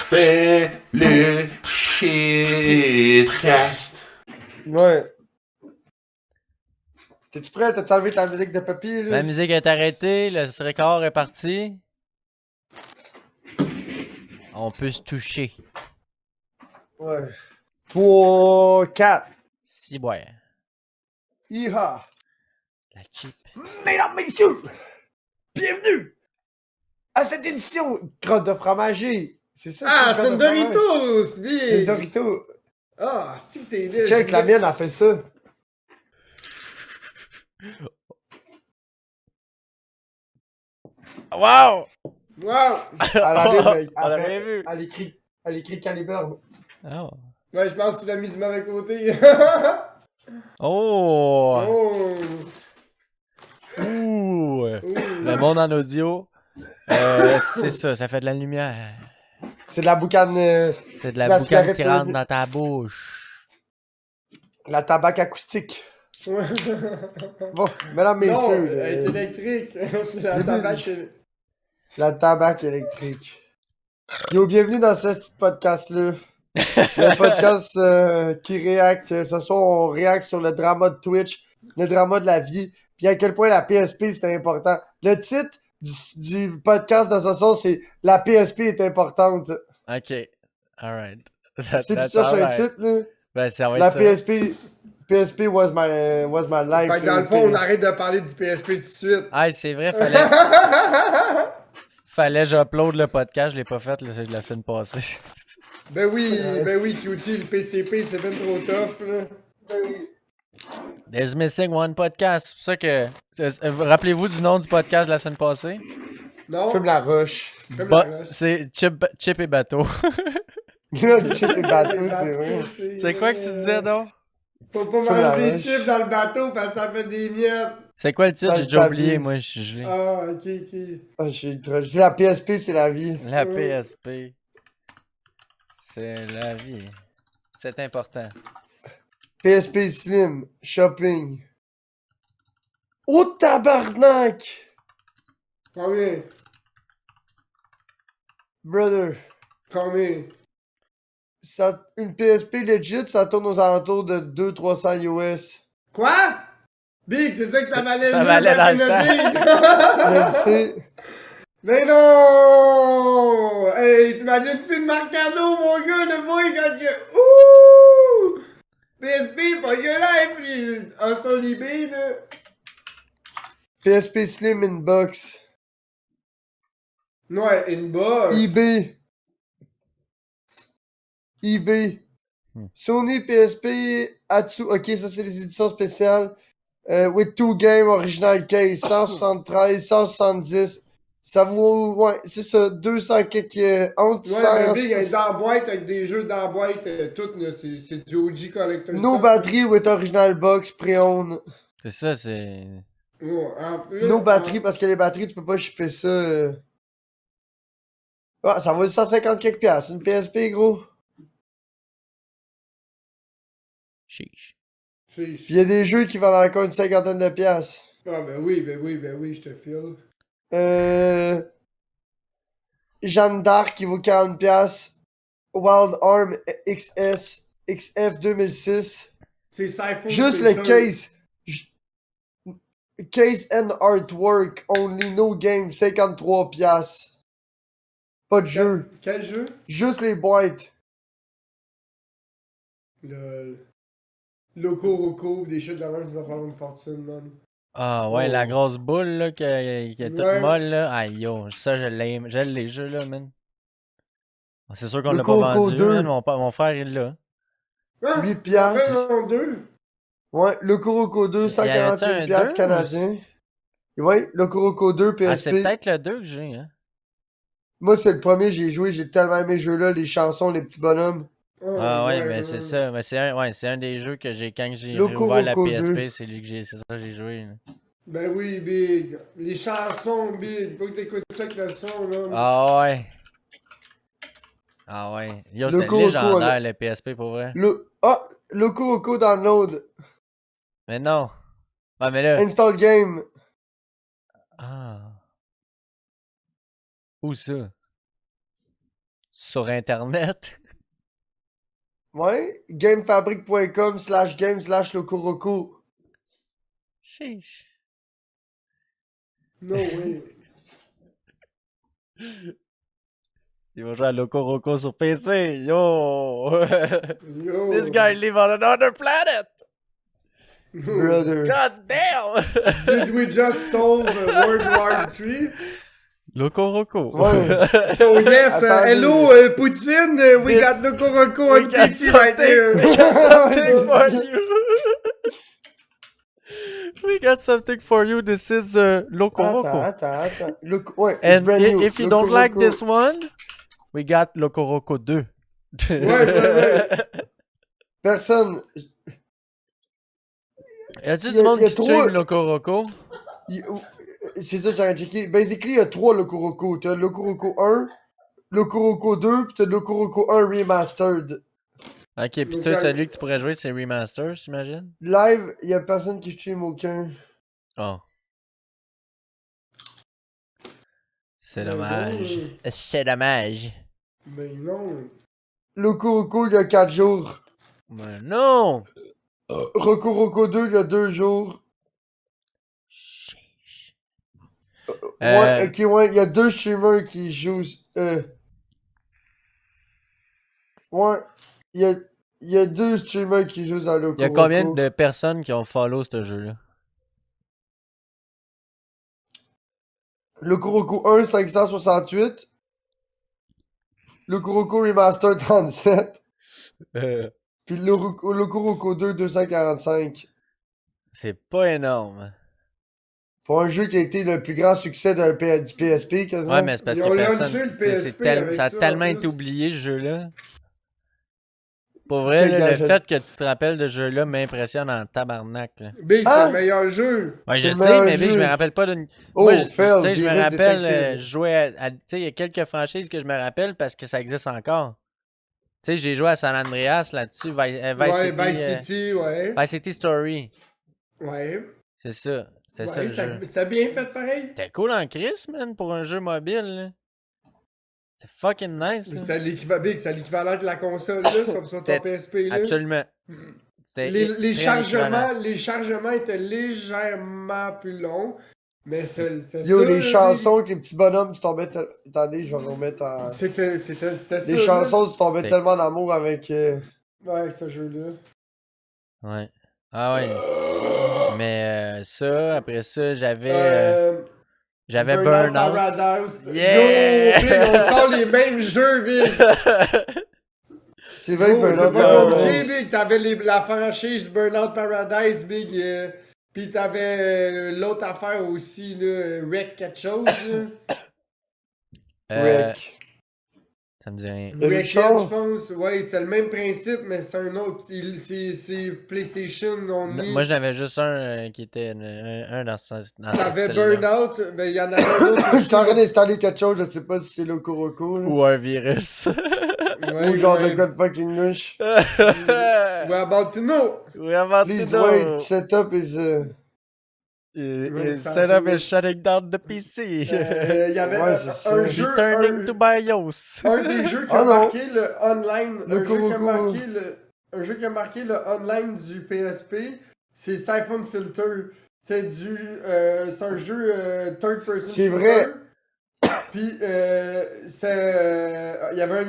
C'est le shitcast. Ouais. T'es-tu prêt? T'as-tu enlevé ta musique de papier, là? La musique est arrêtée, le record est parti. On peut se toucher. Ouais. 3, 4. Si, ouais. Iha! La chip. Mesdames, messieurs! Bienvenue à cette édition crotte de fromager. C'est ça? Ah, c'est une une crotte de fromage? Doritos! Bien! C'est une Dorito. Ah, si que t'es là. Check, la mienne a fait ça. Wow! Wow! Elle arrive, elle On l'a fait- rien vu. Elle écrit Caliburn. Oh. Ouais, je pense que tu l'as mis du mauvais côté. Oh! Oh! Ouh! Ouh. Le monde en audio. C'est ça, ça fait de la lumière. C'est de la boucane. C'est de la la boucane qui cigarette, rentre dans ta bouche. La tabac acoustique. Ouais. Bon, mesdames, Non, messieurs. elle est électrique. C'est la J'ai tabac. La tabac électrique. Yo, bienvenue dans ce petit podcast-là. Le podcast qui réacte. Ce soir, on réacte sur le drama de Twitch, le drama de la vie, puis à quel point la PSP c'est important. Le titre du podcast de ce soir, c'est La PSP est importante. Ok. Alright. Si tu cherches un titre, là, Ben, ça va la être ça. PSP was my life. Fait que dans le fond, on arrête de parler du PSP tout de suite. Ah, c'est vrai, fallait j'upload le podcast, je l'ai pas fait la semaine passée. Ben oui, QT, le PCP, c'est bien trop tough, là. Ben oui. There's missing one podcast. C'est pour ça que. Rappelez-vous du nom du podcast de la semaine passée? Non? Fume la roche. Comme la roche. C'est Chip et Bateau. Le chip et bateau, c'est vrai. C'est quoi que tu disais, non? Faut pas Fume la manger des roche. chips dans le bateau parce que ça fait des miettes. C'est quoi le titre? Dans J'ai le déjà papier. oublié, moi, je suis gelé. Ah, ok. Ah, c'est la PSP, c'est la vie. La PSP. C'est la vie. C'est important. PSP Slim, shopping. Oh tabarnak! Combien? Brother, Combien? une PSP legit, ça tourne aux alentours de 200-300 US. Quoi? Big, c'est ça que ça valait Ça le valait dans le Je le sais. Mais non! Hey, t'imagines-tu le Marcano, mon gars, le boy, quand que... Ouh! PSP, pas que là, puis en son eBay, là. PSP Slim inbox. Ouais, inbox. eBay. Hmm. Sony PSP Atsu. Ok, ça c'est les éditions spéciales. With 2 games, original case, 173, 170. Ça vaut, ouais, c'est ça, 200 quelques, entre Ouais, 100 mais Big, elle est dans la boîte avec des jeux dans la boîte, tout, là, c'est du OG Collector. No Stuff, battery with original box pre-owned. C'est ça, c'est. là. Ouais, en plus, No battery parce que les batteries, tu peux pas shipper ça. Ah, ça vaut 150 quelques piastres. Une PSP, gros. Chiche. Chiche. Puis il y a des jeux qui valent encore une cinquantaine de piastres. Ah, ben oui, je te file. Jeanne d'Arc qui vaut 40 piastres. Wild Arm XF 2006. C'est Cypher. Juste le case. Case and artwork. Only no game. 53 piastres. Pas de jeu. Quel jeu? Juste les boîtes. Le Loco Roco, des shit de même, ça va faire une fortune, man. Ah ouais, Oh. la grosse boule là, qui est toute Ouais. molle là. Aïe yo, ça je l'aime. J'aime les jeux là, man. C'est sûr qu'on Le l'a pas Coco vendu, 2. man. Mon frère il l'a. Ah, 8 piastres. en deux. Ouais, le Kuroko 2, Y avait-tu 148 un piastres 2 canadiens. Ouais, le Kuroko 2 PSP. Ah, c'est peut-être le 2 que j'ai, hein. Moi, c'est le premier j'ai joué. J'ai tellement aimé ce jeu-là, les chansons, les petits bonhommes. Ah ouais, ben c'est ça. Mais c'est un des jeux que j'ai quand j'ai Loco réouvert la Roco PSP, 2. c'est lui que j'ai. C'est ça que j'ai joué. Là. Ben oui, Big. Les chansons, Big. Faut que t'écoutes ça avec le son, là. Ah ouais. Ah ouais. Yo, Loco c'est Roco, légendaire le PSP pour vrai. Le Kuroko download. Mais non. Ah mais là. Install game. Ah. Où ça? Sur Internet? Ouais, gamefabric.com/game/locoroco. Chiche. No way. Il va jouer à Loco Roco sur PC. Yo! Yo. This guy live on another planet! Brother. God damn! Did we just solve World War III? Loco Roco. Ouais. So yes, Attendez. hello Poutine, we This- got the Coroco We on got PC right something, here. we got something for you. We got something for you. This is Loco Roco. Attends. Look, ouais, it's And brand new. if you don't like Locoroco. this one, we got Loco Roco 2. Ouais. Personne. Y a-tu Y du a- monde y a qui stream trois- Loco Roco? C'est ça, j'aurais checké. Basically, il y a 3 Locoroco. T'as Locoroco 1, Locoroco 2, pis t'as Locoroco 1 Remastered. Ok, pis Donc, toi, celui que tu pourrais jouer, c'est Remaster, j'imagine? Live, il y a personne qui stream aucun. Oh. C'est Mais dommage. non. C'est dommage. Mais non. Locoroco, il y a 4 jours. Mais non! Rocoroco 2, il y a 2 jours. Euh, Ouais, ok, ouais, il y a 2 streamers qui jouent. Ouais, il y a 2 streamers qui jouent à Locoroco. y a combien de personnes qui ont follow ce jeu-là? Locoroco 1, 568. Locoroco Remaster 37. Puis Locoroco 2, 245. C'est pas énorme. Pour un jeu qui a été le plus grand succès du PSP, quasiment. Ouais, mais c'est parce Ils que ont personne. lancé le t'sais, PSP avec ça a ça, tellement en été plus. oublié, ce jeu-là. Pour vrai, C'est là, le gage- fait que tu te rappelles de ce jeu-là m'impressionne en tabarnak. Là. Big, c'est Hein? le meilleur jeu. Ouais, je C'est le sais, meilleur mais Big, je jeu. me rappelle pas d'une. Oh, Moi, fail, tu sais, je me virus rappelle, détecté. je jouais à. Tu sais, il y a quelques franchises que je me rappelle parce que ça existe encore. Tu sais, j'ai joué à San Andreas là-dessus, Vice Ouais, City. Vice City, ouais. Vice City Story. Ouais. C'est ça. C'était ça Ouais, le jeu. c'était bien fait pareil. C'était cool en Chris, man, pour un jeu mobile. Là. C'est fucking nice. Là. C'est l'équivalent de la console, là, sur ton C'était- PSP, là. Absolument. C'était Les très chargements, les chargements étaient légèrement plus longs, mais c'est Yo, ça, les là, chansons avec les petits bonhommes, tu tombais. Attendez, je vais remettre en. C'était ça. Les là. chansons, tu tombais C'était- tellement en amour avec. Ouais, ce jeu-là. Ouais. Ah ouais. Mais ça, après ça, j'avais Burnout Burnout. Paradise. Yeah! Yo, Big, on sort les mêmes jeux, Big. C'est vrai Yo, que c'est Burnout pas Paradise. compliqué, Big. T'avais la franchise Burnout Paradise, Big. Pis t'avais l'autre affaire aussi, là, Wreck quelque chose, là. Wreck. Ça me dit rien. Le jeu de Wrecked, char? je pense. Ouais, c'était le même principe, mais c'est un autre. C'est PlayStation only. Moi, j'en avais juste un qui était un dans ce T'avais style-là. Burnout, ben il y en avait un autre Je aussi. suis en train d'installer quelque chose, je sais pas si c'est Locoroco. là. Ou un virus. Ouais, Ou genre ouais. de code fucking louche. We're about to know. Vraiment, Please to wait, know. setup is. Ouais, ça Setup fait- is shutting down the PC. Il y avait Ouais, c'est ça. un jeu. Returning to BIOS. Un des jeux qui Ah a non. marqué le online. Le Kuroko. Un jeu qui a marqué le online du PSP, c'est Siphon Filter. C'est un jeu third person. C'est shooter. vrai. Puis il y avait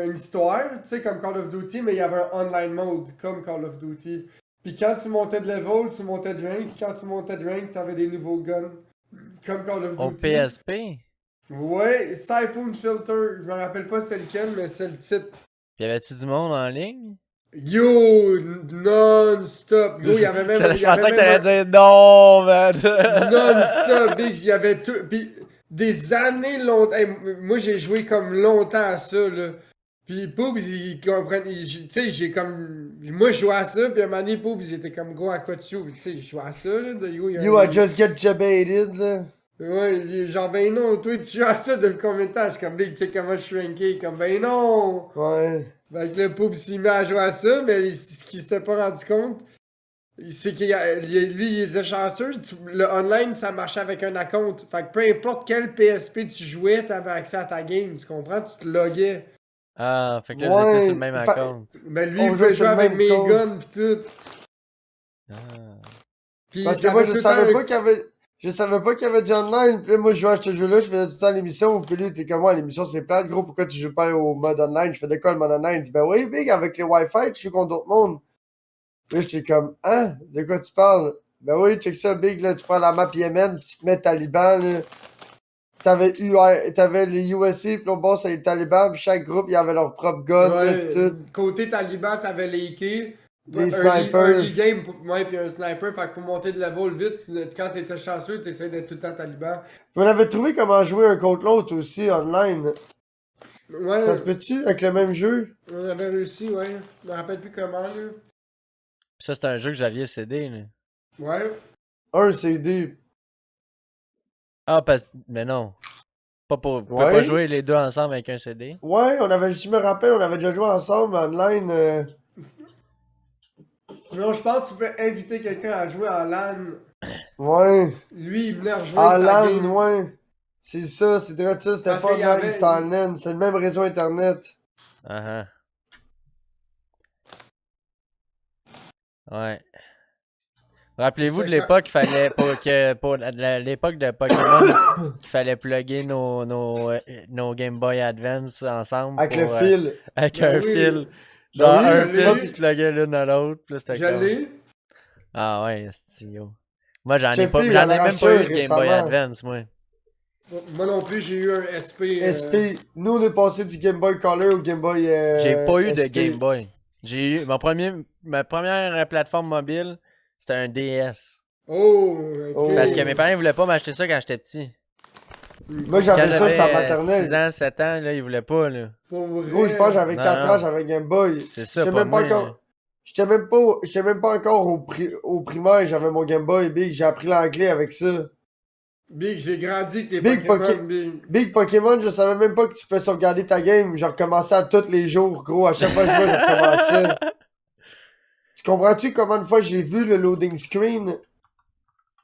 une histoire, tu sais, comme Call of Duty, mais il y avait un online mode, comme Call of Duty. Puis quand tu montais de level, tu montais de rank. Quand tu montais de rank, t'avais des nouveaux guns. Comme Call of Duty. Au PSP. Ouais, Siphon Filter. Je me rappelle pas c'est lequel, mais c'est le titre. Puis y avait-tu du monde en ligne? Yo, non-stop. Yo, il y avait même. Je il y avait pensais que même t'allais dire non, man. non-stop, Big. Il y avait tout. Puis des années longtemps. Hey, moi, j'ai joué comme longtemps à ça, là. Puis Poobs, il comprend. Tu sais, j'ai comme. Moi, je jouais à ça. Puis à un moment donné, Poobs, il était comme gros à quoi de chou. Tu sais, je jouais à ça, là. Yo, il y a You un- are just get jebaited, là. Ouais, il est genre, ben non, toi, tu joues à ça depuis combien de temps? Je suis comme, Big, tu sais comment je suis ranké? Comme, ben non! Ouais. Fait que le Poobs, il met à jouer à ça, mais ce qu'il s'était pas rendu compte, C'est lui, il était chanceux. Le online, ça marchait avec un account. Fait que peu importe quel PSP tu jouais, t'avais accès à ta game. Tu comprends? Tu te loguais. Ah, fait que là, vous étiez sur le même Ouais, account. Mais lui, On il jouait pouvait sur jouer le avec même mes code. guns pis tout. Ah. Pis Parce que moi, t'avais je tout le savais temps pas qu'il y avait. Je savais pas qu'il y avait du online. Puis là, moi, je jouais à ce jeu-là, je faisais tout le temps l'émission. Puis lui, t'es comme moi, l'émission, c'est plate, gros. Pourquoi tu joues pas au mode online? Je fais de quoi le mode online? Il dit, ben oui, big, avec les Wi-Fi, tu joues contre d'autres mondes. Puis là, j'étais comme, hein? De quoi tu parles? Ben oui, check ça, big, là, tu prends la map Yemen, puis tu te mets Taliban, là. T'avais les USA, puis l'autre bord, c'est les talibans, puis chaque groupe, il avait leur propre gun, là, Ouais, pis tout. côté Taliban, t'avais les keys. Les Early snipers. game, ouais, pis un sniper. Fait que pour monter de level vite, quand t'étais chanceux, t'essayais d'être tout le temps Taliban. Puis on avait trouvé comment jouer un contre l'autre aussi, online. Ouais, Ça se peut-tu, avec le même jeu? on avait réussi, ouais. Je me rappelle plus comment, là. Puis ça, c'est un jeu que j'avais cédé, là. Ouais. Un CD. Ah, mais non. Pas pour... Vous pouvez Ouais. pas jouer les deux ensemble avec un CD. Ouais, je me rappelle, on avait déjà joué ensemble online. Non, je pense que tu peux inviter quelqu'un à jouer en LAN. Ouais. Lui, il venait En rejoindre ta LAN, game. ouais. C'est ça, c'est direct ça, c'était Parce pas qu'il y online, avait- c'était en LAN. C'est le même réseau internet. Ah ah. Ouais. Rappelez-vous de l'époque, il fallait pour l'époque de Pokémon, il fallait plugger nos Game Boy Advance ensemble Avec le pour, fil. avec Ben un oui. fil. Genre oui, un je fil l'ai. qui pluguait l'une à l'autre. Puis là, c'était Je comme... l'ai. Ah ouais, c'est yo. Moi j'en ai Chef, pas, il j'en en a ai même racheté pas un eu de Game Boy récemment. Advance, moi. Moi non plus, j'ai eu un SP. SP. Nous, on est passé du Game Boy Color au Game Boy. J'ai pas eu de SP. Game Boy. J'ai eu ma première plateforme mobile, c'était un DS. Oh, ok. Oh. Parce que mes parents ils voulaient pas m'acheter ça quand j'étais petit. Moi, Quand j'avais ça, j'étais en j'avais maternelle. 6 ans, 7 ans, là, ils voulaient pas, là. Pour vrai. Gros, je pense que j'avais Non, 4 non. ans, j'avais Game Boy. C'est ça, J'étais pas même pas moi. là. encore. J'étais même pas encore au primaire, j'avais mon Game Boy, big. J'ai appris l'anglais avec ça. Big, j'ai grandi avec les Big Pokémon, Big. Big Pokémon, je savais même pas que tu peux sauvegarder ta game. Je recommençais à tous les jours, gros. À chaque fois que je jouais, je recommençais. Tu comprends-tu combien de fois j'ai vu le loading screen?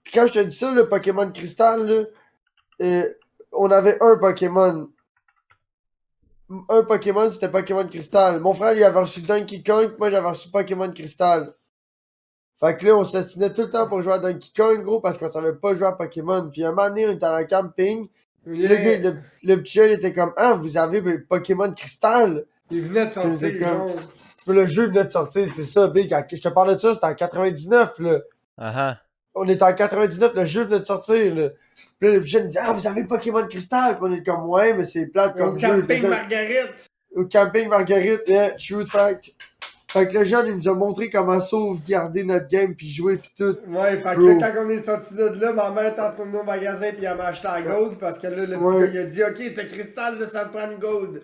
Puis quand je te dis ça, le Pokémon Cristal, là, on avait un Pokémon. Un Pokémon, c'était Pokémon Cristal. Mon frère, il avait reçu Donkey Kong, moi j'avais reçu Pokémon Cristal. Fait que là, on s'assinait tout le temps pour jouer à Donkey Kong, gros, parce qu'on savait pas jouer à Pokémon. Puis un moment donné, on était en camping. Puis le gars, le petit jeune était comme, ah, vous avez Pokémon Cristal? Il venait de sortir, C'est comme- genre. Puis le jeu venait de sortir, c'est ça, big. Je te parle de ça, c'était en 99, là. Ah ah. On était en 99, le jeu venait de sortir, là. Puis là, le petit jeune dit, ah, vous avez Pokémon Cristal? Puis on est comme, ouais, mais c'est plate Au comme jeu. camping Le gars- Marguerite. Au camping Marguerite, yeah, true fact. Fait que le jeune, il nous a montré comment sauvegarder notre game, puis jouer, puis tout. Ouais, fait que Bro. là, quand on est sorti de là, ma mère est entrée au magasin pis elle m'a acheté la gold parce que là, le petit Ouais. gars, il a dit, ok, t'as cristal, là, ça te prend une gold.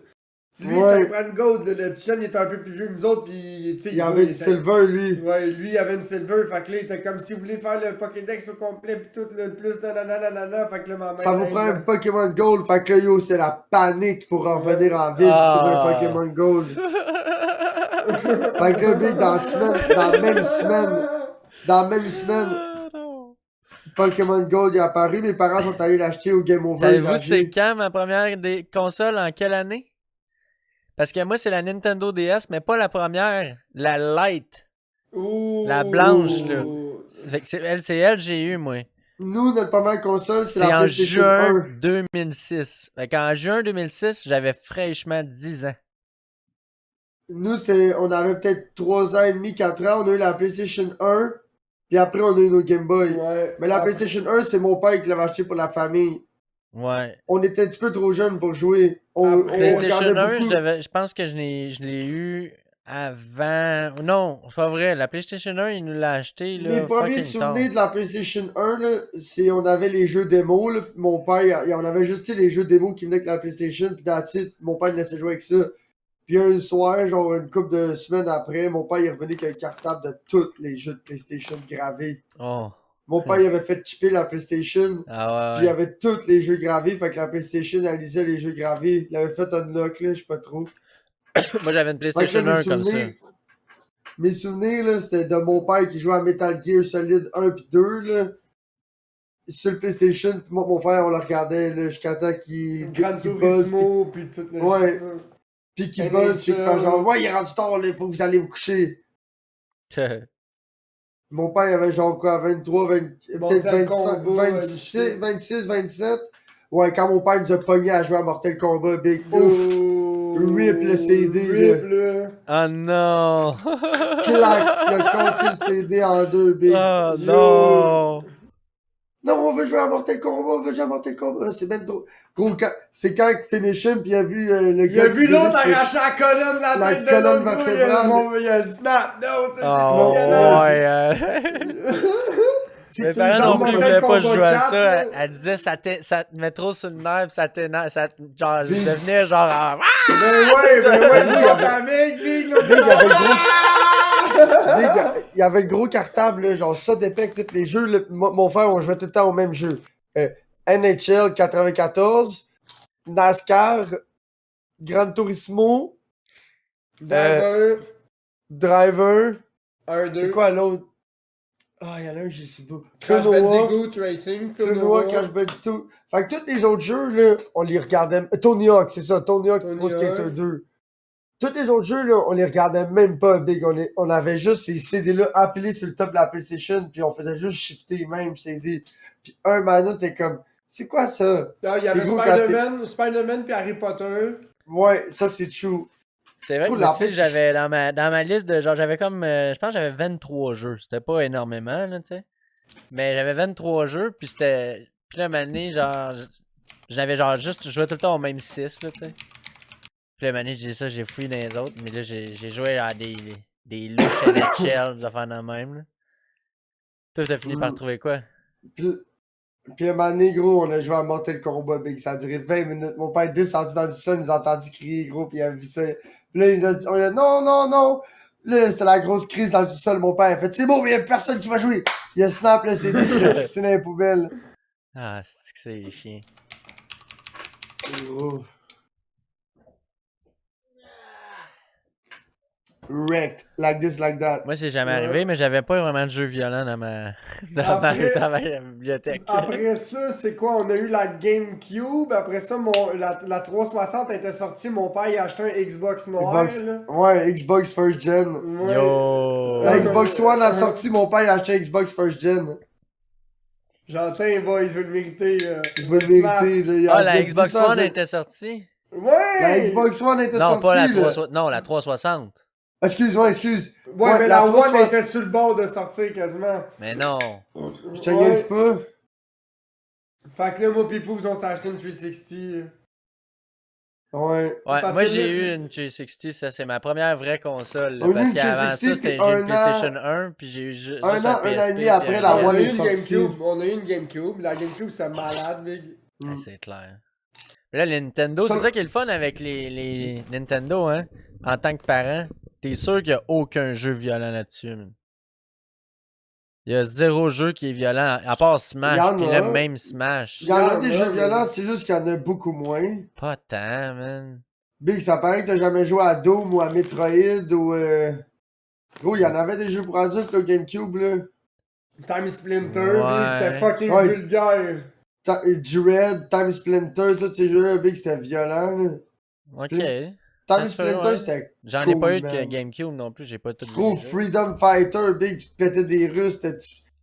Lui, Ouais. ça te prend une gold, là, le petit jeune, il était un peu plus vieux que nous autres pis, tu sais, Il y avait du silver, lui. Ouais, lui, il avait une silver, fait que là, il était comme si vous voulez faire le Pokédex au complet pis tout, le plus nanana, fait que là, ma mère. Ça vous prend un Pokémon Gold, fait que là, yo, c'était la panique pour en revenir en ville, pis trouver un Ah. Pokémon Gold. Fait que là, big, dans la même semaine, Ah, non. Pokémon Gold est apparu, mes parents sont allés l'acheter au Game Over. Savez-vous c'est gratuit. quand ma première des consoles, en quelle année? Parce que moi, c'est la Nintendo DS, mais pas la première. La Lite. Ouh. La blanche, là. Fait que c'est elle que j'ai eu, moi. Nous, notre première console, c'est C'est la en PlayStation juin 1. 2006. Fait qu'en juin 2006, j'avais fraîchement 10 ans. Nous, on avait peut-être 3 ans et demi, 4 ans, on a eu la PlayStation 1, puis après, on a eu nos Game Boy. Ouais. Mais la Après- PlayStation 1, c'est mon père qui l'avait acheté pour la famille. Ouais. On était un petit peu trop jeunes pour jouer. On PlayStation regardait 1, beaucoup. je pense que je l'ai eu avant. Non, c'est pas vrai. La PlayStation 1, il nous l'a acheté. Là, Mes premiers fucking tard. souvenirs de la PlayStation 1, là, c'est on avait les jeux démo. Là, puis mon père, on avait juste tu sais, les jeux démo qui venaient avec la PlayStation. Puis that's it. Mon père me laissait jouer avec ça. Puis un soir, genre une couple de semaines après, mon père il est revenu avec un cartable de tous les jeux de PlayStation gravés. Oh. Mon père il avait fait chipper la PlayStation. Ah Puis il y ouais. avait tous les jeux gravés. Fait que la PlayStation, elle lisait les jeux gravés. Il avait fait unlock, là, je sais pas trop. Moi, j'avais une Fait que PlayStation là, mes 1 comme ça. souvenirs- mes souvenirs, là, c'était de mon père qui jouait à Metal Gear Solid 1 pis 2, là. Sur le PlayStation, pis moi, mon frère, on le regardait, là, jusqu'à temps qu'il Gran buzz, Turismo, pis tout le Ouais. shit, là. pis qu'il buzz, pis qu'il fait genre, ouais, il est rendu tard, là, faut que vous allez vous coucher. Mon père, il avait genre quoi, 23, peut-être Mortal 25, Kombat, 26, 26, 27. Ouais, quand mon père nous a pogné à jouer à Mortal Kombat, Big Ouf. Rip le CD, Rip, là. Oh non! Clac, il a cassé le CD en deux, Big. Oh Yo. non! Non, on veut jouer à Mortal Kombat, on veut jouer à Mortal Kombat. C'est même trop. Gros, c'est quand il finish him, pis il a vu le Il gars. a vu qui l'autre finit, arracher la colonne de la la tête de colonne l'autre gars, il a vertébrale. il a dit snap, non, c'est Oh dégueulasse. ouais! c'est Mes que parents dans non plus Mortal voulaient pas Kombat jouer à 4, ça. là. Elle disait ça te met trop sur le nerf, pis ça t'énerve. Genre, je devenais genre. Ah! Ben ouais, Lui, nous il autres avait- avec, Big, Big, il avait le gros. Big, il y avait le gros cartable, là, genre ça d'épais avec tous les jeux. Là. Mon frère, on jouait tout le temps au même jeu. NHL 94, NASCAR, Gran Turismo, Driver, Driver. 1, 2. C'est quoi l'autre? Ah, il y en a un, je sais pas. Crash Klonoa, Bandicoot Racing, Klonoa, Crash Bandicoot. Fait que tous les autres jeux, là, on les regardait. Tony Hawk, c'est ça, Tony Hawk Tony Pro Skater Hawk. 2. Tous les autres jeux, là, on les regardait même pas, Big. On avait juste ces CD-là appelés sur le top de la PlayStation, puis on faisait juste shifter les mêmes CD. Puis un mano, t'es comme, c'est quoi ça? Non, il y avait C'est gros Spider-Man puis Harry Potter. Ouais, ça c'est true. C'est vrai que Cool, moi en aussi, plus, j'avais dans ma liste de genre, j'avais comme. Je pense que j'avais 23 jeux. C'était pas énormément, là, tu sais. Mais j'avais 23 jeux, puis c'était. Puis là, une année, genre. J'avais genre juste. Je jouais tout le temps au même 6, là, tu sais. Puis là, une année, j'ai dit ça, j'ai fouillé dans les autres, mais là, j'ai joué à des louches NHL, des affaires de même, là. Toi, t'as fini par trouver quoi? Puis un moment donné, gros, on a joué à Mortal Kombat, Big. Ça a duré 20 minutes. Mon père est descendu dans le sol, il nous a entendu crier, gros, puis il a vu ça. Puis là, il a dit, on a dit, non, non, non. Là, c'était la grosse crise dans le sous-sol. Mon père a fait, c'est bon, mais il y a personne qui va jouer. Il a snap le CD, puis il a pissé dans les poubelles. Ah, c'est que c'est chiant. Oh. Wrecked. Like this, like that. Moi, c'est jamais Ouais. arrivé, mais j'avais pas vraiment de jeux violents dans ma, Après- dans ma bibliothèque. Après ça, c'est quoi? On a eu la GameCube. Après ça, la 360 était sortie. Mon père il a acheté un Xbox noir. Xbox. Là. Ouais, Xbox First Gen. Ouais. Yo! La Xbox One a sorti, mon père a acheté un Xbox First Gen. J'entends, boys, vous le méritez. Je vais le mériter, là. il a Ah, la dit Xbox ça, One c'est- était sortie? Ouais! La Xbox One était Non, sortie, pas la là. 360. Non, la 360. Excuse-moi, excuse. Ouais, mais la One 360 était sur le bord de sortir quasiment. Mais non. Je te niaise pas. Fait que là, moi pis Poups, on s'est acheté une 360. Ouais. Ouais, Parce moi que j'ai là- eu une 360, ça c'est ma première vraie console. là, On a eu parce une qu'avant 360, ça, c'était puis j'ai un une PlayStation 1, puis j'ai eu juste Un juste an, la un an et PSP, demi après, puis la un- on One a est eu une sortie. GameCube. On a eu une GameCube. La GameCube, c'est malade, big. Ah, c'est clair. Mais là, les Nintendo, Ça- c'est ça qui est le fun avec les Nintendo, hein. En tant que parent, t'es sûr qu'il n'y a aucun jeu violent là-dessus, man. Il y a zéro jeu qui est violent, à part Il y Smash, en puis a. là, même Smash. Il y en a Non, des non, jeux mais- violents, c'est juste qu'il y en a beaucoup moins. Pas tant, man. Big, ça paraît que t'as jamais joué à Doom ou à Metroid ou. Gros, il y en avait des jeux pour adultes au GameCube, là. Time Splinter, Ouais. big, c'est fucking Ouais. vulgaire. Dread, Time Splinter, tous ces jeux-là, Big, c'était violent, là. Ok. Time Ça se fait, Splinter, ouais. c'était. J'en ai pas cool, eu de man. GameCube non plus, j'ai pas tout Gros, vu les jeux. Freedom Fighter, Big, tu te pétais des Russes,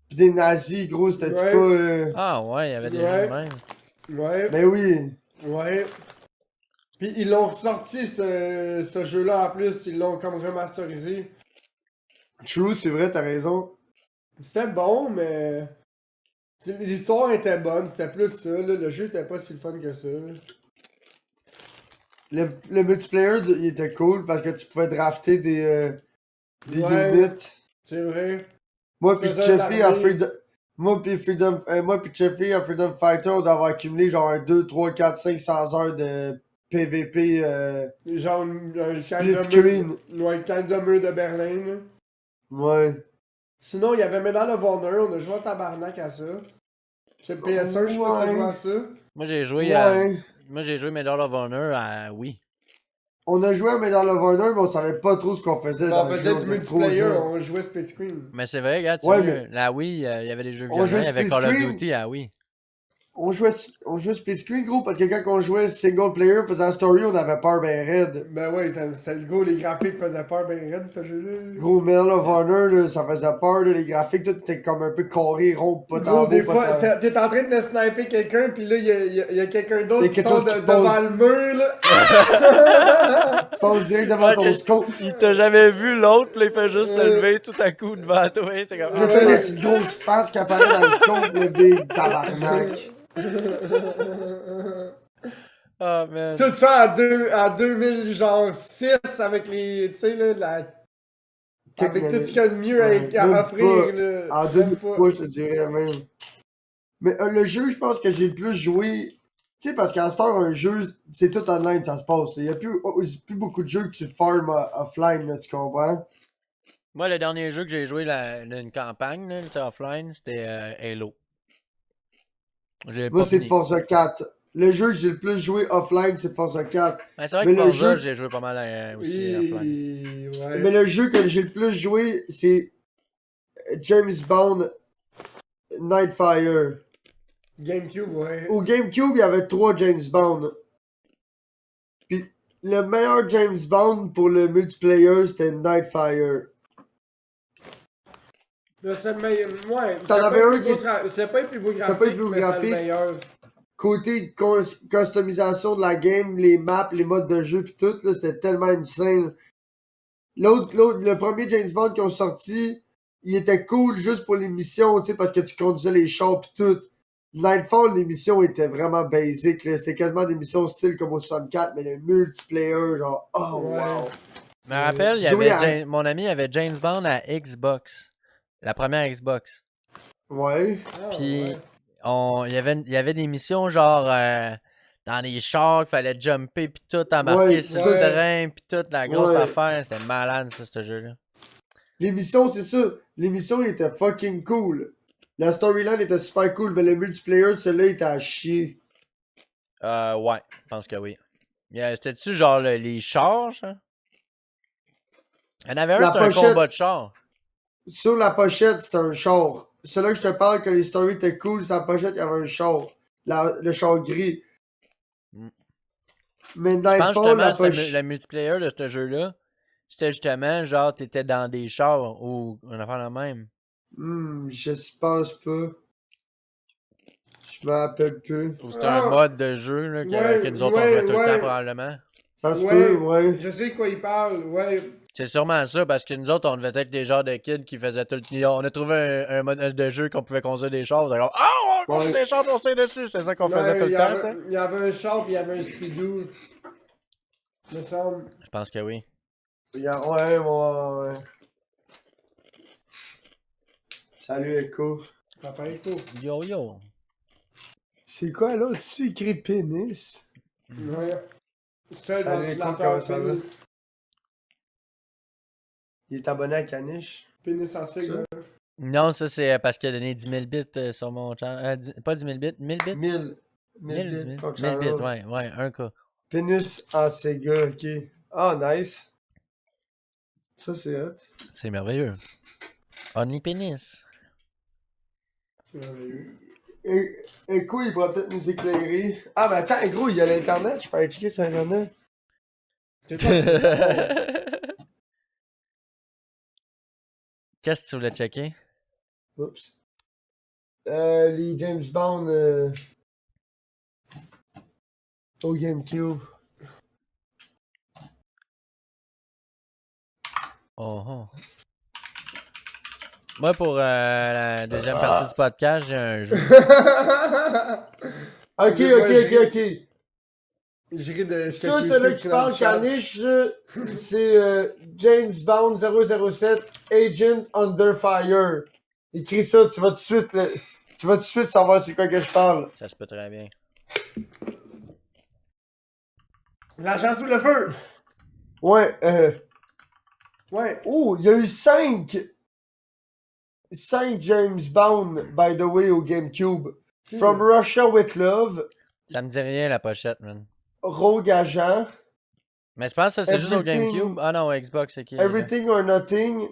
pis des nazis, gros, c'était-tu Ouais. pas. Ah ouais, il y avait des Ouais. jeux de même. Ouais. Ben oui. Ouais. Puis ils l'ont ressorti ce jeu-là en plus, ils l'ont comme remasterisé. True, c'est vrai, t'as raison. C'était bon, mais. L'histoire était bonne, c'était plus ça, là. Le jeu était pas si le fun que ça. Là. Le multiplayer, il était cool parce que tu pouvais drafter des Ouais. units. C'est vrai. Moi pis Faisais Cheffy à l'armée. Freedom. Moi pis Cheffy à Freedom Fighter, on doit avoir accumulé genre un 2, 3, 4, 500 heures de PVP Genre un split screen. Ouais, kind de mur de Berlin, là. Ouais. Sinon, il y avait Medal of Honor, on a joué à tabarnak à ça. Sur le PS1, je sais pas si t'as Ouais. joué à ça. Moi j'ai joué à. Ouais. Moi j'ai joué Medal of Honor à Wii. On a joué à Medal of Honor, mais on savait pas trop ce qu'on faisait dans On le faisait jeu. du on était trop multiplayer, jeunes. on jouait split screen. Mais c'est vrai, regarde, tu Ouais, vois, mais- la Wii, il y avait des jeux On violents, jouait il y avait split Call of screen. Duty à Wii. On jouait split screen, gros, parce que quand on jouait single player, faisant story, on avait peur ben raide. Ben ouais, c'est le gros, les graphiques faisaient peur ben raide, ce jeu-là. Gros, Medal of Honor, là, ça faisait peur, là, les graphiques, tout était comme un peu carré, rond, pas Gros, tant des beau, fois, pas tant... t'es en train de sniper quelqu'un, pis là, y a quelqu'un d'autre Y a qui quelque sort chose qui devant pose. le mur, là. Passe direct devant ton Ok. scope. Il t'a jamais vu l'autre, puis il fait juste se lever tout à coup devant toi. T'es comme. Là, t'as la petite grosse face qui apparaît dans le scope, le big tabarnak. Oh man. Tout ça à 2006 avec les. Tu sais, là, avec tout ce qu'il y a de mieux Ouais, à même offrir, pas. là. En Même 2003, je te dirais même. Mais le jeu, je pense que j'ai le plus joué. Tu sais, parce qu'à ce temps, un jeu, c'est tout online, ça se passe. Il n'y a plus beaucoup de jeux que tu farmes offline, là, tu comprends? Moi, le dernier jeu que j'ai joué, une campagne, là, tu sais, offline, c'était Halo. J'ai Moi, pas c'est fini. Forza 4. Le jeu que j'ai le plus joué offline, c'est Forza 4. Ouais, c'est vrai Mais que le Forza, jeu- j'ai joué pas mal aussi offline. Ouais. Mais le jeu que j'ai le plus joué, c'est James Bond Nightfire. GameCube, ouais. Au GameCube, il y avait 3 James Bond. Puis le meilleur James Bond pour le multiplayer, c'était Nightfire. Là, c'est le meilleur. Ouais. T'en avais un qui- C'est pas le plus beau pas graphique, le plus beau mais c'est le graphique. meilleur. Côté customisation de la game, les maps, les modes de jeu pis tout, là, c'était tellement insane. Le premier James Bond qu'ils ont sorti, il était cool juste pour les missions, tu sais, parce que tu conduisais les chars pis tout. Nightfall, les missions étaient vraiment basiques, là. C'était quasiment des missions style comme au 64, mais le multiplayer, genre, oh Ouais. wow. Je me rappelle, Jouer à- mon ami avait James Bond à Xbox. La première Xbox. Ouais. Ah, Puis, ouais. il y avait des missions genre dans les chars, qu'il fallait jumper, puis tout, embarquer Ouais, sur ça, le c'est- terrain, puis toute la grosse Ouais. affaire. C'était malade, ça, ce jeu-là. L'émission, c'est ça. L'émission, il était fucking cool. La storyline était super cool, mais le multiplayer de celui-là, il était à chier. Ouais, je pense que oui. C'était-tu genre les chars, ça? Il y en avait un, La c'était un pochette. combat de chars. Sur la pochette, c'était un char. Celui-là que je te parle, que les stories étaient cool, sur la pochette, il y avait un char. Le char gris. Mm. Mais Je pense Nightfall, justement, la le pochette. multiplayer de ce jeu-là, c'était justement genre, t'étais dans des chars ou on a fait la même. Je pense pas. Je me rappelle plus. Ou c'était un Ah! mode de jeu là, Ouais, que nous autres on ouais, jouait tout le ouais. temps probablement. Ça se Ouais. peut, ouais. Je sais de quoi il parle, ouais. C'est sûrement ça, parce que nous autres, on devait être des genres de kids qui faisaient tout le temps. On a trouvé un modèle de jeu qu'on pouvait construire des chars. On était comme, ah, on va construire des chars pour se dessus. C'est ça qu'on faisait tout le temps, ça. Il y avait un char pis il y avait un speedoo. Me semble. Je pense que oui. Ouais. Salut, Echo. Ça paraît cool. Yo, yo. C'est quoi, là? C'est-tu écrit pénis? Ouais. Ça, le Salut, ventilateur comment ça va? pénis. Il est abonné à Caniche. Pénis en cigle. Non, ça, c'est parce qu'il a donné 10 000 bits sur mon channel. Pas 10 000 bits, 1000 bits? 1000 1000 bits, 10 fuck 000 bits, channel. ouais, un cas. Pénis en Sega, ok. Ah, nice. Ça, c'est hot. C'est merveilleux. Only pénis. Echo, il pourra peut-être nous éclairer. Ah, mais attends, gros, il y a l'internet. Je peux aller checker sur internet. Qu'est-ce que tu voulais checker? Oups. Les James Bond au GameCube. Oh, oh. Moi, pour la deuxième partie du podcast, j'ai un jeu. Ok. Je ris de ce Ça, que celui-là tu qui parle Caniche, c'est James Bond 007 Agent Under Fire. Écris ça, tu vas tout de suite savoir c'est quoi que je parle. Ça se peut très bien. L'agent sous le feu! Ouais, Ouais. oh, il y a eu 5 James Bond, by the way, au GameCube. From Russia with Love, Ça me dit rien, la pochette, man. Rogue Agent, Mais je pense que ça, c'est juste au Everything- GameCube. Ah non, Xbox, c'est qui? Everything or Nothing.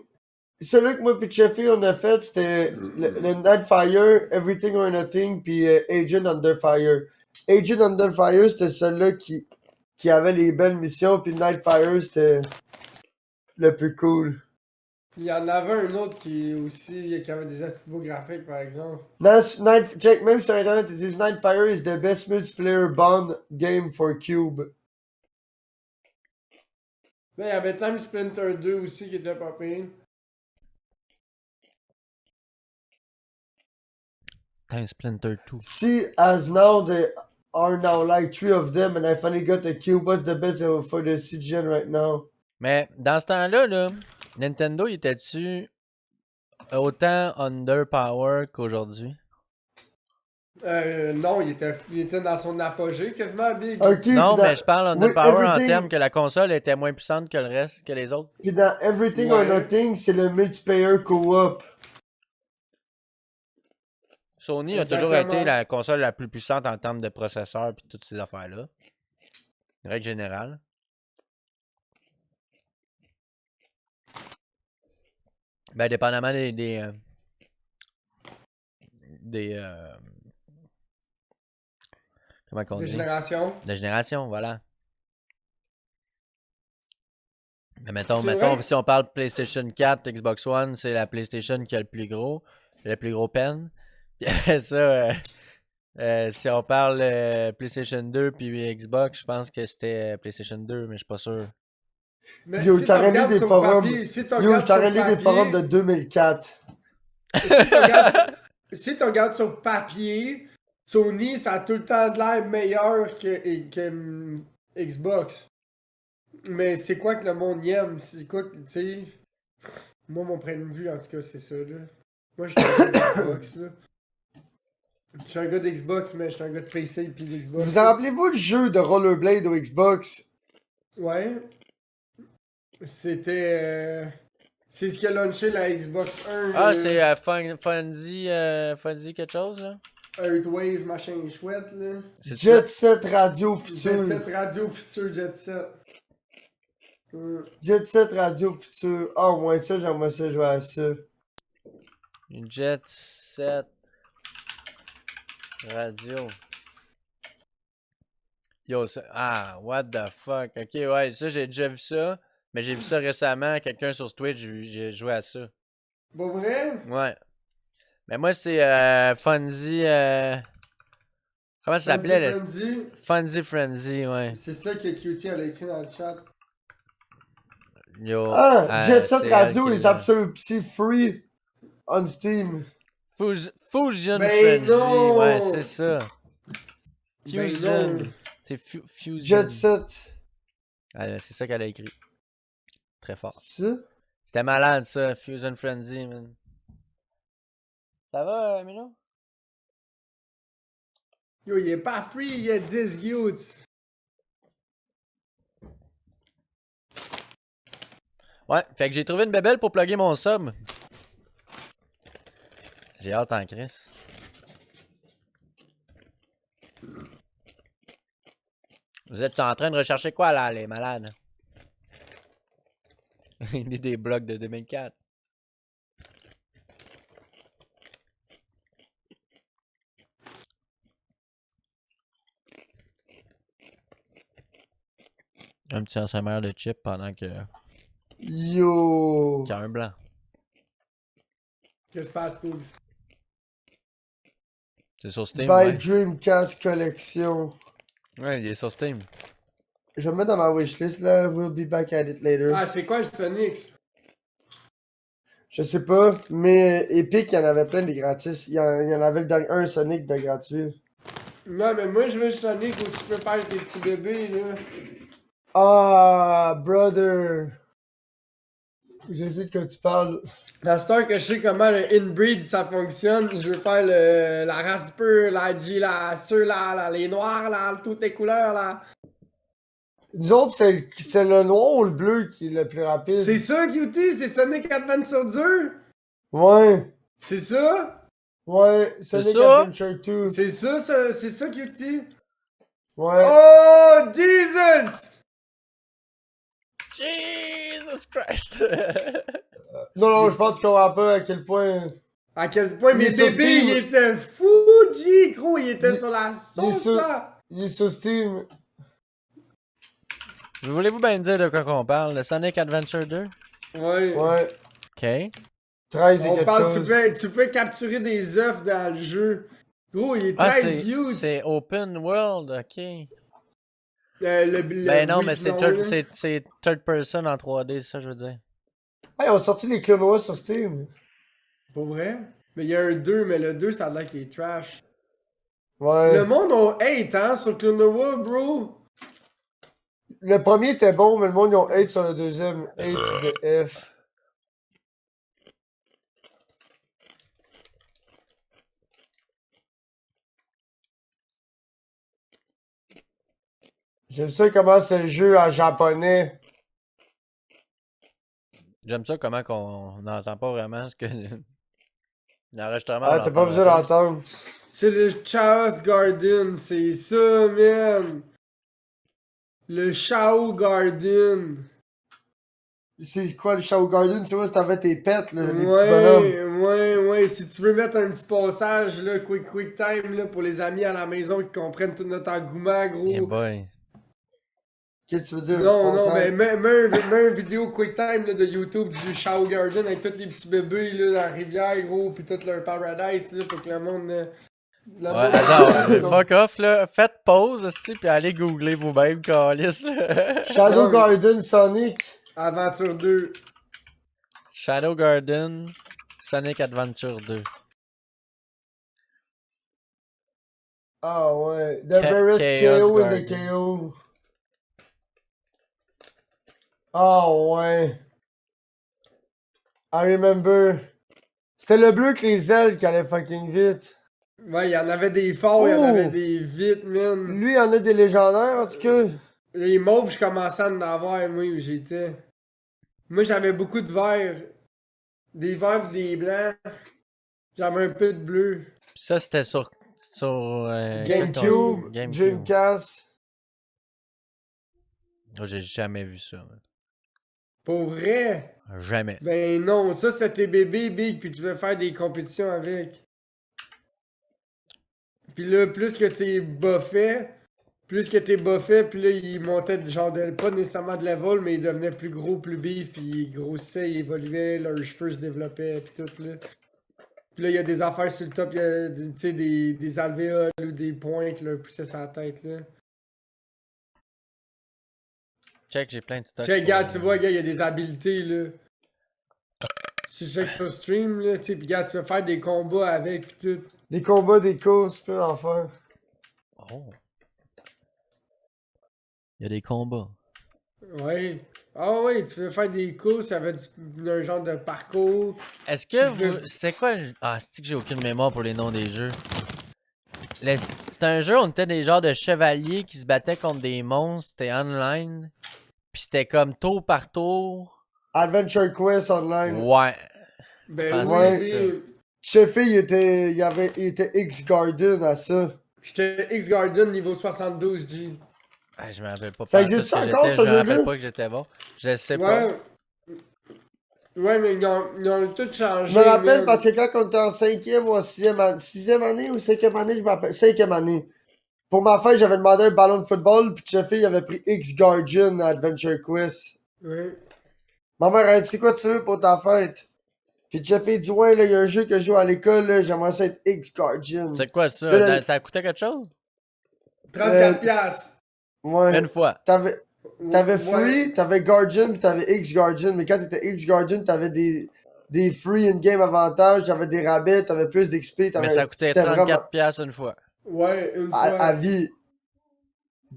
Celui que moi pis Cheffy on a fait, c'était le Nightfire, Everything or Nothing, puis Agent Under Fire. Agent Under Fire, c'était celui-là qui avait les belles missions, puis Nightfire, c'était le plus cool. Il y en avait un autre qui aussi qui avait des astuces beaux graphiques par exemple. Check, même sur internet, ils disent Nightfire is the best multiplayer Bond game for Cube. Là, il y avait Time Splinter 2 aussi qui était pas pire. Time Splinter 2. See, as now there are now like 3 of them, and I finally got the Cube. What's the best for the CGN right now? Mais dans ce temps-là, là, Nintendo, il était-tu autant underpower qu'aujourd'hui? Non, il était dans son apogée quasiment big. Ok, Non, puis mais je parle underpower en everything- termes que la console était moins puissante que le reste, que les autres. Puis dans Everything or Ouais. Nothing, c'est le multiplayer co-op. Sony a Exactement. toujours été la console la plus puissante en termes de processeur et toutes ces affaires-là. Règle générale. Ben, dépendamment comment qu'on De dit? génération. De génération, voilà. Mais mettons, C'est vrai. si on parle PlayStation 4, Xbox One, c'est la PlayStation qui a le plus gros pen. Puis après ça, si on parle PlayStation 2 puis Xbox, je pense que c'était PlayStation 2, mais je suis pas sûr. Mais Yo, si je tu t'aurais lu regardes des sur forums. papier, si tu Yo, regardes je t'aurais sur lu des papier, forums de 2004. si tu regardes sur papier, Sony, ça a tout le temps de l'air meilleur que Xbox. Mais c'est quoi que le monde y aime? C'est quoi que, tu sais... Moi, mon point de vue, en tout cas, c'est ça, là. Moi, je suis un gars d'Xbox, là. Je suis un gars d'Xbox, mais je suis un gars de PC puis d'Xbox. Vous en rappelez-vous le jeu de Rollerblade au Xbox? Ouais. C'était... c'est ce qui a launché la Xbox 1. Ah, c'est Funzy quelque chose, là? Earthwave, machin chouette, là. C'est Jet Set Radio Jet Future. Set Radio Futur Jet Set. Jet Set Radio Future. Ah, ouais, ça, j'aimerais ça jouer à ça. Une Jet Set Radio. Yo, ça... Ah, what the fuck. Ok, ouais, ça, j'ai déjà vu ça. Mais j'ai vu ça récemment. Quelqu'un sur Twitch, j'ai joué à ça. Bon vrai? Ouais. Mais moi, c'est Funzy... Comment ça s'appelait, là? Funzy. Funzy Frenzy, ouais. C'est ça que QT a écrit dans le chat. Yo. Ah, Jet Set c'est Radio elle qui is l'a. absolutely free on Steam. Fusion Ben Frenzy, non! ouais, c'est ça. Ben Fusion. non. C'est Fusion. Jet Set. Ah, c'est ça qu'elle a écrit. Très fort. Ça? C'était malade, ça. Fusion Frenzy, man. Ça va, Mino? Yo, il est pas free, il y a 10 youths. Ouais, fait que j'ai trouvé une bébelle pour plugger mon sub. J'ai hâte en Chris. Vous êtes en train de rechercher quoi, là, les malades? Il met des blocs de 2004. Un petit ASMR de chip pendant que... Yo. qu'il y a un blanc. Qu'est-ce qui se passe, Pougs? C'est sur Steam, By ouais. Dreamcast Collection. Ouais, il est sur Steam. Je vais le mettre dans ma wishlist là. We'll be back at it later. Ah, c'est quoi le Sonic? Je sais pas, mais Epic, il y en avait plein des gratis. Il y en avait un Sonic de gratuit. Non, mais moi, je veux le Sonic où tu peux faire des petits bébés, là. Ah, brother. Je sais de quoi tu parles. La star que je sais comment le inbreed ça fonctionne, je veux faire la race pure, la G, ceux là, les noirs là, toutes les couleurs là. Nous autres, c'est le noir ou le bleu qui est le plus rapide. C'est ça, QT, c'est Sonic Adventure 2? Ouais. C'est ça? Ouais, Sonic ça? Adventure 2. C'est ça, c'est ça, QT? Ouais. Oh, Jesus! Jesus Christ! Non, je pense qu'on comprend pas à quel point. À quel point mes Il est sur bébés, Steam. il était fou, G, gros, il était sur la il est sauce, sur- là. Il est sur Steam. Voulez-vous bien me dire de quoi qu'on parle? Le Sonic Adventure 2? Ouais. Ouais. Ok. 13 et On quelque parle, chose. tu peux capturer des œufs dans le jeu. Gros, il est Ah, 13 views. c'est Open World, ok. Le Ben non, oui mais pis non, là. c'est third person en 3D, c'est ça que je veux dire. Hey, on a sorti les Clonoa sur Steam. Pour vrai? Mais il y a un 2, mais le 2, ça a l'air qu'il est trash. Ouais. Le monde a hate, hein, sur Clonoa, bro. Le premier était bon, mais le monde, ils ont hate sur le deuxième. Hate de F. J'aime ça comment c'est le jeu en japonais. J'aime ça comment qu'on n'entend pas vraiment ce que. L'enregistrement. Ah, on t'as pas l'entend besoin pas. d'entendre. C'est le Chaos Garden, c'est ça, man. Le Shao Garden. C'est quoi le Shadow Garden? Tu vois, si t'avais tes pets, là, les petits bonhommes. Ouais. Si tu veux mettre un petit passage, là, quick time, là, pour les amis à la maison qui comprennent tout notre engouement, gros. Yeah boy. Qu'est-ce que tu veux dire? Non, mais mets une vidéo quick time là, de YouTube du Shao Garden avec tous les petits bébés là, dans la rivière, gros, pis tout leur paradise, là, pour que le monde. Ouais, attends, fuck off là. Faites pause, esti, puis allez googler vous-même, calice. Shadow Non, mais- Garden Sonic. Aventure 2. Shadow Garden, Sonic Adventure 2. Ah ouais. The Barris Chaos KO and the Garden. KO. Ah ouais. I remember. C'était le bleu que les ailes qui allaient fucking vite. Ouais, il y en avait des forts, il y en Oh! avait des vite, man. Lui, il y en a des légendaires, en tout cas. Les mauves, je commençais à en avoir, moi, où j'étais. Moi, j'avais beaucoup de verts. Des verts pis des blancs. J'avais un peu de bleu. Puis ça, c'était sur GameCube, Dreamcast. Oh, j'ai jamais vu ça. Man. Pour vrai? Jamais. Ben non, ça c'était bébé big, puis tu veux faire des compétitions avec. Puis là, plus que t'es buffé, puis là, il montait genre pas nécessairement de level, mais il devenait plus gros, plus bif, puis il grossissait, il évoluait, leurs cheveux se développaient, puis tout là. Puis là, il y a des affaires sur le top, il y a tu sais, des alvéoles ou des points qui leur poussaient sa tête là. Check, j'ai plein de stocks. Check, gars, tu vois, gars, il y a des habiletés là. Si tu check sur stream là, tu sais, pis gars, tu veux faire des combats avec, pis tout. Des combats, des courses, tu peux en faire. Oh. Il y a des combats. Ouais. Ah ouais, tu veux faire des courses, il y avait un genre de parcours. Est-ce que Tu veux- vous. C'est quoi le. Ah, c'est que j'ai aucune mémoire pour les noms des jeux. C'était un jeu où on était des genres de chevaliers qui se battaient contre des monstres. C'était online. Puis c'était comme tour par tour. Adventure Quest Online. Ouais. Ben Ah, ouais, oui, Cheffy, il était X-Garden à ça. j'étais X-Garden niveau 72 G. Ah, je me rappelle pas. Ça pas tout existe ce que encore, j'étais, ce je me rappelle jeu-là? pas que j'étais bon. Je sais Ouais. pas. Ouais, mais ils ont tout changé. Je me rappelle man. parce que quand on était en 5e ou en 6e année ou 5e année, je me rappelle. 5e année. Pour ma fête, j'avais demandé un ballon de football, puis Cheffy, il avait pris X-Guardian à Adventure Quest. Ouais. Ma mère a dit, c'est quoi tu veux pour ta fête? Puis Cheffy dit, ouais, là, il y a un jeu que je joue à l'école, là, j'aimerais ça être X-Guardian. C'est quoi ça? Là, Ça coûtait quelque chose? 34 piastres. Ouais. Une fois. T'avais Ouais. Free, t'avais Guardian, puis t'avais X-Guardian. Mais quand t'étais X-Guardian, t'avais des free in-game avantages, t'avais des rabais, t'avais plus d'XP. Mais ça coûtait c'était 34 piastres une fois. Ouais, une fois. à vie.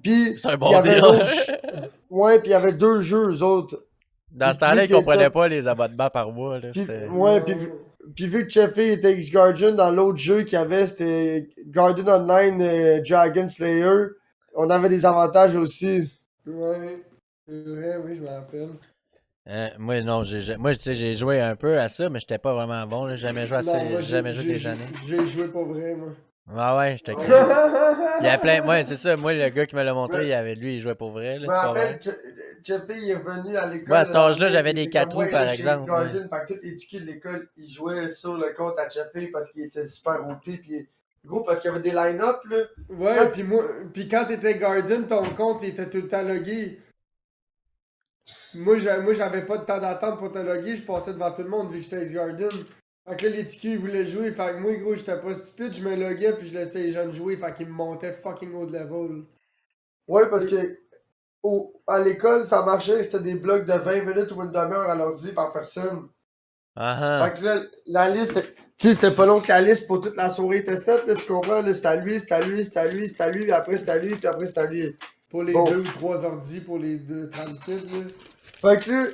Puis, C'est un il y bon avait deal. l'autre- Ouais, puis il y avait deux jeux, eux autres. Dans ce temps-là, ils Puis, comprenaient pas les abonnements par mois. Là. Puis, C'était... ouais, puis vu que Cheffy était X-Guardian, dans l'autre jeu qu'il y avait, c'était Guardian Online Dragon Slayer. On avait des avantages aussi. Ouais. C'est vrai, oui, je me rappelle. Moi, non, moi, tu sais, j'ai joué un peu à ça, mais j'étais pas vraiment bon. Là. J'ai jamais joué à ça. Non, moi, J'ai jamais joué j'ai- des années. J'ai joué pas vrai, moi. Ah ouais, j'étais cru. Il y a plein. Ouais, c'est ça. Moi, le gars qui me l'a montré, lui, il jouait pour vrai, Je là, me tu comprends? rappelle, Jeffy il est revenu à l'école. Moi, à cet âge-là, le j'avais lendemain, il des était 4 comme, roues, ouais, par là, chez exemple. Ouais. X-Garden. Fait que tous les tickets de l'école, ils jouaient sur le compte à Jeffy parce qu'il était super OP. Puis, gros, parce qu'il y avait des line-up, là. Ouais, Quand puis quand t'étais Garden, ton compte il était tout le temps logué. Moi, j'avais pas de temps d'attente pour te loguer, je passais devant tout le monde vu que j'étais X-Garden. Fait que là, les tickets, ils voulaient jouer. Fait que moi, gros, j'étais pas stupide, je me loguais puis je laissais les jeunes jouer. Fait qu'ils me montaient fucking haut de level. Ouais, parce que à l'école, ça marchait, c'était des blocs de 20 minutes ou une demi-heure à l'ordi par personne. Ah Fait que là, la liste, tu sais, c'était pas long que la liste pour toute la soirée était faite, là, tu comprends? Là, c'était à lui, c'était à lui, c'était à lui, c'était à lui, puis après c'était à lui, puis après c'était à lui. Pour les Bon. 2 ou 3 ordis, pour les 2 30 minutes, là. Fait que là,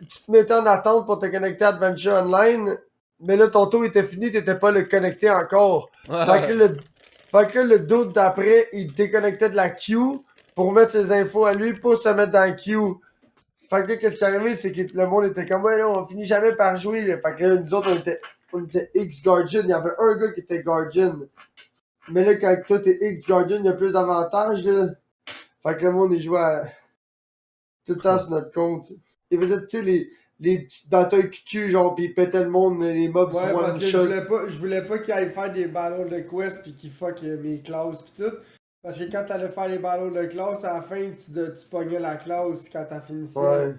tu te mettais en attente pour te connecter à Adventure Online, mais là, ton tour était fini, t'étais pas le connecté encore. ouais. Fait que là, le doute d'après, il déconnectait de la queue pour mettre ses infos à lui pour se mettre dans la queue. Fait que là, qu'est-ce qui est arrivé, c'est que le monde était comme, ouais, non, on finit jamais par jouer, là. Fait que là, nous autres, on était X-Guardian. Il y avait un gars qui était Guardian. Mais là, quand toi, t'es X-Guardian, il y a plus d'avantages, là. Fait que le monde, il jouait tout le temps sur notre compte. Il faisait, tu sais, les petites batailles QQ, genre, pis il pétait le monde, les mobs Ouais, sur parce one que shot. je voulais pas qu'il aille faire des ballons de quest pis qu'il fuck mes classes pis tout. Parce que quand t'allais faire les ballons de classe, à la fin, tu pognais la classe quand t'as fini ça. Ouais.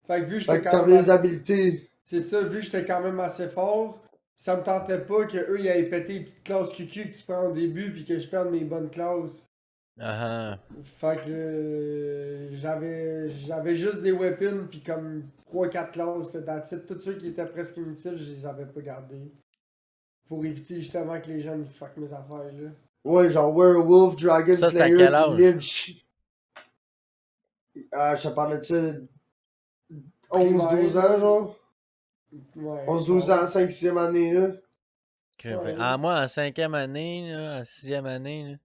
Fait que vu que Fait j'étais que quand t'avais même les habilités. C'est ça, vu que j'étais quand même assez fort, ça me tentait pas que eux ils aillent péter les petites classes QQ que tu prends au début pis que je perde mes bonnes classes. Ah Fait que j'avais juste des weapons pis comme 3-4 classes là, that's it. Tous ceux qui étaient presque inutiles, je les avais pas gardés. Pour éviter justement que les gens ils fuck mes affaires là. Ouais, genre Werewolf, Dragon Ça, c'est à Slayer, quel pis âge? Lynch. Je te parlais de ça 11-12 ans, genre. Ouais. 11-12 ans, 5-6e année, là. Ouais. Ah, moi, en 5e année, là, en 6e année, là.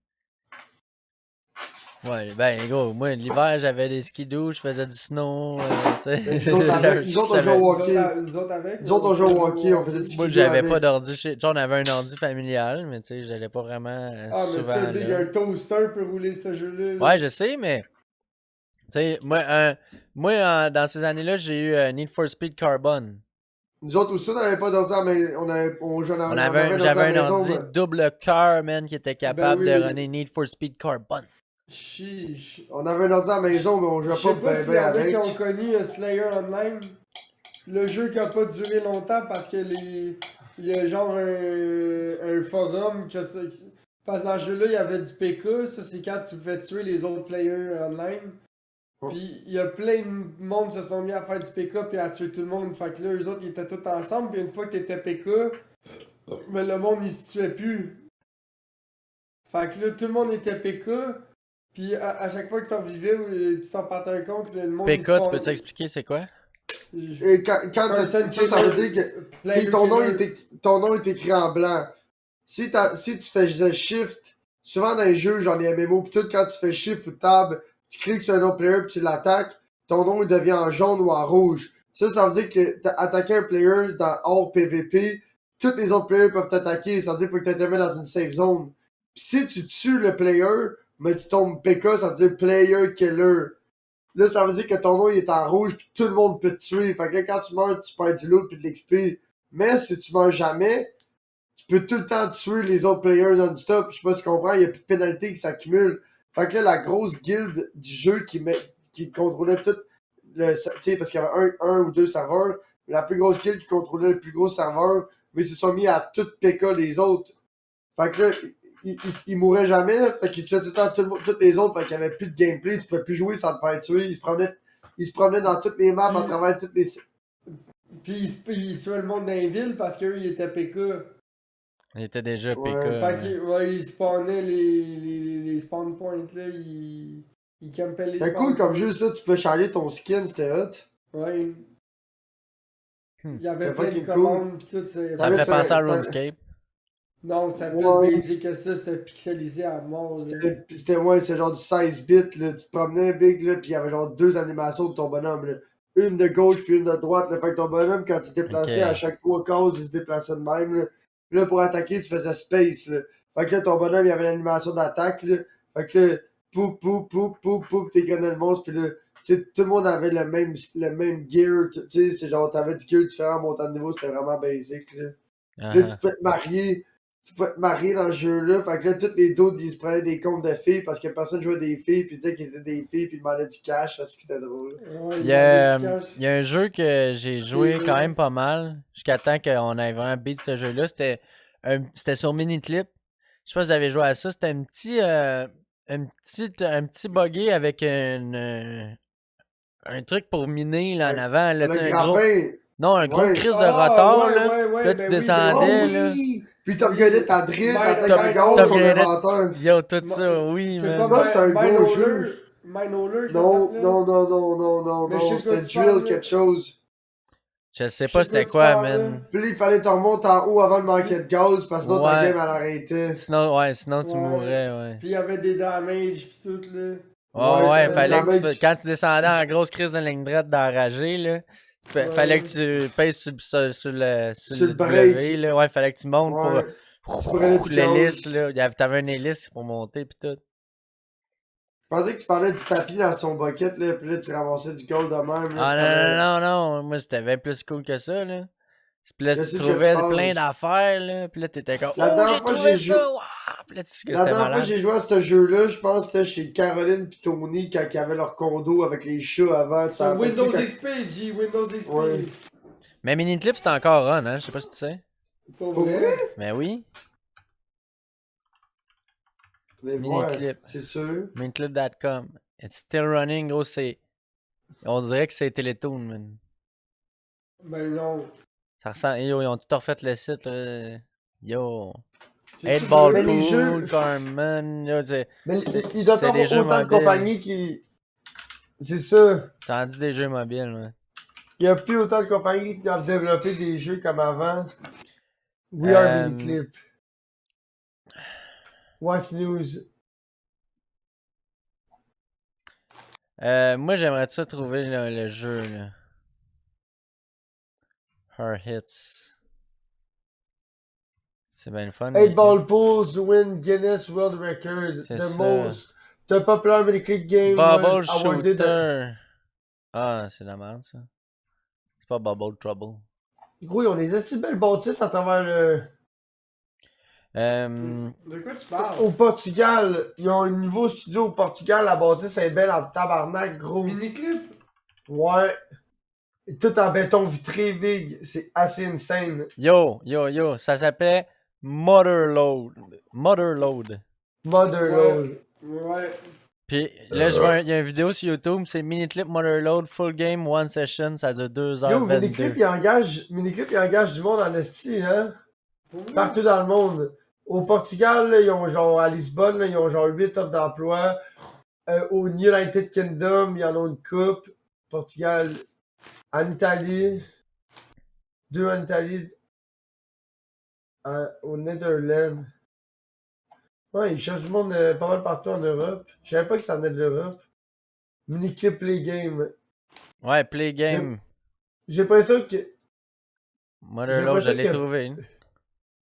Ouais, ben, gros, moi, l'hiver, j'avais des skidoo, je faisais du snow, tu sais. Ben, nous autres, nous autres, on jouait au hockey. Nous autres avec. Nous autres, on jouait au hockey, on faisait du Moi, skido j'avais avec. pas d'ordi chez. Tu sais, on avait un ordi familial, mais tu sais, j'allais pas vraiment Ah, mais souvent ça, Big, là. un toaster peut rouler ce jeu-là. là. Ouais, je sais, mais. Tu sais, dans ces années-là, j'ai eu Need for Speed Carbon. Nous autres aussi, on n'avait pas d'ordi, mais on jouait dans J'avais un maison, ordi mais... double cœur, man, qui était capable oui. de runner Need for Speed Carbon. Chiche. On avait un ordi à la maison, mais on jouait Je sais pas ben s'il y en a avec. qui ont connu Slayer Online. Le jeu qui a pas duré longtemps parce que il y a genre un forum parce que dans ce jeu-là, il y avait du PK, ça c'est quand tu pouvais tuer les autres players online. Oh. Puis il y a plein de monde qui se sont mis à faire du PK puis à tuer tout le monde. Fait que là, eux autres, ils étaient tous ensemble. Puis une fois que t'étais PK, mais le monde, il se tuait plus. Fait que là, tout le monde était PK. Puis à chaque fois que t'en vivais ou tu t'en partais un compte, le monde. PK, tu peux t'expliquer c'est quoi? Et quand ça veut dire que ton nom est écrit en blanc. Si tu fais shift, souvent dans les jeux, genre les MMO, pis tout, quand tu fais shift ou tab, tu cliques sur un autre player pis tu l'attaques, ton nom il devient en jaune ou en rouge. Ça veut dire que t'as attaqué un player dans hors PVP, tous les autres players peuvent t'attaquer, ça veut dire qu'il faut que tu te mettes dans une safe zone. Pis si tu tues le player, mais tu tombes PK, ça veut dire player killer. Là, ça veut dire que ton nom il est en rouge pis tout le monde peut te tuer. Fait que là, quand tu meurs, tu perds du loot pis de l'XP. Mais si tu meurs jamais, tu peux tout le temps tuer les autres players non-stop. Je sais pas si tu comprends, il y a plus de pénalités qui s'accumulent. Fait que là, la grosse guilde du jeu qui contrôlait tout le. Tu sais, parce qu'il y avait un ou deux serveurs. La plus grosse guilde qui contrôlait le plus gros serveur, mais ils se sont mis à tout PK les autres. Fait que là, il mourait jamais, fait qu'il tuait tout le temps tous les autres, fait qu'il y avait plus de gameplay, tu pouvais plus jouer sans te faire tuer. Il se promenait dans toutes les maps à travers toutes les. Puis il tuait le monde dans les villes parce qu'eux, ils étaient PK. Il était déjà PK. Fait qu'il spawnait les spawn points là, il campait les C'était cool comme jeu, ça, tu peux changer ton skin, c'était hot. Ouais. Il y avait C'était plein de fucking commandes pis tout. Ça me fait penser à RuneScape. Non, c'était plus basic que ça, c'était pixelisé à mort. C'est genre du 16 bits, là. Tu te promenais big, là, pis il y avait genre deux animations de ton bonhomme, là. Une de gauche puis une de droite, là. Fait que ton bonhomme, quand tu te déplaçais, à chaque 3 cases, il se déplaçait de même, là. Puis là, pour attaquer, tu faisais space, là. Fait que là, ton bonhomme, il avait l'animation d'attaque, là. Fait que là, pouf, t'es connais le monstre, pis là, tu sais, tout le monde avait le même gear, tu sais, c'est genre, t'avais du gear différent, montant de niveau, c'était vraiment basic, là. Là, tu peux te marier. Tu pouvais te marier dans ce jeu-là. Fait que là, tous les d'autres, ils se prenaient des comptes de filles parce que personne jouait des filles, puis disait qu'ils étaient des filles, puis demandaient du cash parce que c'était drôle. Ouais, Il y a, il demandait du cash. il y a un jeu que j'ai joué quand même pas mal, jusqu'à temps qu'on ait vraiment beat ce jeu-là. C'était sur Miniclip. Je sais pas si vous avez joué à ça. C'était un petit buggy avec un truc pour miner là, en avant. Là, Le tu sais, un gros, grappin. non, un gros Ouais. crise de Ah, rotor. ouais, Là, ouais, ouais, là tu ben oui, descendais. Oh Là. oui! Puis t'upgradais ta drill, ta Mine- tête à gaz, ton t'upgradais- inventeur. Yo, tout ça, oui, C'est man. pas Ça, c'est un gros Mine jeu. Roller. Mine Roller, que ça Non, s'appelait? non, Mais je sais de quoi c'était tu parles, drill là. quelque chose. Je sais Je pas sais de c'était tu quoi, parles, man. là. Puis là, il fallait te remonter en haut avant de manquer de gaz parce que sinon ta Ouais. game elle arrêtait. Sinon tu Ouais. mourrais, ouais. Puis il y avait des damages pis tout, là. Ouais, fallait que damage. quand tu descendais en grosse crise de ligne droite d'enragé, là, fallait que tu pèses sur le break. W, là. Ouais, fallait que tu montes Ouais. Tu pour prenais du l'hélice, gaz. là. T'avais une hélice pour monter pis tout. Je pensais que tu parlais du tapis dans son bucket, là, pis là, tu ramassais du gold de même, là. Ah pis t'avais- non. Moi, c'était bien plus cool que ça, là. Pis là, Je tu sais de quoi tu trouvais parles. plein d'affaires, là. Pis là, t'étais comme, La oh, dernière j'ai fois, trouvé j'ai joué- ça! Wouah! Pis là, tu sais que La c'était dernière fois que malade. j'ai joué à ce jeu-là, je pense que c'était chez Caroline pis Tony quand ils avaient leur condo avec les chats avant. Sur Windows quand- XP, G, Windows XP. Ouais. Mais Miniclip, c'était encore on, hein. Je sais pas si tu sais. Pour Pour vrai? vrai? Mais oui. Mais Miniclip. ouais, c'est sûr. Miniclip.com. It's still running, gros, c'est... On dirait que c'est Télétoon, man. Ben non. Ça ressemble... Yo, ils ont tout refait le site, là. Yo. J'ai-tu 8 Ball Mais les Pool, jeux- Carmen, yo, Mais C'est- il doit c'est pas des avoir jeux autant de mobiles. compagnies qui. C'est ça. t'as dit des jeux mobiles, man. Il y a plus autant de compagnies qui ont développé des jeux comme avant. We are Miniclip. What's news? Moi, j'aimerais ça trouver le jeu, là. Her Hits. C'est bien le fun. 8 Ball Pools win Guinness World Record. C'est The ça. most. The popular Miniclip game Bubble was awarded. Shooter. Ah, c'est la merde, ça. C'est pas Bubble Trouble. Gros, ils ont des assez belles bâtisses à travers le. De quoi tu parles? Au Portugal, ils ont un nouveau studio au Portugal. La bâtisse est belle en tabarnak, gros. Miniclip? Ouais. Et tout en béton vitré, big. C'est assez insane. Yo, ça s'appelait Motherload. Motherload. Motherload. Ouais. Puis là, je vois, il y a une vidéo sur YouTube, c'est Miniclip Motherload, full game, one session, ça dure 2h22. Yo, Miniclip, il engage du monde en esti, hein. Partout dans le monde. Au Portugal, là, ils ont genre, à Lisbonne, là, ils ont genre 8 offres d'emploi. Au United Kingdom, ils en ont une coupe. Portugal. En Italie. 2 en Italie. Au Netherlands. Ouais, ils cherchent du monde pas mal partout en Europe. Je savais pas que ça venait de l'Europe. Miniclip Play Game. Ouais, play game. J'ai l'impression que Motherload, je l'impression l'ai que- trouvé.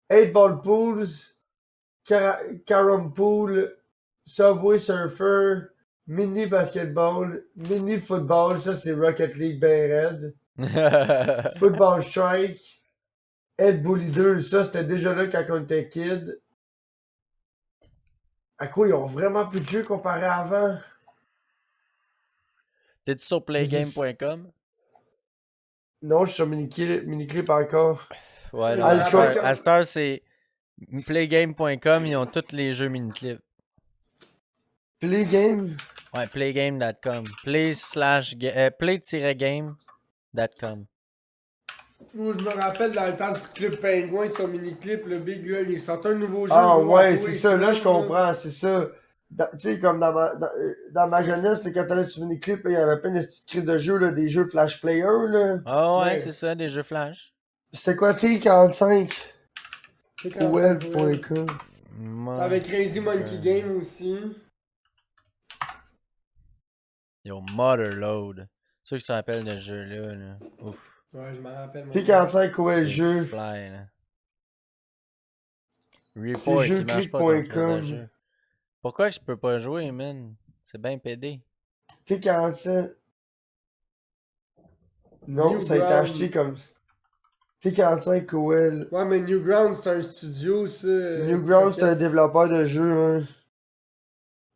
8 Ball Pools, Carom Pool, Subway Surfer, Mini Basketball, Mini Football, ça c'est Rocket League ben raide. Football Strike, Ed Bully 2, ça c'était déjà là quand on était kid. À quoi ils ont vraiment plus de jeux comparé à avant? T'es-tu sur playgame.com? Non, je suis sur Miniclip encore. Ouais, non, Ah, à je crois Star- à Star, c'est playgame.com, ils ont tous les jeux Miniclip. Play Game? Ouais, playgame.com. Play-game.com. Moi, je me rappelle dans le temps du Club Pingouin sur Miniclip, le Big Gun, il sortait un nouveau jeu. Ah gros, ouais, à c'est tous ça, les là je semaines, comprends, c'est ça. Tu sais, comme dans ma jeunesse, là, quand t'allais sur Miniclip, là, il y avait plein de petites crises de jeux, là, des jeux Flash Player, là. Ah ouais, Ouais. c'est ça, des jeux flash. C'était quoi, T45? C'est quand ça, ouais. Web.com. T'avais Crazy Monkey Game aussi. Yo, Motherload. Ceux qui se rappellent de ce jeu-là, là. Ouf. Ouais, je m'en rappelle. moi. T45, ouais, C'est jeu. Fly, là. Report, il marche pas ton crise de jeuclick.com. jeu. Pourquoi que je peux pas jouer, man? C'est bien pédé. T47. Non, ça a été Newground. acheté comme. T45 OL. Ouais, mais Newground, c'est un studio, ça. Newground, c'est un développeur de jeu, hein.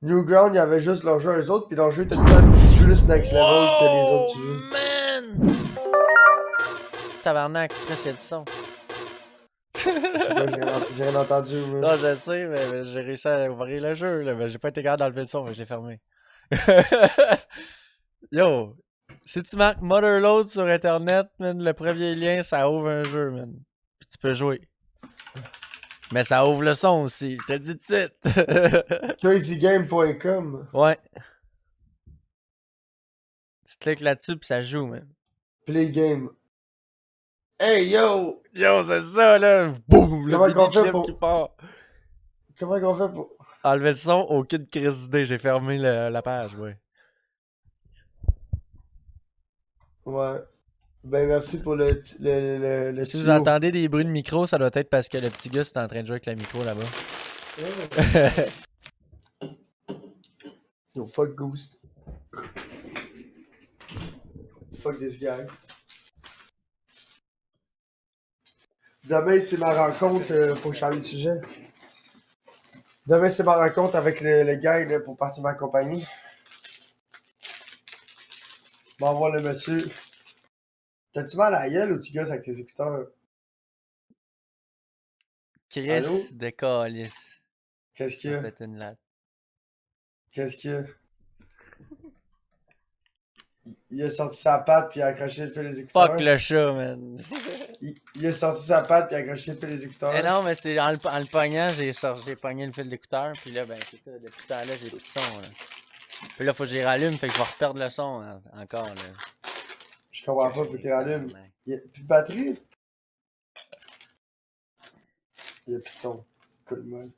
Newground, il y avait juste leur jeu à eux autres, puis leur jeu était tout le temps plus next level que les autres jeux. Man! Tabarnak, Chris, il y a du son. Je sais pas, j'ai rien entendu, moi. Non, je sais, mais j'ai réussi à ouvrir le jeu, là, mais j'ai pas été capable d'enlever le son, mais je l'ai fermé. Yo, si tu marques Motherload sur internet, man, le premier lien, ça ouvre un jeu, man. Puis tu peux jouer. Mais ça ouvre le son aussi, je te le dis tout de suite. Crazygame.com. Ouais. Tu cliques là-dessus, puis ça joue, man. Play game. Hey yo! Yo, c'est ça, là! Boum! Comment Le qu'on fait mini-clip pour- qui part. Comment qu'on fait pour. Enlever le son, aucune crise d'idée. J'ai fermé la page, ouais. Ouais. Ben merci pour le Si vous tuyau. entendez des bruits de micro, ça doit être parce que le petit gars est en train de jouer avec le micro là-bas. Yo, fuck Ghost. Fuck this guy. Demain, c'est ma rencontre. Faut que je change de sujet. Demain, c'est ma rencontre avec le gars là, pour partir ma compagnie. On va voir le monsieur. T'as-tu mal à la gueule ou tu gosses avec tes écouteurs? Chris Allô? de calice. Qu'est-ce qu'il y Ça a? fait une latte. Qu'est-ce qu'il y a? Il a sorti sa patte puis il a accroché tous les écouteurs. Fuck le chat, man. Il a sorti sa patte puis il a accroché tous les écouteurs. Eh non, mais c'est en le pognant, j'ai pogné le fil d'écouteur, puis là, ben, c'est ça, depuis ce temps-là, j'ai plus de son, là. Puis là, faut que j'y rallume, fait que je vais reperdre le son, hein, encore, là. Je comprends pas, faut que tu rallumes. Ouais. Il y a plus de batterie? Il y a plus de son. C'est cool, mal.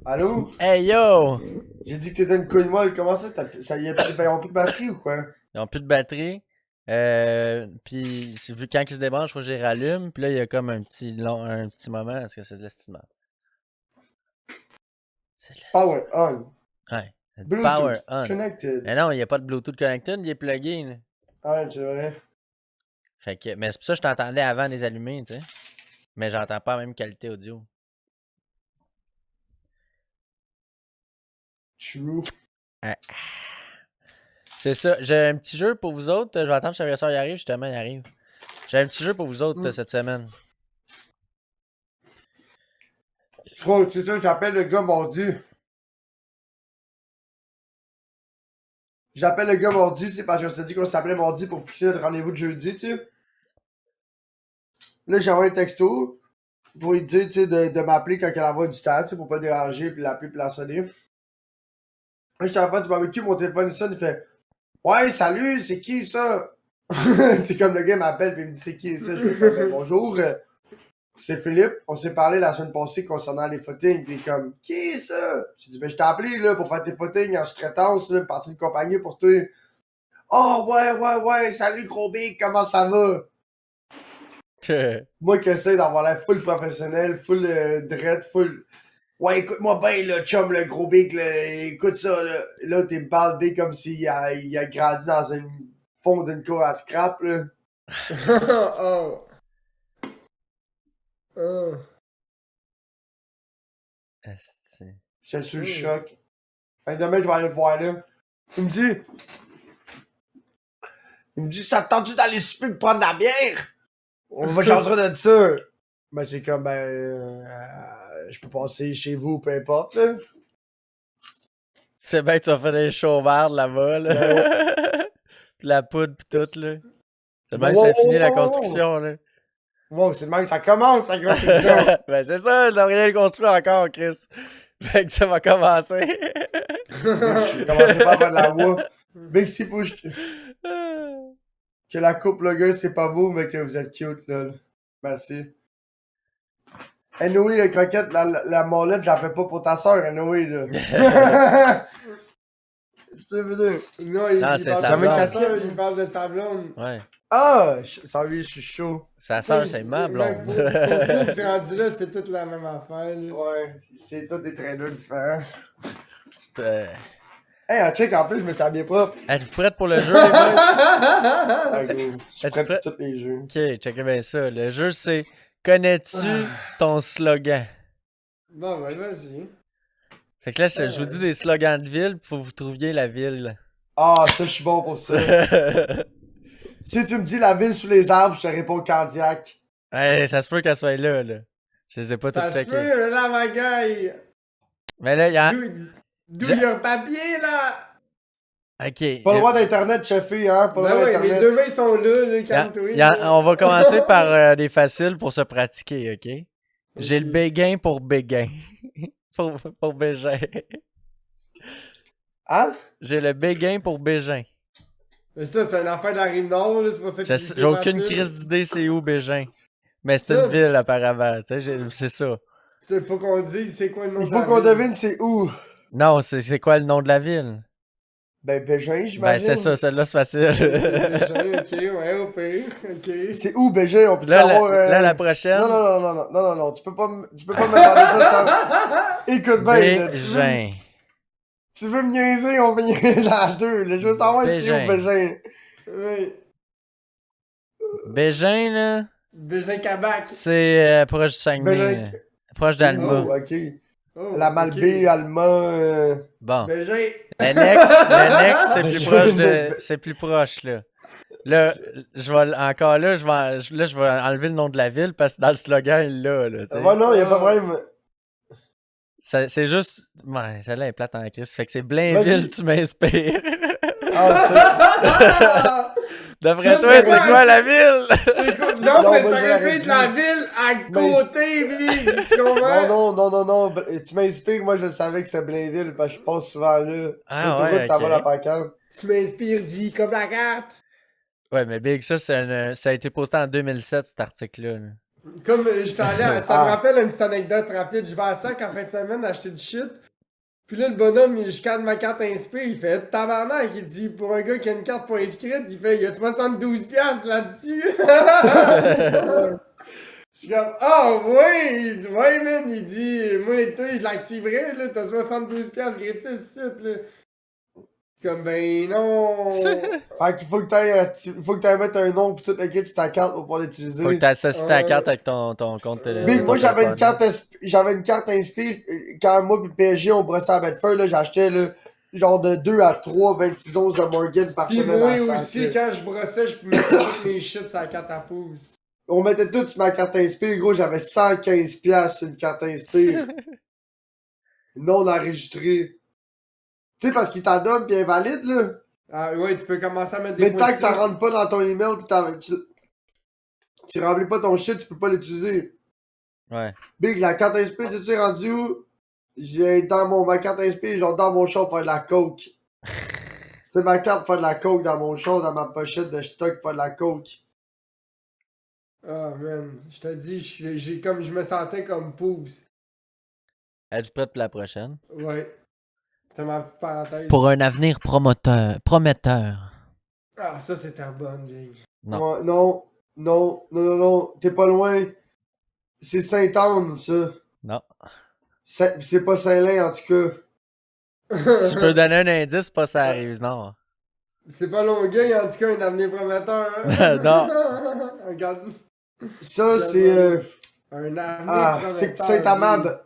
Allô? Hey, yo! J'ai dit que t'étais une couille molle. Comment ça? Ça y a plus, ils ont plus de batterie ou quoi? Ils ont plus de batterie. Puis vu quand ils se débranchent, faut que je les rallume. Puis là, il y a comme un petit moment. Est-ce que c'est de l'estimable? C'est de l'estimable. Power on. Ouais. Ça dit Bluetooth. power on. Connected. Mais non, il n'y a pas de Bluetooth connected, il est plugué. Là. Ouais, c'est vrai. Fait que, mais c'est pour ça que je t'entendais avant de les allumer, tu sais. Mais j'entends pas la même qualité audio. True. Ouais. C'est ça. J'ai un petit jeu pour vous autres. Je vais attendre que Chavier y arrive. Justement, il arrive. J'ai un petit jeu pour vous autres cette semaine. Trop, c'est ça, j'appelle le gars mardi. J'appelle le gars mardi, tu sais, parce qu'on s'était dit qu'on s'appelait mardi pour fixer notre rendez-vous de jeudi, tu sais. Là, j'ai envoyé un texto pour lui dire, tu sais, de m'appeler quand elle envoie du temps, tu sais, pour pas le déranger, puis l'appeler, puis la sonner. Là, j'étais en train du barbecue, mon téléphone sonne, il fait « Ouais, salut, c'est qui ça? » C'est comme le gars m'appelle, puis il me dit « C'est qui ça? » Je fais comme ben, « Bonjour, c'est Philippe, on s'est parlé la semaine passée concernant les footings, puis comme « Qui est ça? » J'ai dit « Ben, je t'ai appelé, là, pour faire tes footings en sous-traitance, là, partie de compagnie pour toi. » « Oh, ouais, salut, gros big, comment ça va? » Moi qui essaie d'avoir l'air full professionnel, full dread, full... Ouais, écoute-moi bien, là, chum, le gros big, là, écoute ça, là. Là, tu me parles big comme s'il a grandi dans un fond d'une cour à scrap, là. Oh. Oh. Asti. J'étais sur le choc. Fait que demain, je vais aller le voir, là. Il me dit, ça te tente d'aller souper et prendre de la bière? On va changer de ça. Ben, j'ai comme, je peux passer chez vous, peu importe, là. C'est bien que tu vas faire des chauvards là-bas, là. Ben Pis la poudre pis tout, là. C'est bien Wow, que ça finit wow, la wow, construction, là. Wow, c'est le même que ça commence, la construction. Ben c'est ça, je n'ai rien construit encore, Chris. Fait que ça va commencer. J'ai commencé par faire de la voix. Big si faut que la coupe, le gars, c'est pas beau, mais que vous êtes cute, là. Merci. Anyway, Croquette, la molette, je la fais pas pour ta soeur, anyway, là. Tu veux dire. Non, Non, c'est parle sa pas de blonde. sœur, il parle de sa blonde. Ouais. Ah, ça oui, je suis chaud. Sa sœur, c'est ma blonde. Pour que c'est rendu là, c'est toute la même affaire. Là. Ouais, c'est tous des trainers différents. Euh, Hey, un check en plus, je me sens bien propre. Êtes-vous prête pour le jeu, les boys? Ah, gros, je suis Êtes-tu prêt prêt? pour tous les jeux. Ok, checkez bien ça. Le jeu, c'est connais-tu ton slogan? Bon, ben, vas-y. Fait que là, je vous dis des slogans de ville, faut que vous trouviez la ville. Ah, ça, je suis bon pour ça. Si tu me dis la ville sous les arbres, je te réponds cardiaque. Ouais, ça se peut qu'elle soit là. Je les ai pas Ça toutes se checkées. peut, là, ma gueule. Mais là, il y a... D'où J'ai- il y a un papier, là? Ok. Pas le droit d'internet, chefé, hein? Pas le Ben droit ouais, mes d'internet. deux mains sont là, Y a- calme-toi. on va commencer par des faciles pour se pratiquer, ok? J'ai le béguin pour béguin. pour bégin. Hein? J'ai le béguin pour bégin. Mais ça, c'est une affaire de la Rive-Nord, là, c'est pour ça que je dis J'ai aucune facile. crise d'idée c'est où bégin. Mais c'est Ça- une ville apparemment, tu sais, c'est ça. Il faut qu'on dise c'est quoi le nom Il de faut la qu'on ville. devine c'est où. Non, c'est quoi le nom de la ville? Ben, Bégin, Ben j'imagine. c'est ça, celle-là c'est facile. Ok, ouais, au pire, ok. C'est où, Bégin? On peut là, savoir... là, la prochaine. Non, tu peux pas me demander ça sans... Écoute bien, là, Bégin. tu veux me niaiser, on peut niaiser dans deux. Là. Je veux savoir c'est Bégin. où, Bégin. Oui. Bégin, là, Bégin Cabac. c'est proche du Saguenay. Bégin. là. Proche d'Alma. Oh, ok. Oh, La Malbaie, Alma... Bon. Bégin. Le next, c'est plus Bégin. proche de. C'est plus proche, là. Là, je vais encore là, je vais enlever le nom de la ville parce que dans le slogan, il l'a, là. tu sais. Ouais, non, y'a pas de problème. C'est juste. Ouais, celle-là est plate en crise. Fait que c'est Blainville, Vas-y. tu m'inspires. Ah, ça... D'après Ça, toi, c'est c'est vrai. quoi la ville? Non, Non, mais moi, ça je l'aurais répète dit. la ville à Mais- côté, Big. Tu comprends? Non. Tu m'inspires, moi je savais que c'était Blainville parce que je passe souvent là. Ah, Sur l'autoroute, ouais, t'en ok. vas la pancarte. Tu m'inspires, G, comme la carte. Ouais, mais Big, ça, ça a été posté en 2007, cet article-là. là. Comme j'étais allé, ça me Ah. rappelle une petite anecdote rapide. Je vais à Sac en fin de semaine acheter du shit. Puis là, le bonhomme, je scanne ma carte Inspire, il fait tabarnak. Il dit, pour un gars qui a une carte pas inscrite, il fait, il y a 72$ là-dessus. Je suis comme, ah oui, ouais, man. Il dit, moi et toi, je l'activerais, là, t'as 72$ gratis ici, là. Comme, ben non. Fait qu'il faut que t'ailles mettre un nom pis tout le kit sur ta carte pour pouvoir l'utiliser. Faut que t'associes ta carte avec ton compte Big, ton moi j'avais une téléphone. carte Inspire quand moi pis PSG on brossait à Bedford, là, j'achetais là, genre de 2 à 3 26 onces de Morgan par Pis semaine moi à sac, aussi, là. quand je brossais, je mettais tous mes shit sur la carte à pouce. On mettait tout sur ma carte Inspire, gros, j'avais 115$ sur une carte Inspire. Non enregistrée. Tu sais, parce qu'il t'en donne pis invalide, là. Ah ouais, tu peux commencer à mettre des Mais tant points que t'en dessus. rentres pas dans ton email pis tu remplis pas ton shit, tu peux pas l'utiliser. Ouais. Big, la carte Inspire, tu rendu où? J'ai dans ma carte Inspire, genre dans mon char pour faire de la coke. C'est ma carte pour faire de la coke dans mon char, dans ma pochette de stock pour faire de la coke. Ah man, je te dis, j'ai comme je me sentais comme pouce. Êtes-vous prête pour la prochaine? Ouais. C'était ma petite parenthèse. Pour un avenir prometteur. Ah, ça c'était bonne, Jake. Non. Ouais, non. T'es pas loin. C'est Sainte-Anne, ça. Non. C'est pas Saint-Lin, en tout cas. Si je peux donner un indice, c'est pas ça arrive, non. C'est pas Longueuil, en tout cas, un avenir prometteur. Hein? Non. Regarde. Ça, c'est. Un avenir Ah, prometteur. c'est Saint-Amable.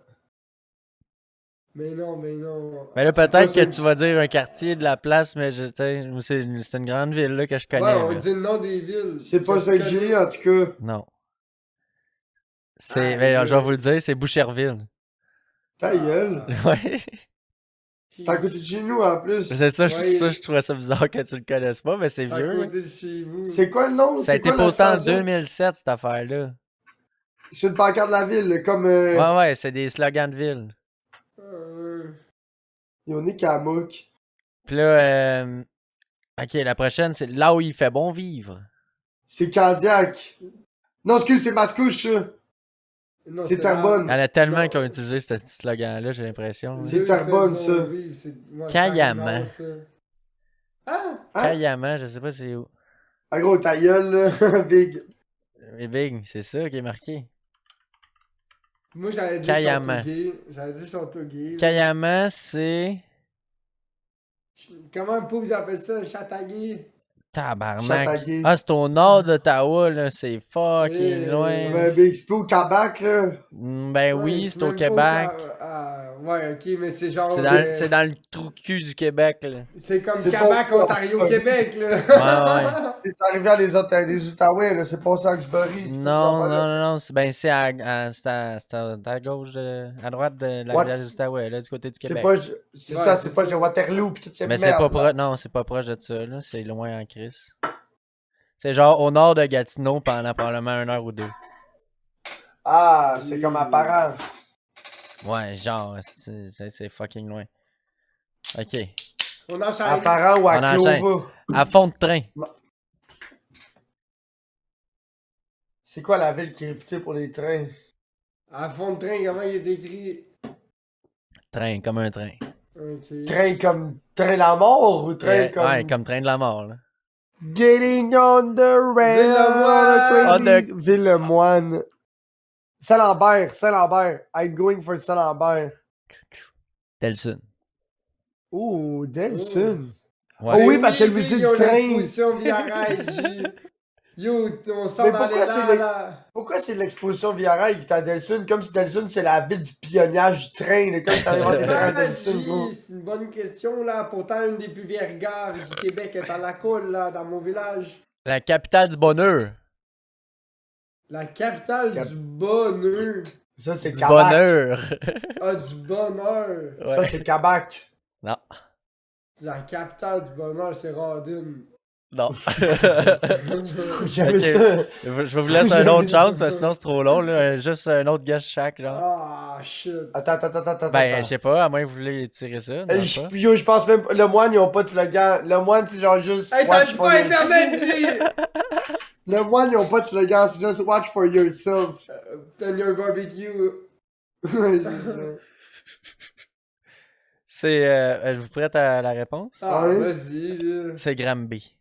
Mais non. Mais là, C'est peut-être pas que ça. tu vas dire un quartier de la place, mais c'est une grande ville là, que je connais. Ouais, on là. dit le nom des villes. C'est pas Que tu Saint-Julie, connais. en tout cas. Non. Ah, Ben, je vais oui. vous le dire, c'est Boucherville. Ta gueule. Ouais. C'est à côté de chez nous, en plus. C'est ça, Ouais. je trouvais ça bizarre que tu le connaisses pas, mais c'est À vieux. là. côté de chez vous. C'est quoi le nom? Ça a C'est été quoi la posté en station? 2007, cette affaire-là. Sur une pancarte de la ville, comme. Ouais, c'est des slogans de ville. Yonick Amouk. Puis là, ok, la prochaine, c'est là où il fait bon vivre. C'est cardiaque. Non, excuse, c'est Mascouche, ça. Non, C'est Terrebonne. Il y en a tellement Non. qui ont utilisé ce petit slogan-là, j'ai l'impression. C'est Terrebonne, ça. Kayama. Hein? Kayama, je sais pas c'est où. Ah gros, ta gueule, là, Big. Mais Big, c'est ça qui est marqué. Moi, j'allais dire Kayama. Châteauguay. Kayama, c'est... Comment vous appellent ça? Châtaguay? Tabarnak. Châtaguay. Ah, c'est au nord d'Ottawa, là. C'est fucking loin. Ben, Big, c'est pas au Québec, là. Ben oui, Ouais, c'est au même pas Québec. ouais, ok, mais c'est genre. C'est dans le trou de cul du Québec, là. C'est comme C'est Québec, pas- Ontario, Québec, là. Ouais, C'est arrivé à des Outaouais, là. C'est pas Saxbury. Non, c'est à gauche, à droite de la What? rivière des Outaouais, là, du côté du C'est Québec. pas, c'est Ouais, ça, c'est c'est pas ça. le Waterloo pis toutes ces Mais merdes. c'est pas proche, non, c'est pas proche de ça, là, c'est loin en crise. C'est genre au nord de Gatineau pendant probablement 1 heure ou 2. Ah, c'est comme apparent. Ouais, genre, c'est fucking loin. Ok. On enchaîne. Apparent ou à On enchaîne. Clova. À fond de train. C'est quoi la ville qui est réputée pour les trains? À fond de train, comment il est écrit? Train, comme un train. Ok. Train comme train de la mort ou train Ouais, comme... ouais, comme train de la mort, là. Getting on the rail. Villemoine. Villemoine. Saint-Lambert. I'm going for Saint-Lambert. Delsun. Ouh, Delsun. Ouais. Oh oui, parce que le musée Big, du on a train. l'exposition Via Rail, J. Yo, on sort Mais dans pourquoi les c'est là, les- là. Pourquoi c'est l'exposition Via Rail qui est à Delsun? Comme si Delsun, c'est la ville du pionniage du train. Là, comme si t'avais inventé le train à Delsun, gros. C'est une bonne question, là. Pourtant, une des plus vieilles gares du Québec est à la colle, là, dans mon village. La capitale du bonheur. La capitale du bonheur. Ça, c'est Du Québec. bonheur. Ah, du bonheur. Ça, c'est Québec. Non. La capitale du bonheur, c'est Radin. Non. J'aime Ok. ça. Je vais vous laisser une autre chance, parce que sinon c'est trop long, là. Juste un autre guess chaque, genre. Ah, shit. Attends. Ben, je sais pas, à moins que vous voulez tirer ça. Non, pas. Yo, je pense même. Le moine, ils ont pas de slogan. Le moine, c'est genre juste. Hey, watch t'as dit for pas yourself. Internet, J! Le moine, ils ont pas de slogan, c'est juste watch for yourself. Then your barbecue. Ouais, c'est ça. C'est. Êtes-vous prête à la réponse? Ah, Ouais. vas-y, là. C'est Granby.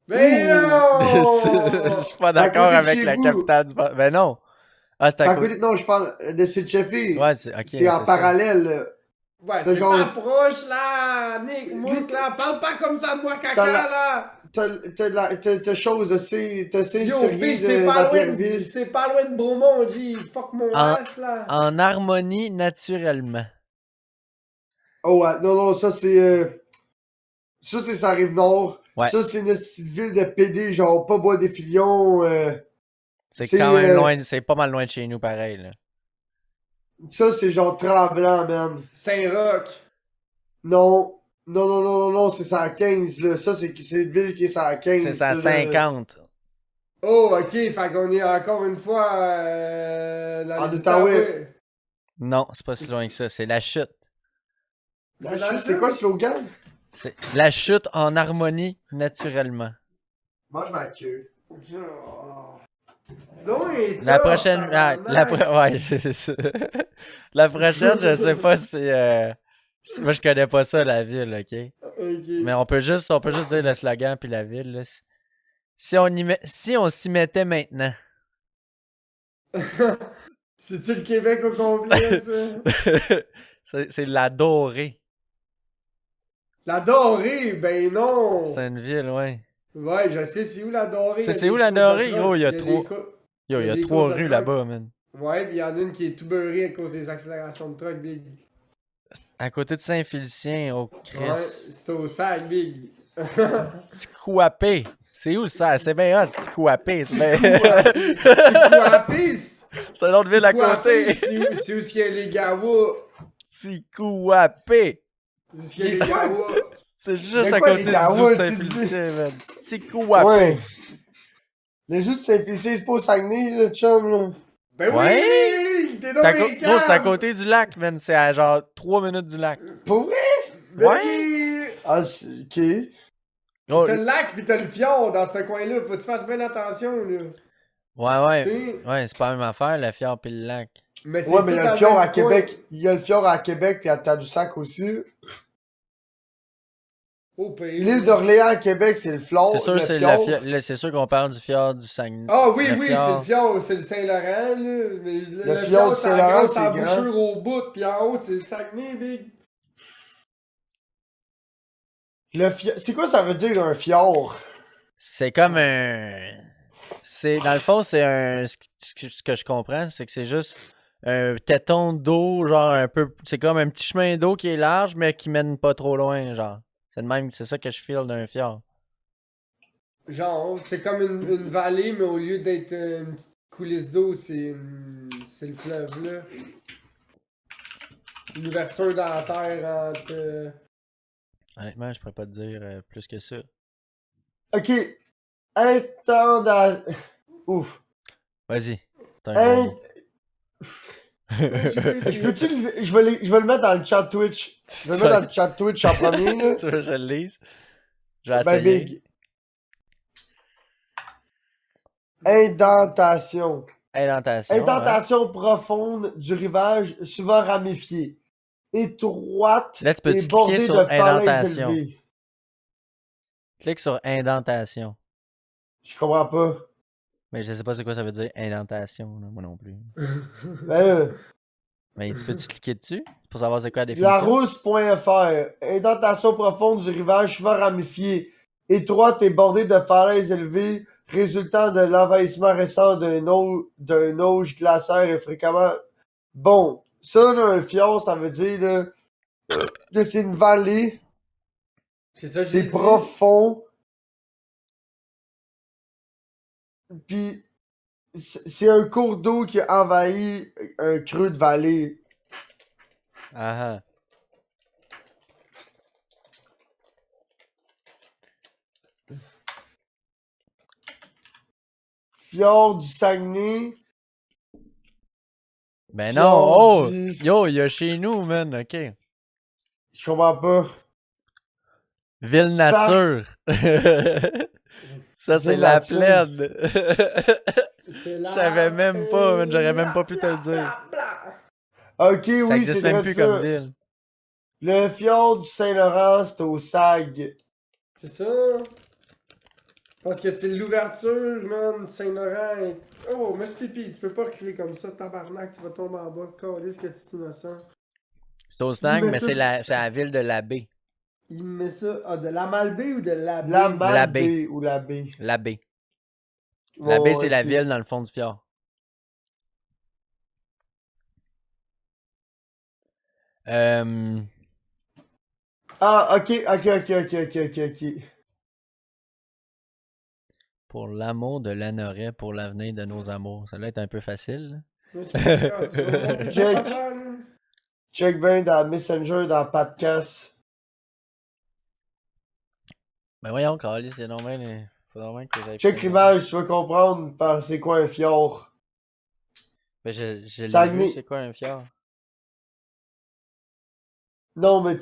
Mais non! Je suis pas C'est à d'accord côté de avec chez la vous. capitale du. Ben non! Ah, c'est C'est à à côté. côté. Non, je parle de Sitcheffi. Ouais, c'est. Ok. C'est en ça. parallèle. Là. Ouais, C'est c'est genre- pas proche, là! Nick, Mouk, là! Parle pas comme ça de moi, caca, T'as la- là! T'as chose de ces. T'as ces Yo, séries Big, de c'est pas loin Napierville. c'est pas loin de Bromont, J. Fuck mon En- ass, là! En harmonie naturellement. Oh, ouais, non, ça c'est. Ça c'est sa rive nord. Ouais. Ça c'est une petite ville de PD, genre pas bois des filions. C'est c'est, quand même euh, loin. C'est pas mal loin de chez nous, pareil, là. Ça c'est genre Tremblant, man. Saint-Roch. Non, c'est ça à 15, là. Ça c'est une ville qui est ça à 15. C'est ça à ça, là. 50. Oh, ok, fait qu'on est encore une fois dans En les Outaouais. Outaouais. Non, c'est pas si loin que ça. C'est la chute. La chute, c'est quoi le slogan? C'est la chute en harmonie naturellement. Mange ma queue. Non, La prochaine. Ouais, c'est ça. La prochaine, je sais pas si. Moi, je connais pas ça, la ville, ok? Mais on peut juste dire le slogan puis la ville, là. Si on s'y mettait maintenant. C'est-tu le Québec au complet, ça? C'est la Dorée. La Dorée, ben non! C'est une ville, ouais. Ouais, je sais, c'est où la Dorée? C'est où la Dorée? Gros, il y a trois. Yo, il y a des 3 courses de rues truck. là-bas, man. Ouais, pis y'en a une qui est tout beurrée à cause des accélérations de truck, Big. À côté de Saint-Félicien, au Ouais, Christ. c'est au sac, Big. Tikouapé. C'est où ça? C'est bien hot, Tikouapé. C'est Tikouapé, C'est une autre ville à côté. c'est où qu'il y a les Gawa. Tikouapé. C'est où qu'il y a les Gawa. C'est juste Mais à quoi, côté les du Gawa, zoo de tu Saint-Félicien, man. Tikouapé. Ouais. Le jeu de Saint-Félicien, c'est pas au Saguenay, là, chum, là. Ben Ouais. oui! T'es dans C'est à les gros, c'est à côté du lac, man. C'est à genre 3 minutes du lac. Pour vrai? Ben Ouais. oui! Ah, ok. Gros, T'as le lac pis t'as le fjord dans ce coin-là. Faut que tu fasses bien attention, là. ouais. Tu sais? Ouais, c'est pas la même affaire, le fjord pis le lac. Mais c'est Ouais, mais il y tout a dans le fjord même à coin. Québec. Il y a le fjord à Québec puis à Tadoussac aussi. Au pire. L'île d'Orléans à Québec, c'est le fjord. C'est sûr, le c'est fjord. c'est sûr qu'on parle du fjord du Saguenay. Ah oui, Le oui, fjord. c'est le fjord, c'est le Saint-Laurent, là. Mais le fjord fjord, du c'est la Saint-Laurent, grosse c'est embouchure grand. au bout, pis en haut, c'est le Saguenay, big. C'est quoi ça veut dire un fjord? C'est comme un. Dans le fond, c'est un. Ce que je comprends, c'est que c'est juste un téton d'eau, genre un peu. C'est comme un petit chemin d'eau qui est large, mais qui mène pas trop loin, genre. C'est ça que je feel d'un fjord. Genre, c'est comme une vallée, mais au lieu d'être une petite coulisse d'eau, c'est le fleuve, là. Une ouverture dans la terre entre... Honnêtement, je pourrais pas te dire plus que ça. Ok. Intendant. Ouf. Vas-y. T'as un gros mot. Je vais le mettre dans le chat Twitch. Je vais le mettre dans le chat Twitch en premier, là. Tu veux que je le lise? Je vais Ben essayer. big. Indentation. Indentation. Ouais. Indentation profonde du rivage, souvent ramifiée. Étroite Là, tu peux et cliquer bordée sur de falaises indentation. élevées. Clique sur indentation. Je comprends pas. Mais je sais pas c'est quoi ça veut dire indentation, là, moi non plus. Ben, Mais tu peux-tu cliquer dessus pour savoir c'est quoi la définition? Larousse.fr. Indentation profonde du rivage, souvent ramifiée. Étroite et bordée de falaises élevées, résultant de l'envahissement récent d'un auge glaciaire et fréquemment. Bon, ça, là, un fjord, ça veut dire là, que c'est une vallée, C'est ça que j'ai c'est dit. profond, puis c'est un cours d'eau qui a envahi un creux de vallée. Ah ah. Fjord du Saguenay. Ben Fjord non, oh! du- Yo, il y a chez nous, man, ok. Je comprends pas. Ville nature. Ça, c'est Ville la nature. plaine. C'est Je savais même pas, man, j'aurais même pas pu te le dire. Ok, Ça oui, existe c'est même vrai plus ça. comme ville. Le fjord du Saint-Laurent, c'est au Sag. C'est ça. Parce que c'est l'ouverture, man, Saint-Laurent. Oh, monsieur Pipi, tu peux pas reculer comme ça, tabarnak, tu vas tomber en bas. Calisse que tu es innocent. C'est au Stang, Mais mais ça, c'est la ville de l'abbé. Il met ça. Ah, de la Malbaie ou de la baie? La L'abbé. Malbaie ou la baie. L'abbé. L'abbé, Bon, c'est la ok. ville dans le fond du fjord. Ah, ok. Pour l'amour de l'anoret, pour l'avenir de nos amours. Ça doit être un peu facile. Monsieur Pipi, ah, tu vas monter ça, Check. papa, là? Check bien dans Messenger, dans podcast. Ben voyons, Carlis, c'est normal. Faut normal que j'aille. Check l'image, tu vas comprendre par c'est quoi un fjord. Ben je l'ai Saguenay. vu, c'est quoi un fjord? Non, mais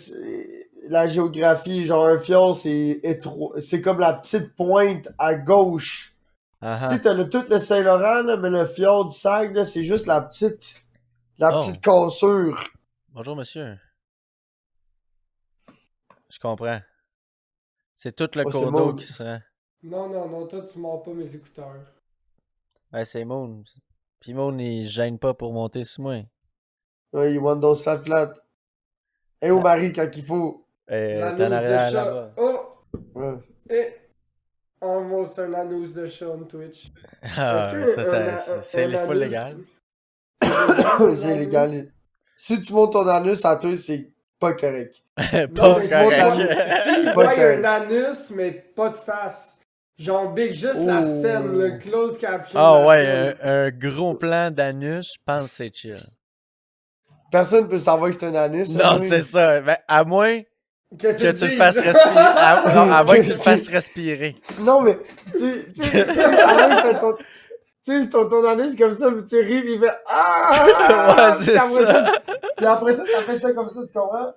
la géographie, genre un fjord, c'est comme la petite pointe à gauche. Ah Tu ah. sais, t'as tout le Saint-Laurent, là, mais le fjord du Sag, là, c'est juste la petite Oh. cassure. Bonjour, monsieur. Je comprends. C'est tout le Oh, c'est cours d'eau Moon. qui serait. Non, toi, tu mords pas mes écouteurs. Ouais, c'est Moon. Puis Moon, il se gêne pas pour monter sur moi. Ouais, il want those flat. Et au mari quand il faut. La T'es en news de arrière chat. là-bas. Oh! Ouais. Et... On c'est un anus de chat on Twitch. Ah, Est-ce que c'est full anus- légal. C'est légal. Si tu montes ton anus à toi, c'est pas correct. Non, Pas mais correct. s'il Pas voit un correct. anus, mais pas de face. Genre big, juste la Oh. scène, le close caption. Ah de la ouais, scène. un gros plan d'anus, je pense que c'est chill. Personne peut savoir que c'est un anus. Non, hein, c'est ça. Ben, à moins Que que tu le dises. fasses respirer. À moins que tu le fasses respirer. Non, mais, tu sais, avant que ton... Tu sais, ton anus comme ça, puis tu ris, puis il fait Ah! Ouais, c'est Puis après ça. Puis après ça, t'as fait ça comme ça, tu comprends?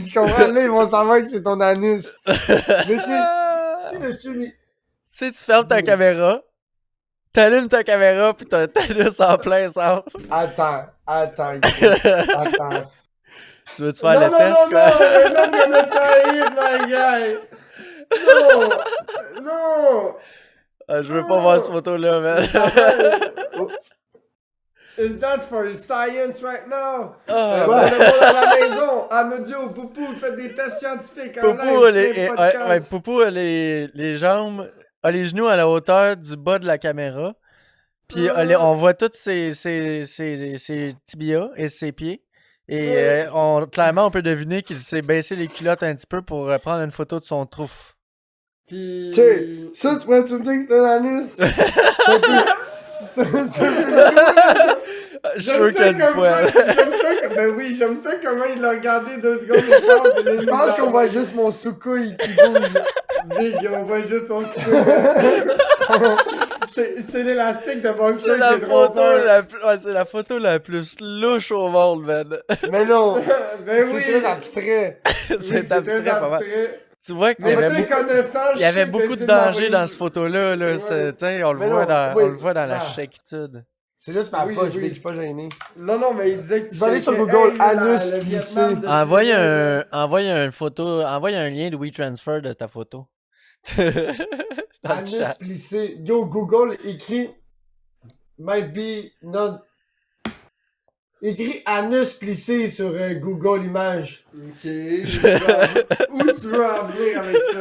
Tu comprends? Là, ils vont savoir que c'est ton anus. Mais tu sais, si le chien... Si tu fermes ta caméra, t'allumes ta caméra pis t'as un anus en plein sens. Attends. Tu veux-tu faire le test, non, quoi? I'm not gonna try it, my guy. Non, non. Ah, je veux pas voir cette photo-là, man. Is that for science right now? Ah, Pour le monde à la maison, en audio, Poupou fait des tests scientifiques en Poupou, live, plein de podcasts. Poupou a les jambes, a les genoux à la hauteur du bas de la caméra. Puis on voit tous ses tibias et ses pieds. Et clairement, on peut deviner qu'il s'est baissé les culottes un petit peu pour prendre une photo de son trouf. Puis... Tu sais, ça, tu pourrais-tu me dire que c'est un anus? Je suis sûr qu'il y a du poil. J'aime ça, ben oui, j'aime ça comment il l'a regardé 2 secondes au corps. Je pense qu'on voit juste mon sous-couille qui bouge. Big, on voit juste ton scoop. C'est l'élastique de boxeur C'est qui la est trop photo c'est la photo la plus louche au monde, man. Mais non, Ben c'est oui. très abstrait. C'est abstrait, très pas mal. abstrait. Tu vois qu'il y Mais avait tu sais, beaucoup... connaissant, Il y avait je sais beaucoup que de c'est danger ma- dans cette photo-là. Là. Ouais. T'sais, on le Mais voit non, dans, oui. on le voit dans la Ah. chèquitude. C'est juste ma Oui, poche, oui. mais je suis pas gêné. Non, mais il disait que Tu vas aller sur checkais, Google, hey, anus le glissé. Vietnam de- Envoie un lien de WeTransfer de ta photo. Dans le Anus chat. plissé. Yo, Google écrit might be not. Écrit anus plissé sur Google Images. Ok, où tu veux en venir avec ça?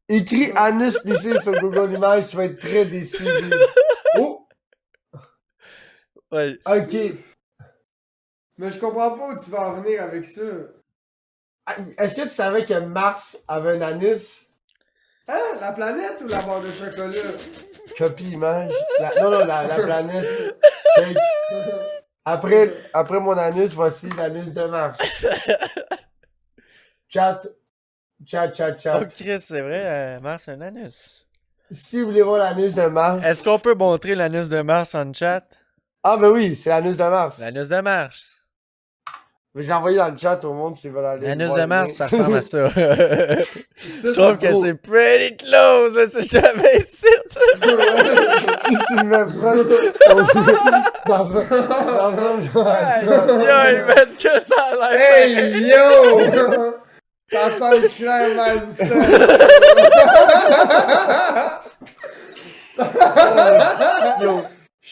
Écris anus plissé sur Google Images, tu vas être très déçu. Oh! Ouais. Ok. Mais je comprends pas où tu vas en venir avec ça. Ah, est-ce que tu savais que Mars avait un anus? Hein? La planète ou la barre de chocolat? Copie image. Non, la planète. Check. Après mon anus, voici l'anus de Mars. Chat. Oh, Chris, c'est vrai, Mars a un anus. Si vous voulez voir l'anus de Mars. Est-ce qu'on peut montrer l'anus de Mars en chat? Ah, ben oui, c'est l'anus de Mars. L'anus de Mars. J'ai envoyé dans le chat au monde s'ils veulent aller. L'anus voir de le Mars, lien. ça ressemble à ça. Ça, Je trouve que trop. c'est pretty close, là, c'est jamais ici. Si tu le mets proche dans un. Yo, il met que ça a l'air. Hey yo! Ça semble clairement dit ça.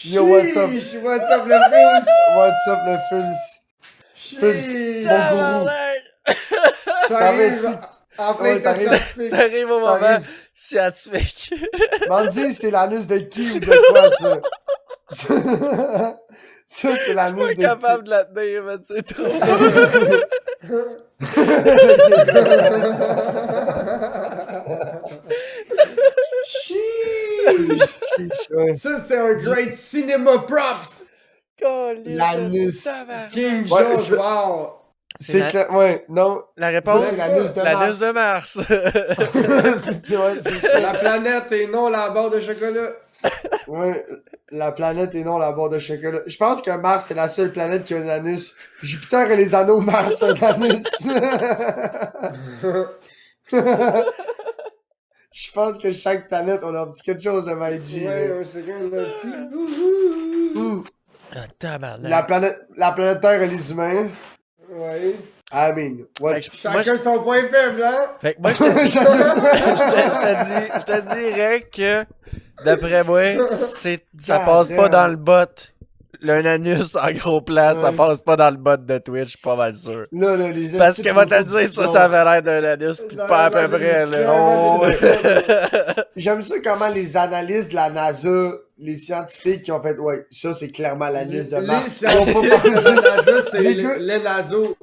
Yo, what's up? Chiche, what's up le fils? What's up, le Fulz? Fulz, Chiche. mon gourou. Ça Ça arrive va-tu? en plein Ouais, test t'arrives. scientifique. T'arrives au moment T'arrives. scientifique. Mandy, c'est l'anus de qui ou de quoi, ça? Ça, c'est Je suis l'anus pas de capable de la tenir, mais c'est trop. qui? Ouais. Ça, c'est un great cinema props. L'anus. King Ouais, George, c'est- wow. C'est C'est la- clair. Ouais, non. La réponse, C'est l'anus de l'anus de Mars. Mars. C'est ça. La planète et non la barre de chocolat. Ouais, la planète et non la barre de chocolat. Je pense que Mars, c'est la seule planète qui a un anus. Jupiter et les anneaux, Mars a un anus. Je pense que chaque planète, on a un petit quelque chose de Maiji. Ouais, là. un second, le petit. Ouh. Ah, tabarnak. La planète Terre et les humains. Ouais. I mean, what? Fait que moi, Chacun son point faible, hein? fait que moi, je te dirais que, d'après moi, ça passe pas dans le bot. Un anus en gros plan, ça Ouais. passe pas dans le bot de Twitch, pas mal sûr. Là, les Parce estis que de va te le photos dire, du ça, son. ça avait l'air d'un anus, pis pas à peu près, là. Oh, ouais. J'aime ça comment les analystes de la NASA, les scientifiques qui ont fait, ouais, ça c'est clairement l'anus de Les Mars. Ils ont scientifiques pas de parlé. la NASA, c'est Les gars- les nasos.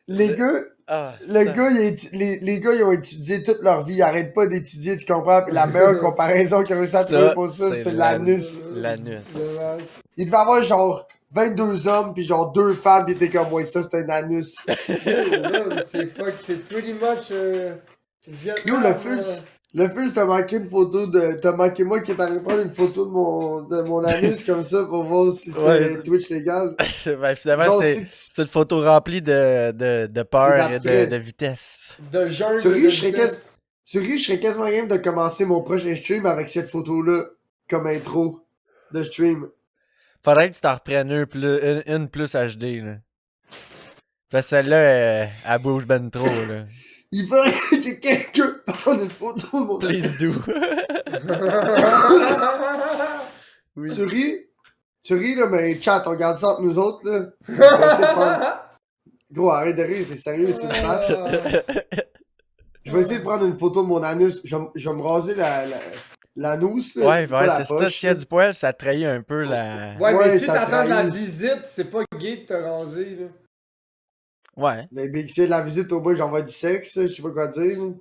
Les gars, Ah, les ça- gars, les gars, ils ont étudié toute leur vie, ils arrêtent pas d'étudier, tu comprends? Puis la meilleure comparaison qu'ils ont réussi à trouver pour ça, c'est c'était l'anus. L'anus. Il devait avoir genre 22 hommes, puis genre 2 femmes, puis ils étaient comme, ouais, ça c'est un anus. C'est fuck, c'est pretty much. Yo, le fils, t'as manqué une photo de. T'as manqué moi qui t'arrive prendre une photo de mon anus comme ça pour voir si c'est Ouais. Twitch légal. Ben, finalement, Genre, c'est si tu- c'est une photo remplie de peur et d'abstrait. de vitesse. De jungle. Tu ris, de je serais vitesse. Tu ris, je serais quasiment game de commencer mon prochain stream avec cette photo-là comme intro de stream. Faudrait que tu t'en reprennes une plus HD, là. Là, celle-là, elle bouge ben trop, là. Il faudrait que quelqu'un prenne une photo de mon Please do. Oui. Tu ris, là, mais chat, on garde ça entre nous autres, là. Je vais essayer de prendre- Gros, arrête de rire, c'est sérieux, tu le fais. Je vais essayer de prendre une photo de mon anus. Je vais me raser l'anus, là. Ouais, pas ouais, la c'est ça. poche, S'il y a là. du poil, ça trahit un peu la... Ouais, mais Ouais, si ça t'attends de la trahit. visite, c'est pas gay de te raser, là. Ouais. Mais Big, c'est la visite au bout, j'envoie du sexe, je sais pas quoi dire. Là. Non,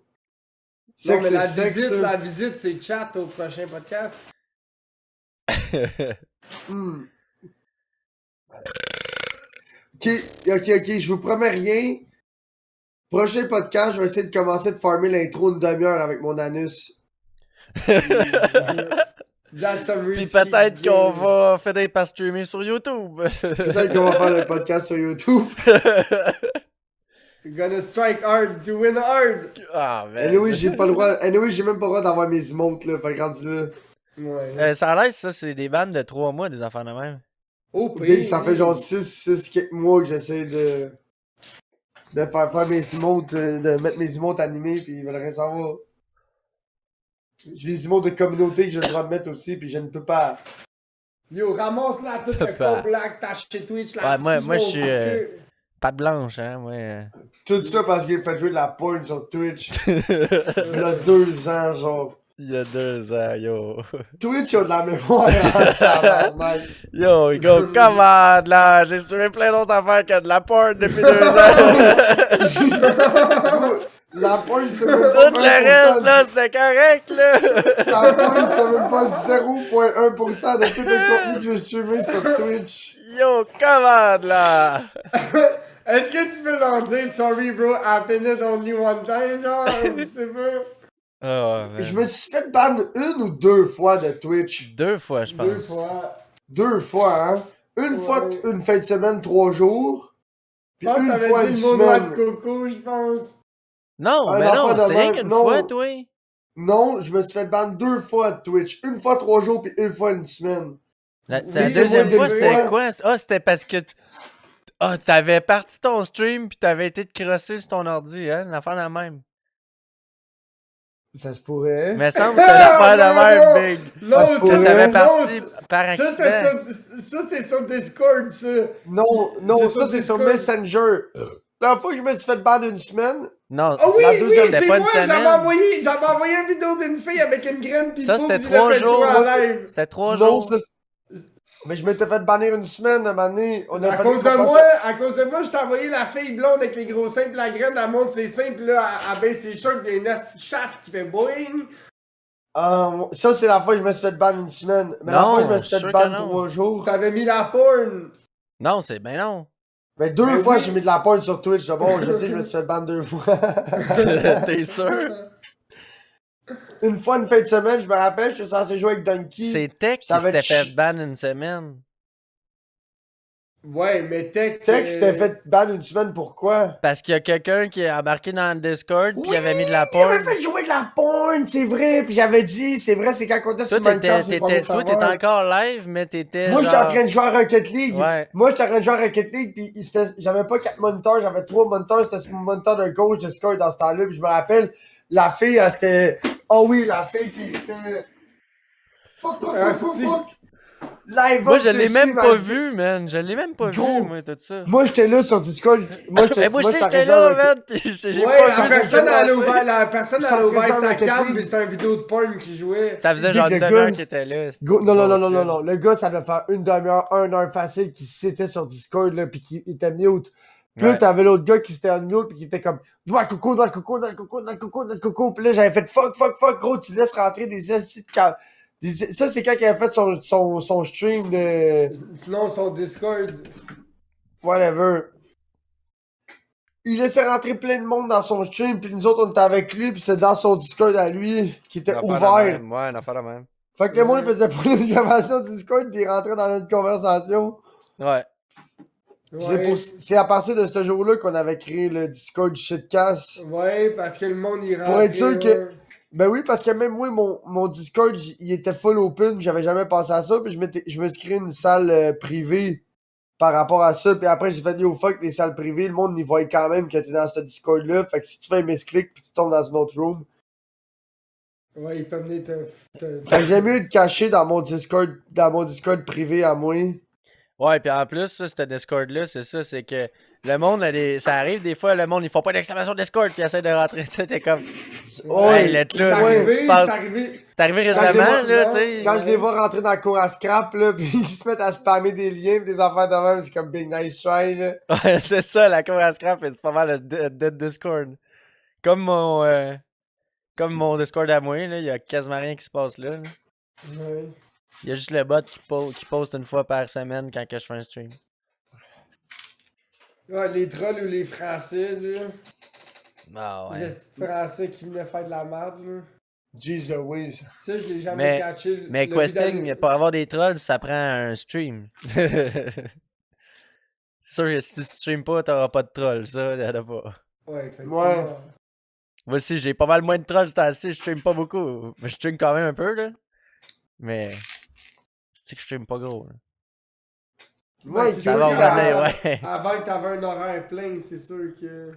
Sexe, mais c'est la sexe. visite, ça. la visite, c'est chat au prochain podcast. Hmm. Ok, je vous promets rien. Prochain podcast, je vais essayer de commencer de farmer l'intro une demi-heure avec mon anus. That's some Puis risky peut-être qu'on game. va finir par streamer sur YouTube. Peut-être qu'on va faire le podcast sur YouTube. You're gonna strike hard to win hard. Ah, man. Anyway, j'ai pas le droit. Anyway, j'ai même pas le droit d'avoir mes emotes, là. Fait que rendu là. Ouais. Ça a l'air, ça, c'est des bandes de 3 mois, des enfants de même. Au Big, pire. ça fait genre 6 quelques mois que j'essaie de faire mes emotes, de mettre mes emotes animés, puis le reste en va. J'ai les emotes de communauté que j'ai le droit de mettre aussi, puis je ne peux pas. Yo, ramasse-la tout le Pas. corps black, t'as chez Twitch, là. Ouais, moi, je suis, Patte blanche, hein, moi. Tout ça parce qu'il a fait jouer de la porn sur Twitch. Il y a 2 ans, genre. Il y a 2 ans, yo. Twitch a de la mémoire en tabarnak. Yo, go, come on, là. J'ai streamé plein d'autres affaires que de la porn depuis 2 ans. La porn, c'est même pas Tout le reste, là, c'était correct, là. La porn, c'était même pas 0.1% de tout le contenu que j'ai streamé sur Twitch. Yo, come on, là. Est-ce que tu peux leur dire sorry bro, happened it only one time, genre, je sais pas. Oh, man. Je me suis fait ban 1 ou 2 fois de Twitch. 2 fois, je pense. 2 fois. 2 fois, hein. Une fois, Ouais. une fin de semaine, 3 jours. Je Puis pense que une t'avais fois, dit une le mot noix de semaine. coco, je pense. Non, Un mais non, enfant de c'est rien même, qu'une non. fois, toi. Non, je me suis fait ban 2 fois de Twitch. Une fois 3 jours, puis une fois une semaine. La Oui, deuxième moi, fois, deux c'était fois. quoi? Ah, c'était parce que... Ah, t'avais parti ton stream, puis t'avais été te crosser sur ton ordi, hein? L'affaire la même. Ça se pourrait. Mais semble que c'est l'affaire Non, la non. même, big. Non, Ah, c'est Que pour ça, vrai? t'avais non, parti par ça, accident. ça, c'est sur Discord, ça. Non, C'est ça sur c'est sur Discord. Messenger. La fois que je me suis fait ban une semaine, Non, Oh oui, La oui, deuxième, c'est c'était pas moi, une j'avais semaine. envoyé une vidéo d'une fille avec une graine pis Ça, pouf, c'était il l'a 3 fait jours. jouer en live. C'était 3 non, jours. ça. Mais je m'étais fait bannir une semaine à un moment donné. On a À fallu cause qu'on de fasse- moi, je t'ai envoyé la fille blonde avec les gros seins pis la graine, elle monte ses seins pis là, elle baisse ses shorts pis il y a une asti shaft qui fait boing. Ça, c'est la fois que je me suis fait ban une semaine. Mais la Non, fois que je me suis je suis fait sûr ban que non. 3 jours. T'avais mis la porn. Non, c'est... Ben non. Mais 2 Mais fois, oui. j'ai mis de la porn sur Twitch. Bon, je sais, je me suis fait ban 2 fois. T'es sûr? Une fois, une fin de semaine, je me rappelle, je suis censé jouer avec Donkey. C'est Tech qui Ça va s'était être fait ban une semaine. Ouais, mais Tech. Tech s'était fait ban une semaine, pourquoi? Parce qu'il y a quelqu'un qui est embarqué dans le Discord, puis il avait mis de la Il avait porn. fait jouer de la porn, c'est vrai. Puis j'avais dit, c'est vrai, c'est quand on était Toi, sur Minecraft, sur le premier toi, t'étais serveur. encore live, mais t'étais Moi, j'étais en genre... train de jouer à Rocket League. Ouais. Moi, j'étais en train de jouer à Rocket League, puis j'avais pas 4 moniteurs, j'avais 3 moniteurs. C'était sur mon moniteur de gauche de Discord dans ce temps-là. Puis je me rappelle, la fille, elle c'était. Oh oui, la fille qui était. Live Moi, up je sur l'ai même stream, pas elle- vu, man. Je l'ai même pas Gros. vu, moi, tout ça. Moi, j'étais là sur Discord. Moi, Mais moi, je sais, j'étais j'étais en train là, de jouer à man, pis j'ai Ouais, pas la vu ce qui personne, s'est elle a passé. ouvert, la personne, Je elle a suis en ouvert train de sa jouer à cam Rocket pis League. c'était une vidéo de porn qui jouait. Ça faisait Big genre le une gars. demi-heure qu'il était là. c'est- Non. Le gars, ça devait faire une demi-heure, 1 heure facile qui s'était sur Discord, là, pis qui était mute. Puis là, Ouais. t'avais l'autre gars qui s'était en mute, pis qui était comme, dans le coco, dans le coco, dans le coco, dans le coco, dans le coco. Pis là, j'avais fait fuck, gros, tu laisses rentrer des estis de Ça, c'est quand il avait fait son stream de. Non, son Discord. Whatever. Il laissait rentrer plein de monde dans son stream, pis nous autres, on était avec lui, pis c'était dans son Discord à lui, qui était ouvert. Ouais, une affaire de même. Fait que le monde, il faisait pas une exclamation Discord, pis il rentrait dans notre conversation. Ouais. Pis Ouais. c'est à partir de ce jour-là qu'on avait créé le Discord Shitcast. Ouais, parce que le monde il rentre. Pour être sûr que- Ben oui, parce que même moi, mon Discord, il était full open, pis j'avais jamais pensé à ça, pis je me suis créé une salle privée par rapport à ça. Puis après, j'ai fait yo fuck les salles privées. Le monde, ils voient quand même que t'es dans ce Discord-là. Fait que si tu fais un misclick puis tu tombes dans une autre room. Ouais, il peut venir Fait que j'aime mieux te cacher dans mon Discord privé à moi. Ouais, puis en plus, ça, ce Discord-là, c'est ça, c'est que le monde, ça arrive des fois, le monde, ils font pas d'exclamation Discord, puis ils essaient de rentrer, tu sais, t'es comme, Ouais, hey, let's là, ouais, tu penses- arrivé. c'est arrivé Quand récemment, je les là, vois- tu sais. Quand je les vois rentrer dans la cour à scrap, là, pis ils se mettent à spammer des liens pis des affaires de même, c'est comme Big Nice Try, là. Ouais, c'est ça, la cour à scrap, c'est pas mal le dead Discord. Comme mon Discord à moi, là, il y a quasiment rien qui se passe là. Ouais. Il y a juste le bot qui poste une fois par semaine quand que je fais un stream. Ouais, les trolls ou les français, là. Ah Les ouais. estis de français qui venaient faire de la merde, là. Jeez Louise. Ça, je l'ai jamais catché. Mais Le questing, vidéo- pour avoir des trolls, ça prend un stream. C'est sûr que si tu stream pas, t'auras pas de trolls, ça, y'en a pas. Ouais, effectivement. Ouais. Moi aussi, j'ai pas mal moins de trolls, je stream pas beaucoup. Mais je stream quand même un peu, là. Mais. C'est que je stream pas gros, là. Ouais, c'est Ça sûr va que revenir, avant- ouais. Avant que t'avais un horaire plein, c'est sûr que.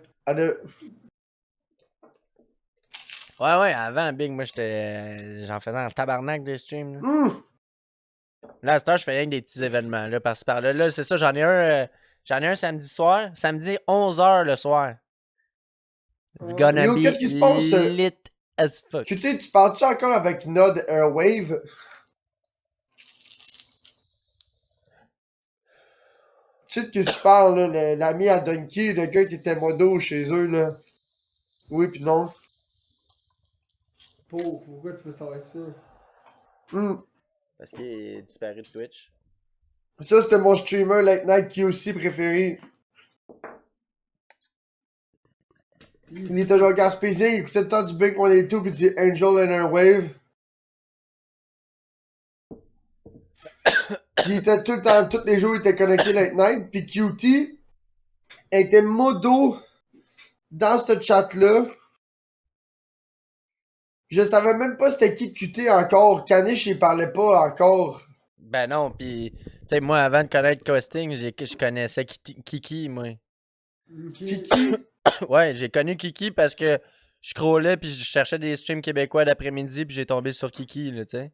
Ouais, avant, Big, moi, j'en faisais un tabarnak de stream, là. Là, à cette heure, je fais rien que des petits événements, là, par-ci par-là. Là, c'est ça, j'en ai un samedi soir. Samedi, 11h le soir. It's gonna Yo, be qu'est-ce qui se passe? lit as fuck. QT, tu parles-tu encore avec Nod Airwave? Tu sais de qui je parle, là, l'ami à Donkey, le gars qui était modo chez eux, là. Oui pis non. Pourquoi tu veux savoir ça? Parce qu'il est disparu de Twitch. Ça, c'était mon streamer Late Night QC préféré. Il était genre gaspésien, il écoutait le temps du Blink-182 pis du Angel and Airwave. Pis il était tout le temps, tous les jours, il était connecté Late Night. Pis QT était modo dans ce chat-là. Je savais même pas c'était qui QT encore. Kanish, il parlait pas encore. Ben non, pis, tu sais, moi, avant de connaître Costing, je connaissais Kiki, moi. Kiki. Ouais, j'ai connu Kiki parce que je scrollais pis je cherchais des streams québécois d'après-midi pis j'ai tombé sur Kiki, là, tu sais.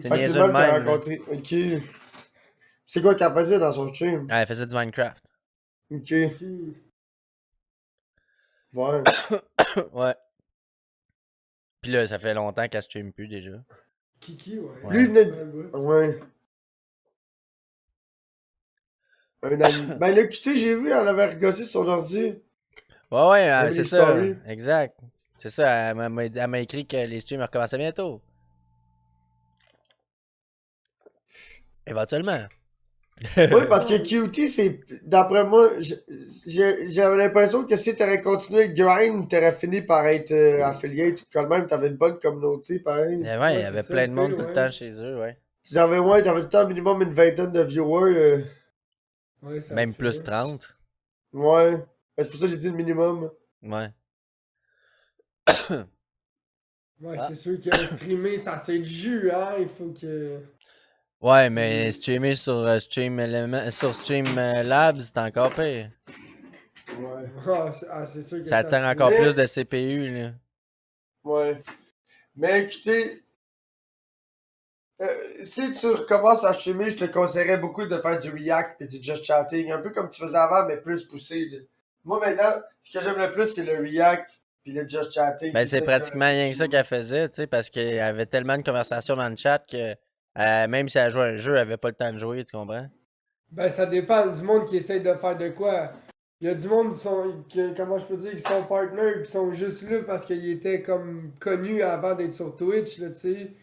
C'est Ah, c'est niaiseux de même que t'as même, là. rencontré. Ok. C'est quoi qu'elle faisait dans son stream? Ah, elle faisait du Minecraft. Ok. Ouais. Ouais. Pis là, ça fait longtemps qu'elle stream plus, déjà. Kiki, ouais. Ouais. Lui, il venait Ouais, de... Ouais. Un ami. Ben, le QT, j'ai vu, elle avait regossé son ordi. Ouais, avait c'est les ça. stories. Exact. C'est ça, elle m'a écrit que les streams recommençaient bientôt. Éventuellement. Oui, parce que QT, c'est. D'après moi, j'avais l'impression que si t'aurais continué le grind, t'aurais fini par être affiliate ou quand même, t'avais une bonne communauté, pareil. Ouais, il y Ouais, avait c'est ça, plein de un monde peu, tout le ouais. temps chez eux, ouais. T'avais tout le temps minimum une vingtaine de viewers. Ouais, ça Même fait. plus 30. Ouais. C'est pour ça que j'ai dit le minimum. Ouais. Ouais, Ah. c'est sûr que streamer, ça tient du jus, hein. Il faut que. Ouais, mais streamer sur Stream Labs, c'est encore pire. Ouais. C'est sûr que Ça tire encore Mais- plus de CPU, là. Ouais. Mais écoutez, si tu recommences à streamer, je te conseillerais beaucoup de faire du React et du Just Chatting, un peu comme tu faisais avant, mais plus poussé. Là. Moi maintenant, ce que j'aime le plus, c'est le React puis le Just Chatting. Ben, c'est ça pratiquement que j'aime le rien plus que ça sur- qu'elle faisait, tu sais, parce qu'elle avait tellement de conversations dans le chat que même si elle jouait à un jeu, elle avait pas le temps de jouer, tu comprends? Ben, ça dépend du monde qui essaye de faire de quoi. Il y a du monde comment je peux dire, qui sont partners qui sont juste là parce qu'ils étaient comme connus avant d'être sur Twitch, là, tu sais.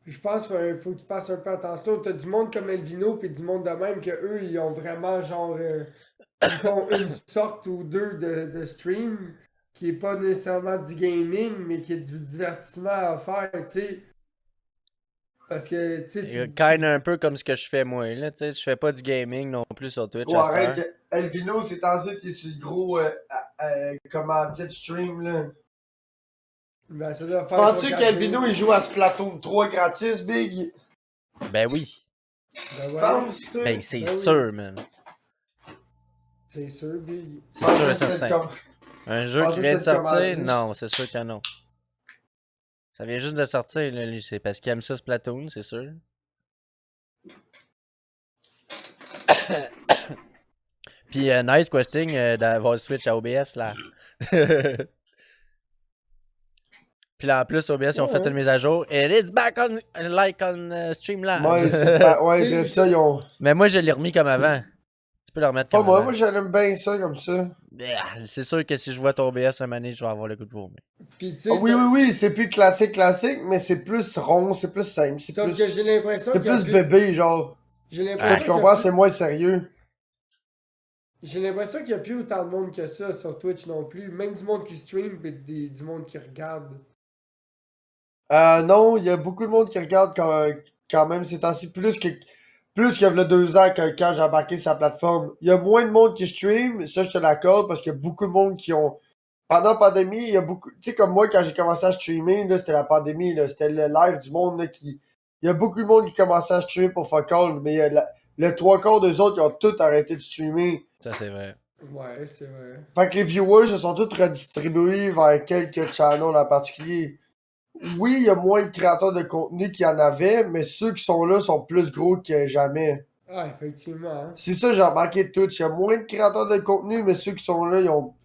Je pense qu'il faut que tu fasses un peu attention. T'as du monde comme Elvino puis du monde de même que eux, ils ont vraiment genre ils font une sorte ou deux de stream qui est pas nécessairement du gaming, mais qui est du divertissement à faire, tu sais. Parce que, tu sais, Kind un peu comme ce que je fais moi, là, tu sais, je fais pas du gaming non plus sur Twitch Oh, à cette heure. arrête, Elvino, c'est ainsi qu'il est sur le gros comment dire stream là. ben, ça doit faire Penses-tu 3-4 qu'Elvino jours. il joue à Splatoon 3 gratis, Big? Ben oui. Ben ouais. Pense-tu? Ben, c'est Ben oui. sûr, man. C'est sûr, Big. C'est sûr et Pensais que c'était certain. comme- Un jeu qui pensais que vient de c'était sortir? commandité. Non, c'est sûr que non. Ça vient juste de sortir, là, lui. C'est parce qu'il aime ça, Splatoon, c'est sûr. Puis, nice questing d'avoir switch à OBS, là. Puis là, en plus, OBS, ils ont fait Ouais. une mise à jour. And it's back on, like on Streamlabs. Ouais, c'est pas... Ouais, Tu sais, de ça, ils ont... Mais moi, je l'ai remis comme avant. Tu peux le remettre Pas comme moi, avant. moi j'aime bien ça comme ça. C'est sûr que si je vois ton OBS un moment donné, je vais avoir le goût de vomir. Puis tu sais, Ah oui, oui, oui, c'est plus classique, mais c'est plus rond, c'est plus simple, c'est sauf plus... que j'ai l'impression C'est qu'il y a plus plus... bébé, genre. J'ai Tu l'impression qu'il y a comprends, plus- c'est moins sérieux. J'ai l'impression qu'il y a plus autant de monde que ça sur Twitch non plus. Même du monde qui stream, pis du monde qui regarde. Non, il y a beaucoup de monde qui regarde quand même ces temps-ci, plus qu'il y a 2 ans quand j'ai embarqué sa plateforme. Il y a moins de monde qui stream, ça je te l'accorde, parce qu'il y a beaucoup de monde qui ont... Pendant la pandémie, il y a beaucoup... Tu sais, comme moi, quand j'ai commencé à streamer, là, c'était la pandémie, là, c'était le live du monde, là, qui... Il y a beaucoup de monde qui commençait à streamer pour fuck all, mais il y a le 3/4 d'eux autres qui ont tous arrêté de streamer. Ça, c'est vrai. Ouais, c'est vrai. Fait que les viewers se sont tous redistribués vers quelques channels en particulier. Oui, il y a moins de créateurs de contenu qu'il y en avait, mais ceux qui sont là sont plus gros que jamais. Ah, effectivement. Hein. C'est ça, j'ai remarqué de tout. Il y a moins de créateurs de contenu, mais ceux qui sont là,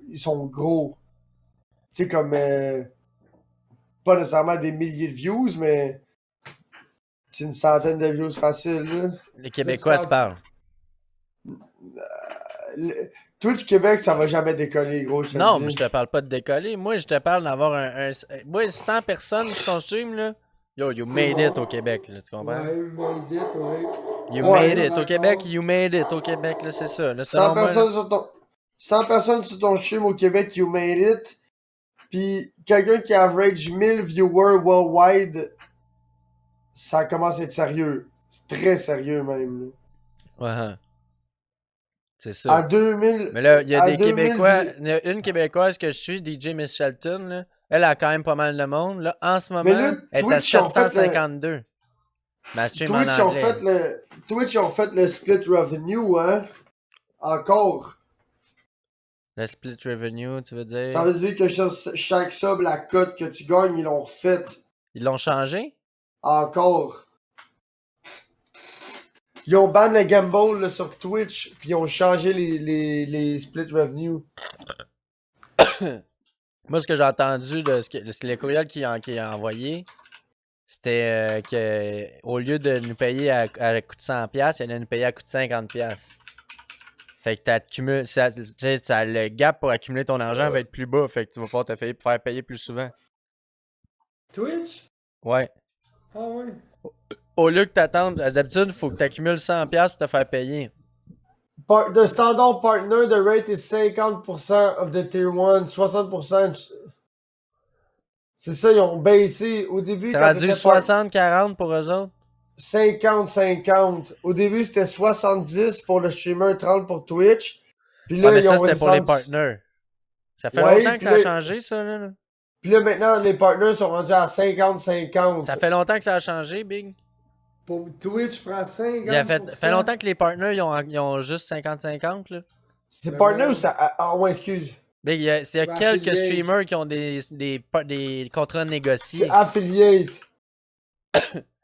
ils sont gros. Tu sais, comme... pas nécessairement des milliers de views, mais... C'est une centaine de views facile, là. Les Québécois, tu parles. Twitch Québec, ça va jamais décoller, gros, je te Non, le mais dis. je te parle pas de décoller. Moi, je te parle d'avoir Moi, 100 personnes sur ton stream, là. Yo, you made it au Québec, là, tu comprends? Ouais, made it, ouais. You Ouais, made it au d'accord. Québec, you made it au Québec, là, c'est ça. Là, 100 selon moi, là. personnes sur ton... 100 personnes sur ton stream au Québec, you made it. Puis quelqu'un qui average 1000 viewers worldwide, ça commence à être sérieux. C'est très sérieux, même, là. Ouais, hein. C'est À ça. 2000... Mais là, il y a à des 2000 Québécois. vi- Il y a une Québécoise que je suis, DJ Miss Shelton, là. Elle a quand même pas mal de monde. Là, en ce moment, Mais là, elle est à Twitch, ils ont fait le- 752. Ma stream en Twitch, ils ont anglais. fait le... Twitch, ils ont fait le split revenue, hein. Encore. Le split revenue, tu veux dire? Ça veut dire que chaque sub, la cote que tu gagnes, ils l'ont refait Ils l'ont changé? encore. Ils ont ban le gamble là, sur Twitch, puis ils ont changé les split revenue. Moi, ce que j'ai entendu de le courriel qu'il a envoyé, c'était que au lieu de nous payer à coût de 100$, il allait nous payer à coût de 50$. Fait que t'accumules. Le gap pour accumuler ton argent va être plus bas. Fait que tu vas pouvoir te faire payer plus souvent. Twitch? Ouais. Ah ouais. Au lieu que t'attendes, d'habitude, il faut que t'accumules 100$ pour te faire payer. The standard partner, the rate is 50% of the tier 1, 60%. C'est ça, ils ont baissé. Au début, C'est quand rendu t'étais 60-40 pour eux autres? 50-50. Au début, c'était 70 pour le streamer, 30 pour Twitch. Puis là, Ouais, mais ils ça, ont c'était pour les redescendu- partners. Ça fait Ouais, longtemps que puis ça a là- changé, ça, là. Puis là, maintenant, les partners sont rendus à 50-50. Ça fait longtemps que ça a changé, Big. Pour Twitch, prend 50%. Il a fait longtemps que les partners, ils ont juste 50-50, là. C'est Ben partner ouais. ou ça... Ah ouais, excuse. Big, il y a Ben, quelques affiliate. streamers qui ont des contrats négociés. C'est affiliate.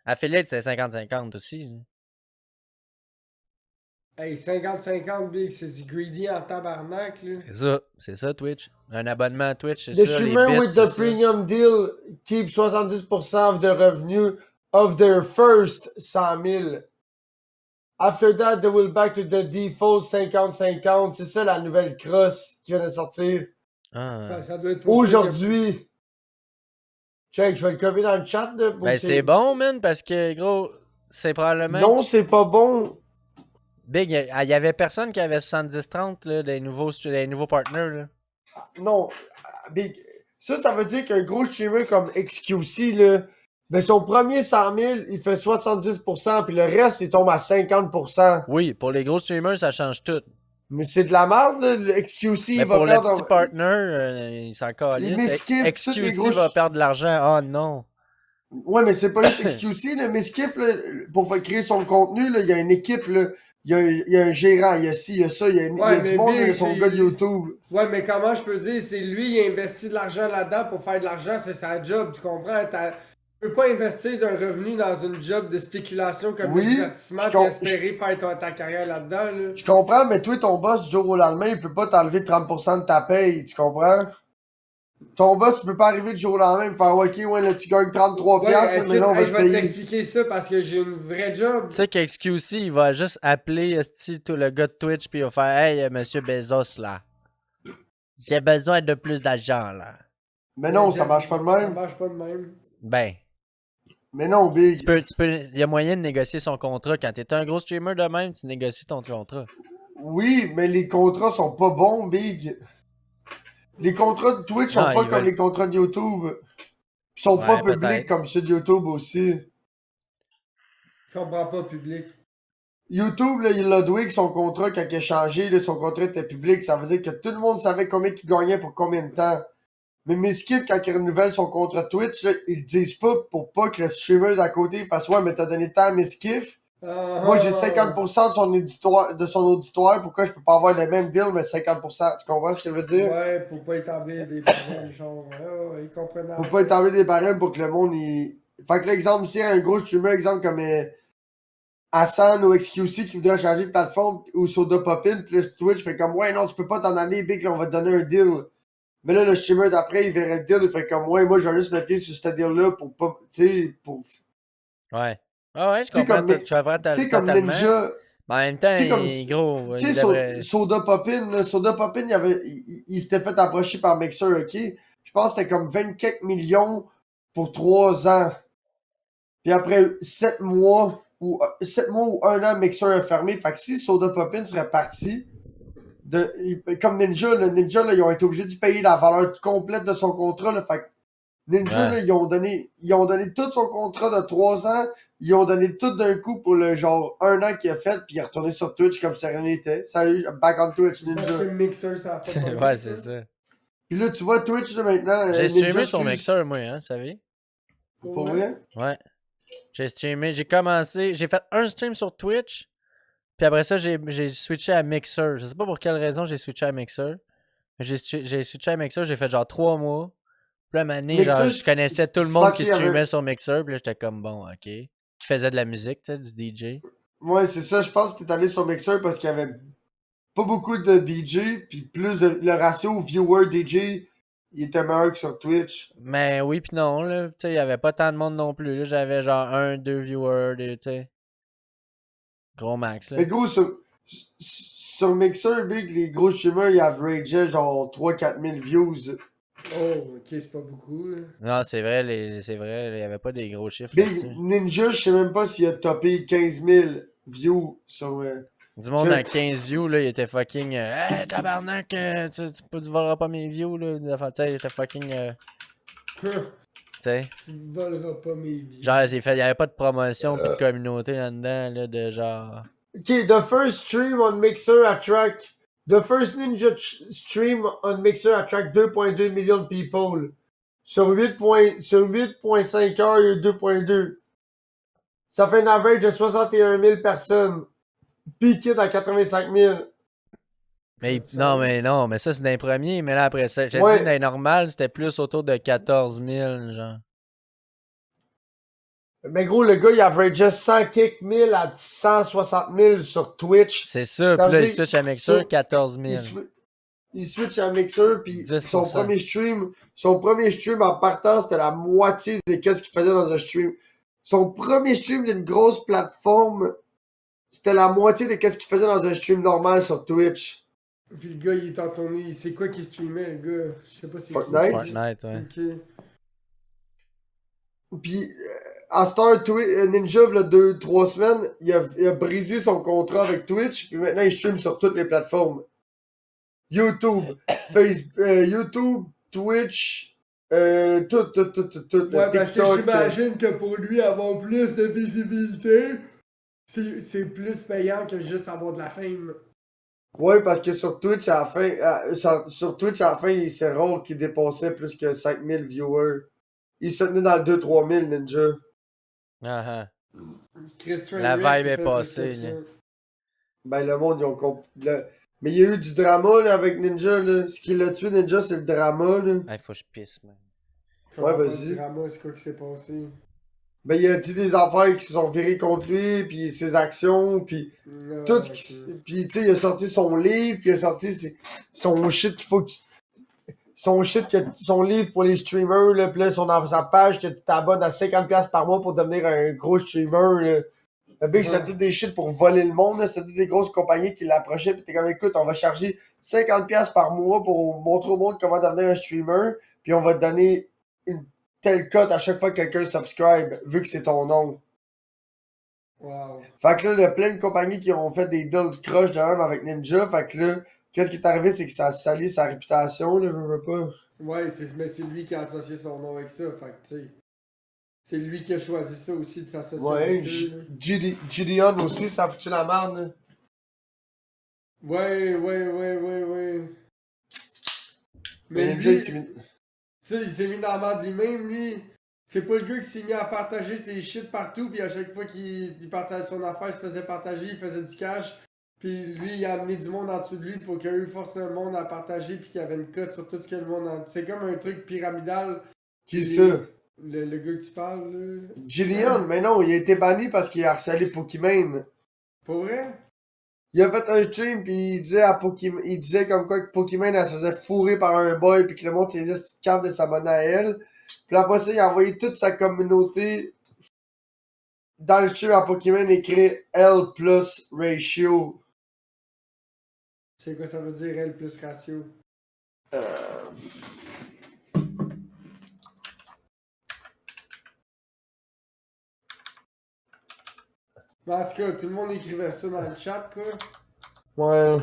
Affiliate, c'est 50-50 aussi. Hey, 50-50, Big, c'est du greedy en tabarnak, là. C'est ça Twitch. Un abonnement à Twitch, c'est The ça. Les streamer bits, with c'est the ça. premium deal keep 70% of the revenue of their first 100 000. After that, they will back to the default 50-50. C'est ça la nouvelle crosse qui vient de sortir. Ah. Ça doit être pour ça que- Aujourd'hui. Check, je vais le copier dans le chat. Là, pour Ben, que c'est bon, man, parce que, gros, c'est probablement. Non, c'est pas bon. Big, il y avait personne qui avait 70-30, là, des nouveaux partners, là. Non. Big. Ça veut dire qu'un gros streamer comme XQC, là, ben son premier 100 000, il fait 70%, puis le reste, il tombe à 50%. Oui, pour les gros streamers, ça change tout. Mais c'est de la merde, là. Le XQC, Mais il va pour le perdre... petit partner, il s'en calisse. misquiffs, tous les XQC gros va perdre de l'argent. Oh non. Ouais, mais c'est pas juste XQC, là. Miskiff, là, pour faire créer son contenu, là, il y a une équipe, là. Il y a un gérant, il y a ci, il y a ça, il y a Ouais, du mais monde, là, il y Big, a son gars de YouTube. Ouais, mais comment je peux dire, c'est lui, il investit de l'argent là-dedans pour faire de l'argent, c'est sa job, tu comprends? Tu peux pas investir d'un revenu dans une job de spéculation comme le Oui, divertissement je et com- espérer faire ta carrière là-dedans, là. je comprends, mais toi, ton boss, du jour au lendemain, il peut pas t'enlever 30% de ta paye, tu comprends? Ton boss, il peut pas arriver du jour au lendemain et me faire, ok, ouais, là, tu gagnes 33 Ouais, piastres, mais là, on va je te vais payer. t'expliquer ça parce que j'ai une vraie job. Tu sais qu'XQC, il va juste appeler esti, tout le gars de Twitch, puis il va faire Hey, monsieur Bezos, là. J'ai besoin de plus d'argent, là. Mais non, ça marche pas de Ça même. marche pas de même. Ben, Mais non, Big. il y a moyen de négocier son contrat. Quand t'es un gros streamer de même, tu négocies ton contrat. Oui, mais les contrats sont pas bons, Big. Les contrats de Twitch sont Non, pas ils comme veulent. les contrats de YouTube. Ils sont pas Ouais, publics peut-être. comme ceux de YouTube aussi. Je comprends pas, public. YouTube, là, Ludwig, son contrat, quand il a changé, là, son contrat était public. Ça veut dire que tout le monde savait combien il gagnait pour combien de temps. Mais Miskit, quand il renouvelle son contrat Twitch, là, ils le disent pas pour pas que le streamer d'à côté fasse ouais, mais t'as donné tant à Miskif. Moi, j'ai 50% de son auditoire. Pourquoi je peux pas avoir le même deal, mais 50%? Tu comprends ce que je veux dire? Ouais, pour pas établir des barèmes, genre, ouais, ils comprennent. Faut pas établir des barèmes pour que le monde y. Fait que l'exemple, si un gros streamer, exemple comme Hassan ou XQC qui voudrait changer de plateforme ou Soda Popin, puis là, Twitch fait comme ouais, non, tu peux pas t'en aller, Big, là, on va te donner un deal. Mais là, le streamer d'après, il verrait le deal, il fait comme ouais, moi, je vais juste me fier sur ce deal-là pour pas. Tu sais, pour. Ouais. Ah ouais, je Tu sais, comprends, comme, je comprends tu sais, comme totalement. Ninja. Mais en même temps, Tu sais, comme. gros, Tu il sais, devrait. Soda Popin, là, Soda Popin, il s'était fait approcher par Mixer, ok? Je pense que c'était comme 24 millions pour 3 ans. Puis après 7 mois ou 7 mois ou 1 an, Mixer est fermé. Fait que si Soda Popin serait parti, comme Ninja, là, Ninja, là, ils ont été obligés de payer la valeur complète de son contrat. Là, fait que Ninja, Ouais. là, ils ont donné tout son contrat de 3 ans. Ils ont donné tout d'un coup pour le genre 1 an qu'il a fait, puis il est retourné sur Twitch comme si rien n'était. Salut, back on Twitch, Parce Ninja. que le mixeur, ça a pas de Ouais, c'est ça. Puis là, tu vois Twitch là, maintenant. J'ai Ninja, streamé sur excuse. Mixer, moi, hein, savez? Pour vrai? Ouais. J'ai streamé, j'ai commencé, j'ai fait un stream sur Twitch, puis après ça, j'ai switché à Mixer. Je sais pas pour quelle raison j'ai switché à Mixer. Mais j'ai switché à Mixer, j'ai fait genre 3 mois. Puis là, une année, genre, Mixer, je connaissais tout le je monde pense qui qu'il y avait- streamait sur Mixer, puis là, j'étais comme bon, ok. Qui faisait de la musique, tu sais, du DJ. Ouais, c'est ça. Je pense que t'es allé sur Mixer parce qu'il y avait pas beaucoup de DJ, puis plus de le ratio viewer DJ, il était meilleur que sur Twitch. Mais oui, puis non, là. Tu sais, il y avait pas tant de monde non plus. Là, j'avais genre 2 viewers, tu sais. Gros max, là. Mais gros, sur Mixer, Big, les gros streamers, ils averageaient genre 3-4 000 views. Oh, ok, c'est pas beaucoup, là. Non, c'est vrai, c'est vrai, il y avait pas des gros chiffres Big là-dessus. Ninja, je sais même pas s'il a topé 15 000 views sur. Du monde Je- à 15 views, là, il était fucking. Hey, tabarnak, tu voleras pas mes views, là. Tu sais, il était fucking. Tu sais. Tu me voleras pas mes vies. Genre, il y avait pas de promotion pis de communauté là-dedans, là, de genre. Okay, the first stream on Mixer attract. The first Ninja stream on Mixer attract 2.2 millions de people. Sur 8.5 heures, il y a 2.2. Ça fait un average de 61 000 personnes. Piqué à 85 000. Mais Ça non, mais ça c'est dans les premiers, mais là après ça, j'ai Ouais. dit dans les normales, c'était plus autour de 14 000, genre. Mais gros, le gars, il averageait 100 kick 1000 à 160 000 sur Twitch. C'est ça, Ça pis là, veut il dire- switch à Mixer, ça- 14 Il, 000. il switch à Mixer, puis 10%. son premier stream en partant, c'était la moitié de qu'est-ce qu'il faisait dans un stream. Son premier stream d'une grosse plateforme, c'était la moitié de qu'est-ce qu'il faisait dans un stream normal sur Twitch. Puis le gars, il est en tournée. C'est quoi qu'il streamait, le gars? Je sais pas c'est qui. Fortnite? Fortnite, ouais. Ok. Puis, à Star Ninja, il y a 2-3 semaines, il a brisé son contrat avec Twitch, puis maintenant il stream sur toutes les plateformes. YouTube, YouTube, Twitch, tout, le Ouais, parce que TikTok. j'imagine que pour lui, avoir plus de visibilité, c'est plus payant que juste avoir de la fame. Ouais, parce que sur Twitch, à la fin, sur Twitch, à la fin, c'est rare qu'il dépassait plus que 5000 viewers. il se tenait dans le 2-3 000, Ninja. Ah, Chris La Trainwreck, vibe il est fait passée, plus que là. ça. Ben, le monde, ils ont Mais il y a eu du drama, là, avec Ninja, là. Ce qui l'a tué, Ninja, c'est le drama, là. Il faut que je pisse, man. Ouais, Comment vas-y. le drama, c'est quoi qui s'est passé? Ben, il y a des affaires qui se sont virées contre lui, puis ses actions, puis tout ce qui... Puis, tu sais, il a sorti son livre, puis il a sorti son shit qu'il faut que tu... Son livre pour les streamers, là, pis là, sa page que tu t'abonnes à 50$ par mois pour devenir un gros streamer, là. Le big, c'était tout des shit pour voler le monde, là. C'était toutes des grosses compagnies qui l'approchaient, pis t'es comme, écoute, on va charger 50$ par mois pour montrer au monde comment devenir un streamer, puis on va te donner une telle cote à chaque fois que quelqu'un subscribe, vu que c'est ton nom. Wow. Fait que là, il y a plein de compagnies qui ont fait des deals croches de même avec Ninja, fait que là, qu'est-ce qui est arrivé, c'est que ça a sali sa réputation, là, veux pas. Ouais, mais c'est lui qui a associé son nom avec ça, fait que tu sais. C'est lui qui a choisi ça aussi de s'associer Ouais, avec eux. là. Gideon aussi, ça a foutu la merde, là. Ouais. Mais Ninja, lui, il s'est mis- il s'est mis dans la merde lui-même, lui. C'est pas le gars qui s'est mis à partager ses shit partout, puis à chaque fois qu'il partageait son affaire, il se faisait partager, il faisait du cash. Puis lui, il a amené du monde en dessous de lui pour qu'il force le monde à partager, puis qu'il y avait une cote sur tout ce que le monde a... C'est comme un truc pyramidal. Qui ça? Le gars que tu parles, là. Gideon, mais non, il a été banni parce qu'il a harcelé Pokémon. Pour vrai? Il a fait un stream pis il disait à Pokémon, il disait comme quoi que Pokémon elle se faisait fourrer par un boy pis que le monde faisait cette carte de s'abonner à elle. Puis après ça, il a envoyé toute sa communauté dans le stream à Pokémon écrit L plus ratio. C'est quoi ça veut dire, L plus ratio? Mais en tout cas, tout le monde écrivait ça dans le chat, quoi. Ouais.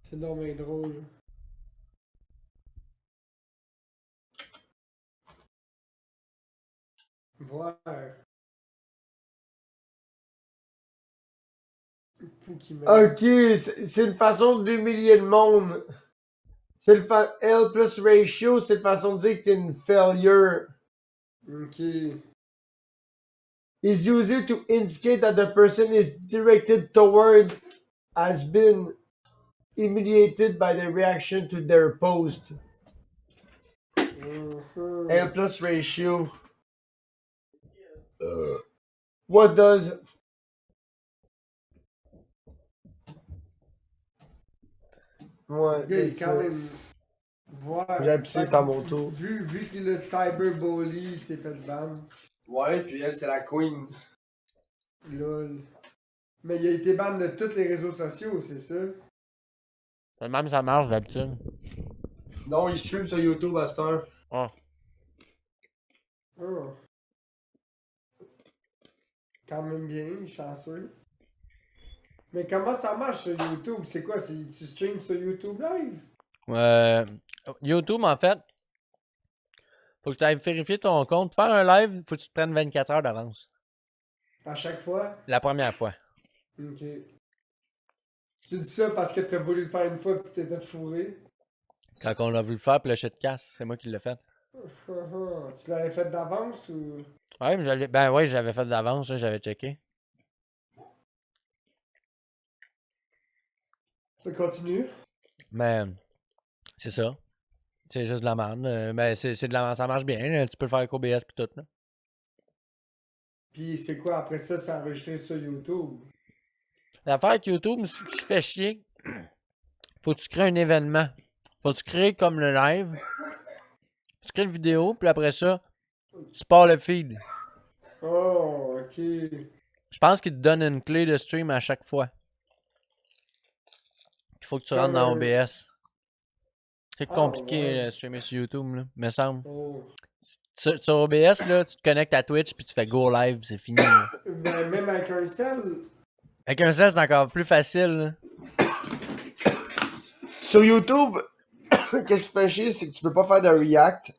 C'est dommage drôle. Voir. Pokémon. Ok, c'est une façon d'humilier le monde. C'est L plus ratio, c'est une façon de dire que t'es une failure. Ok. Is used to indicate that the person is directed toward has been humiliated by the reaction to their post. L plus ratio. What does... Ouais, Le gars, il est c'est quand ça. même. Voir. J'ai pissé, c'est à mon tour. Vu qu'il a cyberbully, il s'est fait ban. Ouais, puis elle, c'est la queen. Lol. Mais il a été ban de tous les réseaux sociaux, c'est ça? Même ça marche d'habitude. Non, il stream sur YouTube à cette heure. Ah. Oh. Quand même bien, chanceux. Mais comment ça marche sur YouTube? C'est quoi? Tu streams sur YouTube live? YouTube, en fait, faut que tu ailles vérifier ton compte. Pour faire un live, faut que tu te prennes 24 heures d'avance. À chaque fois? La première fois. Ok. Tu dis ça parce que t'as voulu le faire une fois et tu t'es fait fourrer? Quand on a voulu le faire, puis le shit casse, c'est moi qui l'ai fait. Tu l'avais fait d'avance ou? Ouais, mais j'avais fait d'avance, là, j'avais checké. Continue. Mais c'est ça. C'est juste de la merde. Mais c'est de la merde. Ça marche bien. Là. Tu peux le faire avec OBS pis tout. Là. Puis c'est quoi après ça, c'est enregistré sur YouTube? L'affaire avec YouTube, ce qui fait chier, faut que tu crées un événement. Faut que tu crées comme le live. Tu crées une vidéo, puis après ça, tu pars le feed. Oh, ok. Je pense qu'il te donne une clé de stream à chaque fois. Il faut que tu rentres dans OBS. C'est compliqué ouais. de streamer sur YouTube, là, me semble. Oh. Sur OBS, là, tu te connectes à Twitch puis tu fais go live, c'est fini. Là. Ben, même avec un sel. Avec un sel, c'est encore plus facile. Là. Sur YouTube, qu'est-ce qui fait chier, c'est que tu peux pas faire de react.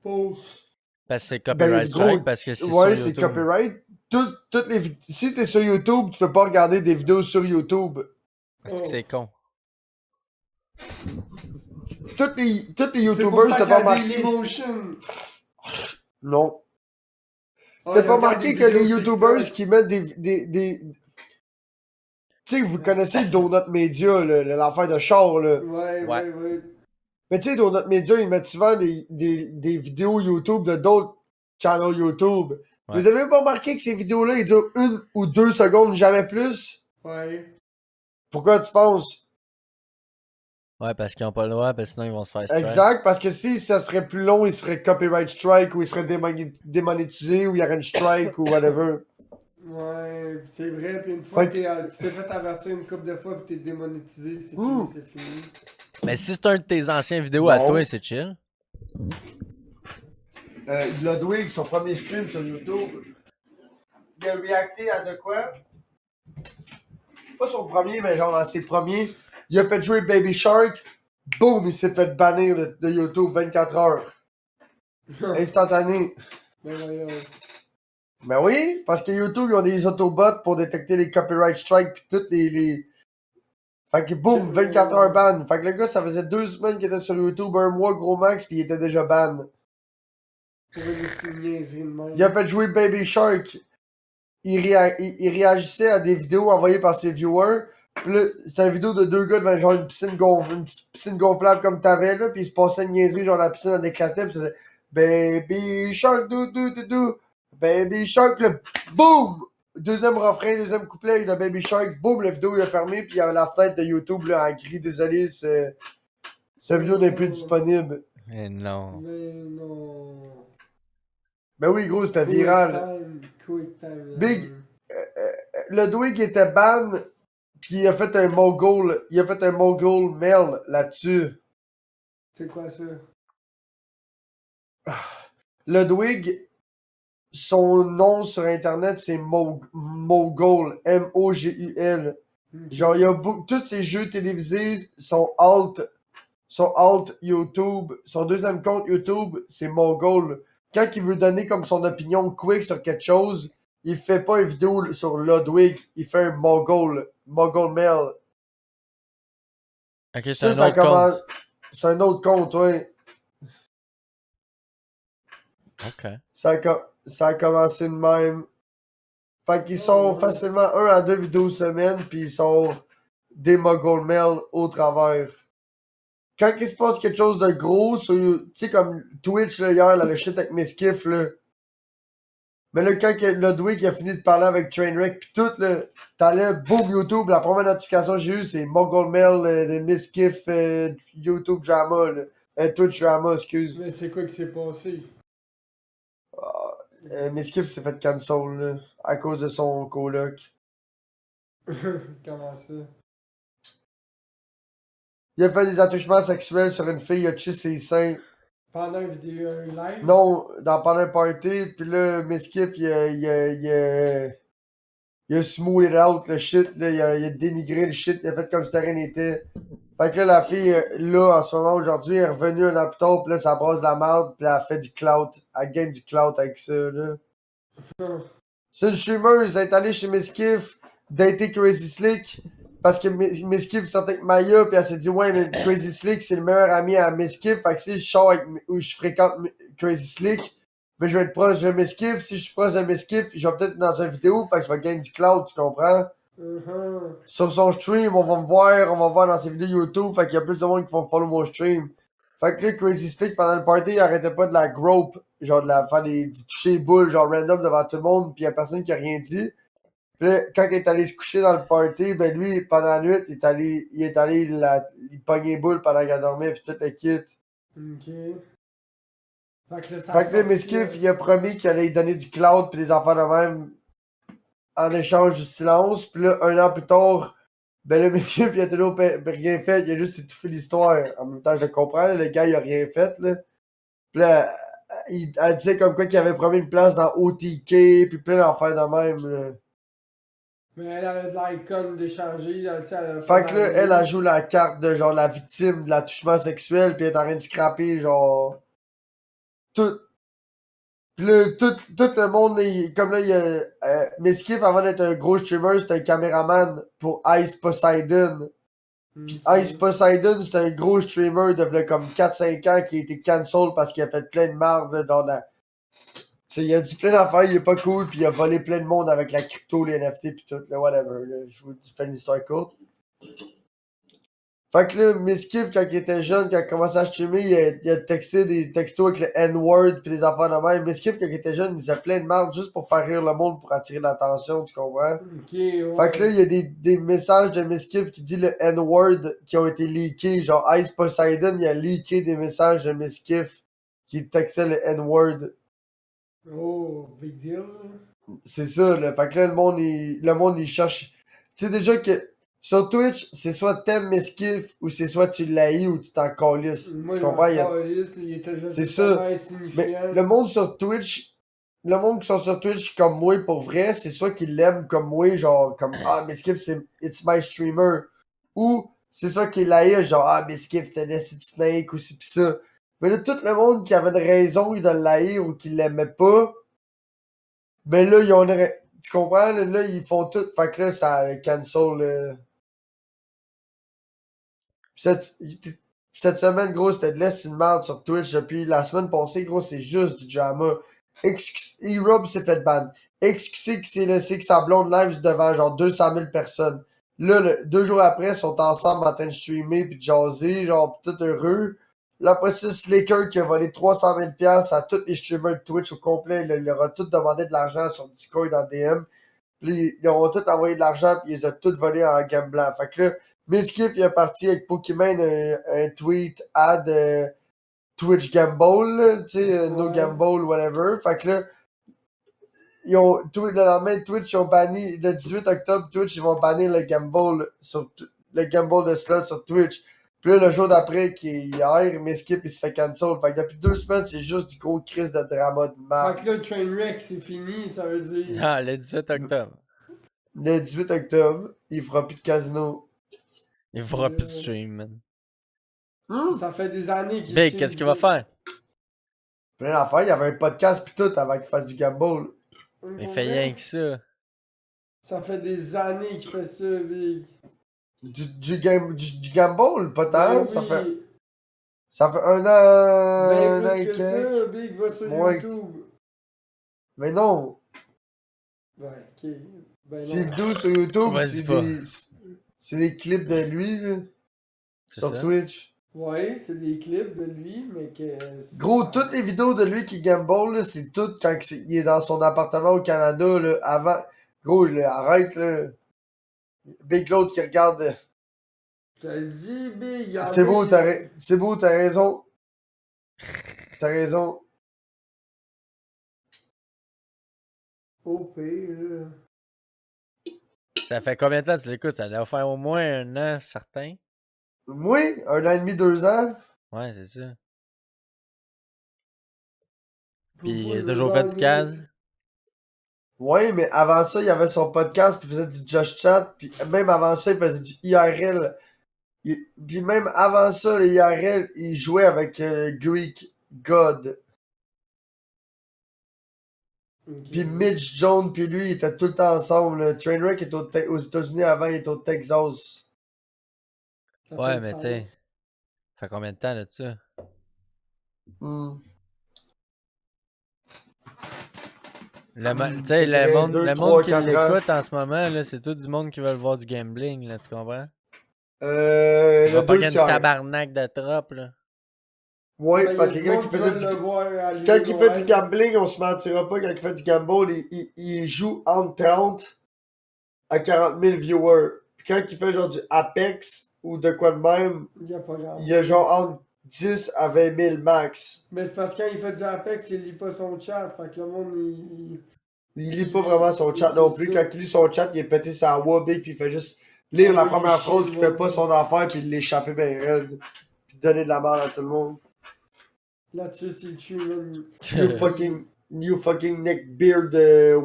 Parce que c'est copyright gros, strike, parce que c'est ouais, sur c'est YouTube. copyright. Si t'es sur YouTube, tu peux pas regarder des vidéos sur YouTube. Parce que c'est con. Tous les C'est pour YouTubers, ça t'as qu'il y pas a remarqué? Dailymotion. Non. Ah, T'as il pas regarde remarqué des que les vidéos YouTubers TikTok. qui mettent des... Tu sais, vous connaissez Donut Media, l'affaire de char, là. Ouais. Mais tu sais, Donut Media, ils mettent souvent des vidéos YouTube de d'autres channels YouTube. Ouais. Vous avez pas remarqué que ces vidéos-là, ils durent 1 ou 2 secondes, jamais plus? Ouais. Pourquoi tu penses? Ouais, parce qu'ils ont pas le droit, parce que sinon ils vont se faire strike. Exact, parce que si ça serait plus long, ils seraient copyright strike, ou ils seraient démonétisés, ou il y aurait une strike, ou whatever. Ouais, c'est vrai, puis une fois Fait que tu t'es fait avertir une couple de fois puis t'es démonétisé, c'est Ouh. fini, c'est fini. Mais si c'est un de tes anciennes vidéos à Non. toi, c'est chill. Ludwig, son premier stream sur YouTube, il a reacté à de quoi? Pas son premier, mais genre dans ses premiers. Il a fait jouer Baby Shark. Boum, il s'est fait bannir de YouTube 24 heures. Instantané. Ben voyons. Ben oui, parce que YouTube, ils ont des autobots pour détecter les copyright strikes pis toutes les... Fait que boum, 24 heures ban. Fait que le gars, ça faisait 2 semaines qu'il était sur YouTube, 1 mois gros max, pis il était déjà ban. Pour une niaiserie de même. Il a fait jouer Baby Shark. Il réagissait à des vidéos envoyées par ses viewers. Pis là, c'était une vidéo de 2 gars devant genre une petite piscine gonflable comme t'avais là, pis il se passait une niaiserie, genre la piscine en éclatait, pis c'était Baby Shark, dou. Baby Shark, pis là, boum! Deuxième refrain, deuxième couplet de Baby Shark, boum, la vidéo il a fermé, pis il y avait la fenêtre de YouTube là, en gris, désolé, cette vidéo n'est plus disponible. Mais non. Mais non. Ben oui, gros, c'était viral. Quick time. Big. Ludwig était ban, puis il a fait un mogul mail là-dessus. C'est quoi ça? Ludwig, son nom sur internet c'est Mogul, M-O-G-U-L. Genre, il y a tous ses jeux télévisés sont alt YouTube. Son deuxième compte YouTube, c'est Mogul. Quand il veut donner comme son opinion quick sur quelque chose, il fait pas une vidéo sur Ludwig, il fait un Mogul mail. Ok, c'est Ça, un ça autre commence. compte. C'est un autre compte, ouais. Ok. Ça a commencé de même. Fait qu'ils sont facilement 1 à 2 vidéos semaine, puis ils sont des mogul mail au travers. Quand il se passe quelque chose de gros, tu sais, comme Twitch, là, hier, là, le shit avec Miskiff, là. Mais là, quand Ludwig a fini de parler avec Trainwreck pis tout, là, t'allais, boum, YouTube, la première notification que j'ai eue, c'est Mogul Mail de Miskiff YouTube Drama, là. Twitch Drama, excuse. Mais c'est quoi qui s'est passé? Miskiff s'est fait cancel, là, à cause de son coloc. Comment ça? Il a fait des attouchements sexuels sur une fille, il a touché ses seins. Pendant une vidéo, un live? Non, pendant un party, pis là, Miskiff, il a smooth it out, le shit, là, il a dénigré le shit, il a fait comme si de rien n'était. Fait que là, la fille, là, en ce moment, aujourd'hui, est revenue un an plus tard, pis là, ça brasse de la merde, pis là, elle fait du clout. Elle gagne du clout avec ça, là. C'est une streameuse, elle est allée chez Miskiff, dater Crazy Slick, parce que Miskiff sortait avec Maya, pis elle s'est dit, ouais, mais Crazy Slick, c'est le meilleur ami à Miskiff, fait que si je sors avec, ou je fréquente Crazy Slick, mais je vais être proche de Miskiff, si je suis proche de Miskiff, je vais peut-être être dans une vidéo, fait que je vais gagner du clout, tu comprends? Sur son stream, on va me voir dans ses vidéos YouTube, fait qu'il y a plus de monde qui vont follow mon stream. Fait que là, Crazy Slick, pendant le party, il arrêtait pas de la grope, genre de la faire du toucher boule, genre random devant tout le monde, pis y a personne qui a rien dit. Pis là, quand il est allé se coucher dans le party, ben lui, pendant la nuit, il est allé il pogner boule pendant qu'elle dormait, pis tout le kit. Ok. Fait que là, Miskiff, il a promis qu'il allait lui donner du cloud pis des affaires de même en échange du silence. Puis là, 1 an plus tard, ben le monsieur, il a toujours rien fait, il a juste étouffé l'histoire. En même temps, je le comprends, là, le gars, il a rien fait, là. Puis là, elle disait comme quoi qu'il avait promis une place dans OTK, puis plein d'affaires de même, là. Mais elle avait de l'icône d'échanger, Fait que là, elle joue la carte de genre la victime de l'attouchement sexuel, puis elle est en train de scraper, genre. Tout. Pis là, tout le monde, comme là, il y a. Miskiff, avant d'être un gros streamer, c'était un caméraman pour Ice Poseidon. Pis Ok. Ice Poseidon, c'est un gros streamer de v'là comme 4-5 ans qui a été cancel parce qu'il a fait plein de merde là, dans la. T'sais, il a dit plein d'affaires, il est pas cool, pis il a volé plein de monde avec la crypto, les NFT pis tout, là, whatever. Là. Je vous fais une histoire courte. Fait que là, Miskiff, quand il était jeune, quand il a commencé à streamer, il a texté des textos avec le N-word pis des affaires de même. Miskiff, quand il était jeune, il faisait plein de merde juste pour faire rire le monde, pour attirer l'attention, tu comprends? Ok, ouais. Fait que là, il y a des messages de Miskiff qui dit le N-word qui ont été leakés. Genre, Ice Poseidon, il a leaké des messages de Miskiff qui textaient le N-word. Oh, big deal. C'est ça, là. Fait que là, le monde, il cherche. Tu sais, déjà que sur Twitch, c'est soit t'aimes Miskiff ou c'est soit tu l'haïs ou tu t'en calisses. Moi, Tu je comprends? Il y a- m'en calisse, il était juste C'est ça. Mais insignifiant. le monde sur Twitch, le monde qui sont sur Twitch comme moi pour vrai, c'est soit qu'ils l'aiment comme moi, genre comme ah Miskiff c'est it's my streamer. Ou c'est soit qu'ils l'haïssent, genre ah Miskiff c'est Destiny Snake ou ci pis ça. Mais là, tout le monde qui avait une raison de l'haïr ou qui l'aimait pas, ben là, ils ont tu comprends? Là, ils font tout. Fait que là, ça cancel. Cette, cette semaine, gros, c'était de l'est une merde sur Twitch. Depuis la semaine passée, gros, c'est juste du drama. E-Rob s'est fait ban. XQC qui s'est laissé que sa blonde live devant genre 200 000 personnes. Là, 2 jours après, ils sont ensemble en train de streamer pis de jaser, genre tout heureux. Là, après ça, Slaker qui a volé 300 000 à tous les streamers de Twitch au complet. Il leur a tout demandé de l'argent sur Discord en DM. Puis ils auront tout envoyé de l'argent puis ils les ont tout volé en gamme blanc. Fait que là, Miskiff il est parti avec Pokémon un tweet ad Twitch Gamble, là, tu sais, no Ouais. Gamble, whatever. Fait que là, le lendemain, Twitch, ils ont banni, le 18 octobre, Twitch, ils vont bannir le Gamble le Gamble de slot sur Twitch. Puis là, le jour d'après, qui est hier, Miskiff, il se fait cancel. Fait que depuis 2 semaines, c'est juste du gros crise de drama de Fait marde. que là, Trainwreck, c'est fini, ça veut dire. Ah, le 18 octobre. Le 18 octobre, il fera plus de casino. Il fera plus de stream, man. Ça fait des années qu'il Big, stream qu'est-ce qu'il va Big. faire? Plein d'affaires, il y avait un podcast pis tout avant qu'il fasse du gamble. Il fait rien que ça. Ça fait des années qu'il fait ça, Big. Du gamble, pas tant. Ben oui. Ça fait un an. Ben un an plus et que quelques. ça, Big, va sur Moins- YouTube. Mais non. Ouais, ok. Ben Ses non. vidéos sur YouTube, Vas-y c'est pas. c'est des clips de lui, là, C'est sur ça? Twitch. Ouais, c'est des clips de lui, mais que... Gros, toutes les vidéos de lui qui gamble, là, c'est tout quand il est dans son appartement au Canada, là, avant. Gros, là, arrête, là. Big Claude qui regarde. Je te le dis, Big. C'est beau, c'est beau, t'as raison. T'as raison. Au pire, là. Ça fait combien de temps que tu l'écoutes? Ça doit faire au moins un an, certain. Moi, 1 an et demi, 2 ans. Ouais, c'est ça. Faut Puis pas il a le toujours fait du regarder. case. Ouais, mais avant ça, il avait son podcast, puis il faisait du Just Chat, puis même avant ça, il faisait du IRL. Puis même avant ça, le IRL, il jouait avec Greek God. Ok. Puis Mitch Jones, puis lui, ils étaient tout le temps ensemble. Là. Trainwreck est aux États-Unis avant, il est au Texas. Ça Ouais, fait mais du tu sais. sens. Ça fait combien de temps de ça? Hmm. Tu sais, Je dirais le 2, monde 3, qui 4 ans. l'écoute en ce moment, là, c'est tout du monde qui veut voir du gambling, là, tu comprends? On Le va pas 2 gagner une tiers. tabarnak de trop, là. Ouais, Ben, y a parce que du quand monde il qui faisait veut du... le voir aller Quand il fait loin. du gambling, on se mentira pas, quand il fait du gamble, il joue entre 30 à 40 000 viewers. Puis quand il fait genre du Apex ou de quoi de même, Il y a pas grand il y a genre entre 10 à 20 000 max. Mais c'est parce que quand il fait du Apex, il lit pas son chat. Fait que le monde, Il lit pas vraiment son chat non plus. C'est ça. Quand il lit son chat, il est pété sa wobby puis il fait juste lire la Ouais, première il phrase chie, qui fait ouais. pas son affaire puis l'échapper ben raide. Puis donner de la merde à tout le monde. Là-dessus, c'est tu, man. You fucking Neckbeard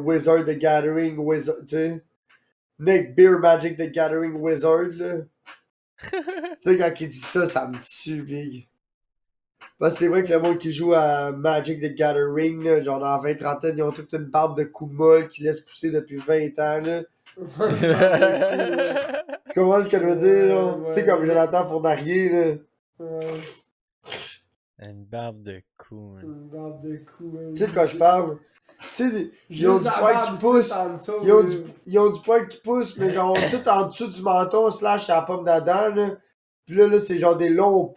Wizard the Gathering Wizard, tu sais. Neckbeard Magic the Gathering Wizard, là. Tu sais, quand il dit ça, ça me tue, big. Parce que c'est vrai que le monde qui joue à Magic the Gathering, là, genre dans la 20-30 ans, ils ont toute une barbe de coups molles qui laisse pousser depuis 20 ans, là. Tu comprends ce que je veux dire, là? Ouais, Tu sais, comme Jonathan Fournarier, là. Ouais, Une barbe de cou, man. une barbe de cou. Tu sais de quoi je parle? Tu sais, ils ont Juste du la poil barbe qui pousse. ici, en dessous, Ils ont, là. ils ont du poil qui pousse, mais genre tout en dessous du menton, slash à la pomme d'Adam, là. Puis là, c'est genre des longs.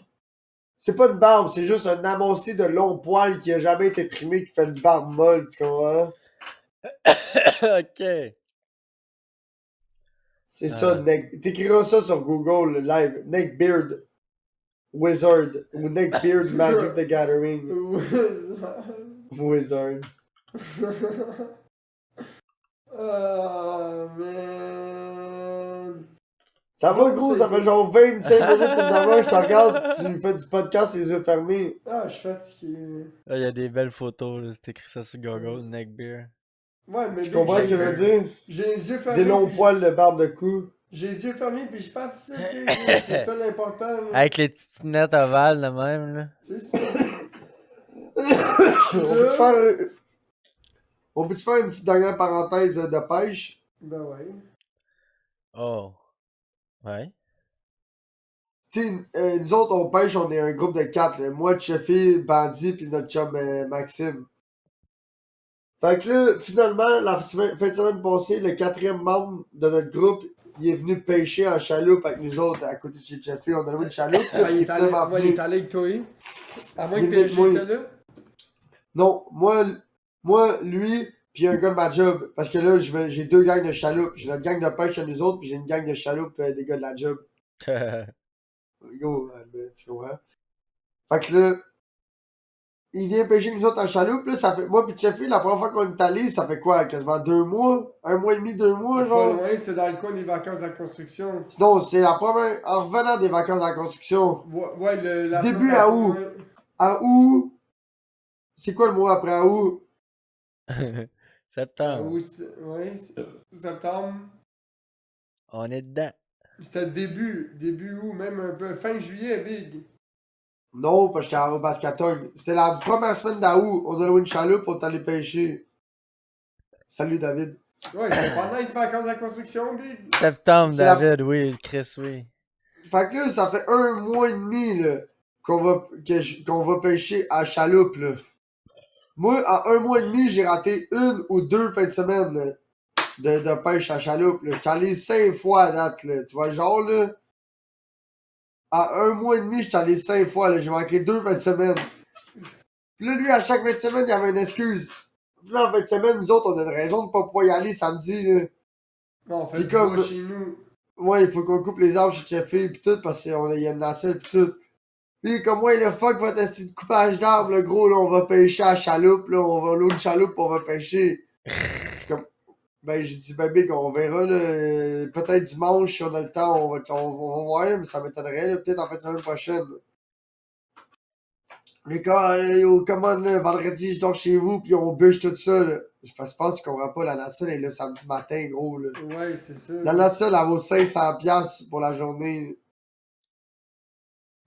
C'est pas une barbe, c'est juste un amoncé de longs poils qui a jamais été trimé, qui fait une barbe molle, tu comprends? Ok. C'est ça, neck. T'écriras ça sur Google, le live. Neckbeard Wizard. Ou Neckbeard Magic the Gathering. Wizard. Oh, man. Ça va, Bon, gros, c'est ça fait good. genre 25 minutes de je te regarde, tu fais du podcast les yeux fermés. Ah, je suis fatigué. Il y a des belles photos, là. C'est écrit ça sur Google, neckbeard. Ouais, mais Tu comprends ce que je veux dire? J'ai les yeux fermés. Des longs puis- poils de barbe de cou. J'ai les yeux fermés, puis je participe, big, c'est ça l'important. là. Avec les petites lunettes ovales, de même, là. C'est ça. On peut-tu faire une petite dernière parenthèse de pêche? Ben ouais. Oh. Ouais. Tu sais, nous autres, on pêche, on est un groupe de 4. Moi, Cheffy, Bandit, puis notre chum Maxime. Fait que là, finalement, la fin de semaine passée, le 4e membre de notre groupe, il est venu pêcher en chaloupe avec nous autres à côté de chez Cheffy. On a loué une chaloupe. là, Ouais, il est allé, finalement ouais, il venu. est allé avec toi. À moins Il que est PSG venu- était là. Non, moi, lui, puis un gars de ma job. Parce que là, j'ai 2 gangs de chaloupe. J'ai notre gang de pêche à nous autres, puis j'ai une gang de chaloupe des gars de la job. Go, tu comprends? Fait que là, il vient pêcher nous autres en chaloupe. Là, ça fait, moi, puis Cheffy, la première fois qu'on est allé, ça fait quoi? Quasiment 2 mois? 1 mois et demi, 2 mois, Pas genre? loin, c'était dans le coin des vacances de la construction. Sinon, c'est la première. En revenant des vacances de la construction. Ouais, la Début semaine à après, août. ouais. À août. C'est quoi le mois après à août? À Septembre. août, ouais, septembre. On est dedans. C'était début août, même un peu. Fin juillet, big. Non, parce que j'étais au Bascatog. C'était la première semaine d'août. On a loué une chaloupe, on est allé pêcher. Salut David. Ouais, c'était pendant les vacances de la construction, big. Septembre, C'est la- David, oui. Chris, oui. Fait que là, ça fait 1 mois et demi là, qu'on va pêcher à chaloupe. Là. Moi, en 1 mois et demi, j'ai raté 1 ou 2 fins de semaine là, de pêche à chaloupe. Là. J'étais allé 5 fois à date. Là. Tu vois, genre, là, en 1 mois et demi, j'étais allé 5 fois. Là. J'ai manqué 2 fins de semaine. Puis là, lui, à chaque fin de semaine, il y avait une excuse. Puis là, en fin de semaine, nous autres, on a une raison de pas pouvoir y aller samedi. Là. Bon, on fait Puis du comme- bois chez nous. Ouais, il faut qu'on coupe les arbres chez Cheffy pis tout, parce qu'il y a une nacelle pis tout. Puis comme moi, le fuck votre esti de coupage d'arbres, le gros, là, on va pêcher à la chaloupe, là, on va l'autre chaloupe, on va pêcher. J'suis comme, ben, j'ai dit, ben, big, on verra, là, peut-être dimanche, si on a le temps, on va voir, là, mais ça m'étonnerait, là, peut-être en fin de semaine prochaine. Là. Les gars, comment, là, vendredi, je dors chez vous, pis on bûche tout ça, là. Je pense pas, tu comprends pas, la nacelle est là samedi matin, gros, là. Ouais, c'est ça. La nacelle, elle vaut 500$ pour la journée.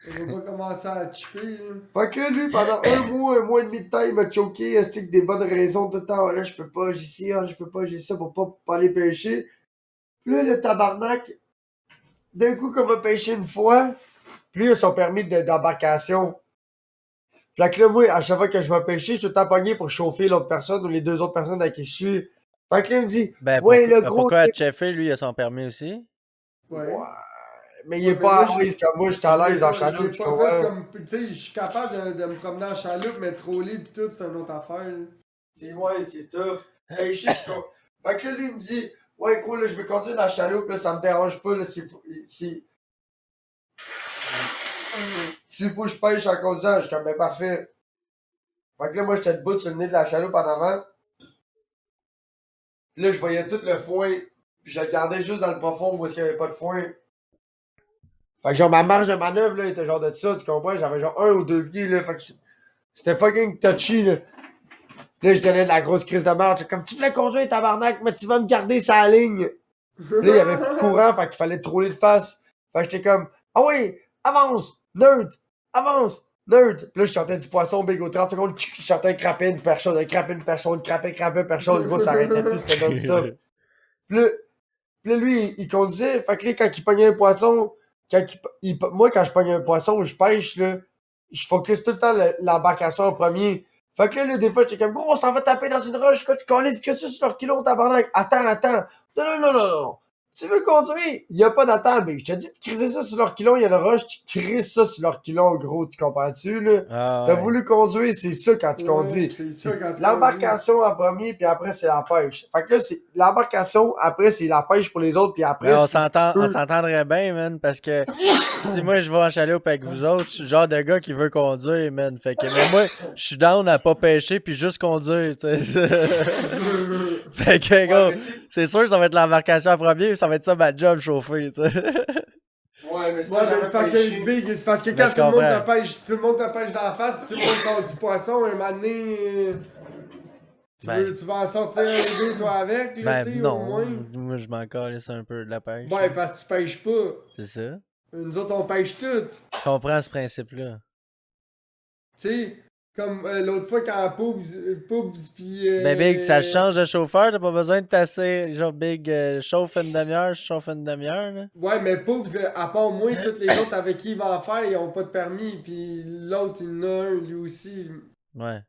On va pas commencer à chipper, là. Fait que lui, pendant 1 mois et demi de temps, il m'a choqué, est-ce que des bonnes raisons tout le temps, là, je peux pas, j'ai ci, je peux pas, j'ai ça pour pas aller pêcher. Puis là, le tabarnak, d'un coup, qu'on va pêcher une fois, puis lui, il a son permis d'embarcation. Fait que là, moi, à chaque fois que je vais pêcher, je suis tout le temps pogné pour chauffer l'autre personne ou les 2 autres personnes avec qui je suis. Fait que là, il me dit, Ben, ouais, pourquoi, le gros, pourquoi Cheffy, lui, il a son permis aussi? Ouais. ouais, mais il est Ouais, pas mais moi, à l'aise comme moi, je suis à l'aise dans le Je l'ai chaloupe, tu pas comprends? fait comme. Tu sais, je suis capable de me promener en chaloupe, mais troller pis tout, c'est une autre affaire, là. C'est ouais, c'est tough. Hey, shit, quoi. Fait que là, lui, il me dit, ouais, gros, là, je vais continuer dans la chaloupe, là, ça me dérange pas, là, s'il faut que je pêche en conduisant, je suis comme, ben, parfait. Fait que là, moi, j'étais debout sur le nez de la chaloupe en avant. Puis là, je voyais tout le foin, puis je regardais juste dans le profond où est-ce qu'il y avait pas de foin. Fait que genre, ma marge de manœuvre, là, était genre de ça, tu comprends? J'avais genre 1 ou 2 pieds, là, fait que c'était fucking touchy, là. Là, je donnais de la grosse crise de marge. J'étais comme, tu voulais conduire, tabarnak, mais tu vas me garder sa ligne. Là, il y avait plus de courant, fait qu'il fallait troller de face. Fait que j'étais comme, ah oui, avance, nerd, avance, nerd. Puis là, je chantais du poisson, big au 30 secondes, je chantais un crapé, une personne, un crapé, une personne, crapé, personne. Gros, ça arrêtait plus, c'était non-stop. Puis là, Puis là, lui, il conduisait. Fait que là, quand il pognait un poisson, moi, quand je pogne un poisson, je pêche, là, je focus tout le temps l'embarcation en premier. Fait que là, des fois, j'étais comme, gros, on s'en va taper dans une roche, quand tu connais, que ça sur leur kilo, tabarnak. Attends. Non. Tu veux conduire? Il y a pas d'attente, mais je te dis de criser ça sur leur kilo, il y a la roche, tu crises ça sur leur kilo, gros, tu comprends-tu, là? Ah, T'as ouais. voulu conduire, c'est ça quand tu conduis. C'est ça quand tu L'embarcation en premier, puis après, c'est la pêche. Fait que là, c'est l'embarcation, après, c'est la pêche pour les autres, puis après, Mais on c'est- tu peux- s'entendrait bien, man, parce que si moi je vais en chaloupe avec vous autres, je suis le genre de gars qui veut conduire, man. Fait que, mais moi, je suis down à pas pêcher puis juste conduire, tu sais. Fait que, gars, c'est sûr que ça va être l'embarcation en premier, ça va être ça ma job, chauffer, tu sais. Ouais, mais c'est Ouais, mais c'est parce que Big, c'est parce que Mais quand je tout le monde comprends. tout le monde te pêche dans la face, pis tout le monde sort du poisson, un moment donné, tu vas en sortir un deux, toi, avec, là, tu sais, au non, moins. moi je m'en calisse un peu de la pêche. Ouais, parce que tu pêches pas. C'est ça. Nous autres, on pêche tout. Je comprends ce principe-là. Tu sais, comme l'autre fois quand Poobs pis... Ben Big, ça change de chauffeur, t'as pas besoin de tasser, genre Big, chauffe une demi-heure, je chauffe une demi-heure, là. Ouais, mais Poobs, à part moi, tous les autres avec qui il va en faire, ils ont pas de permis, pis l'autre, il en a un, lui aussi. Ouais.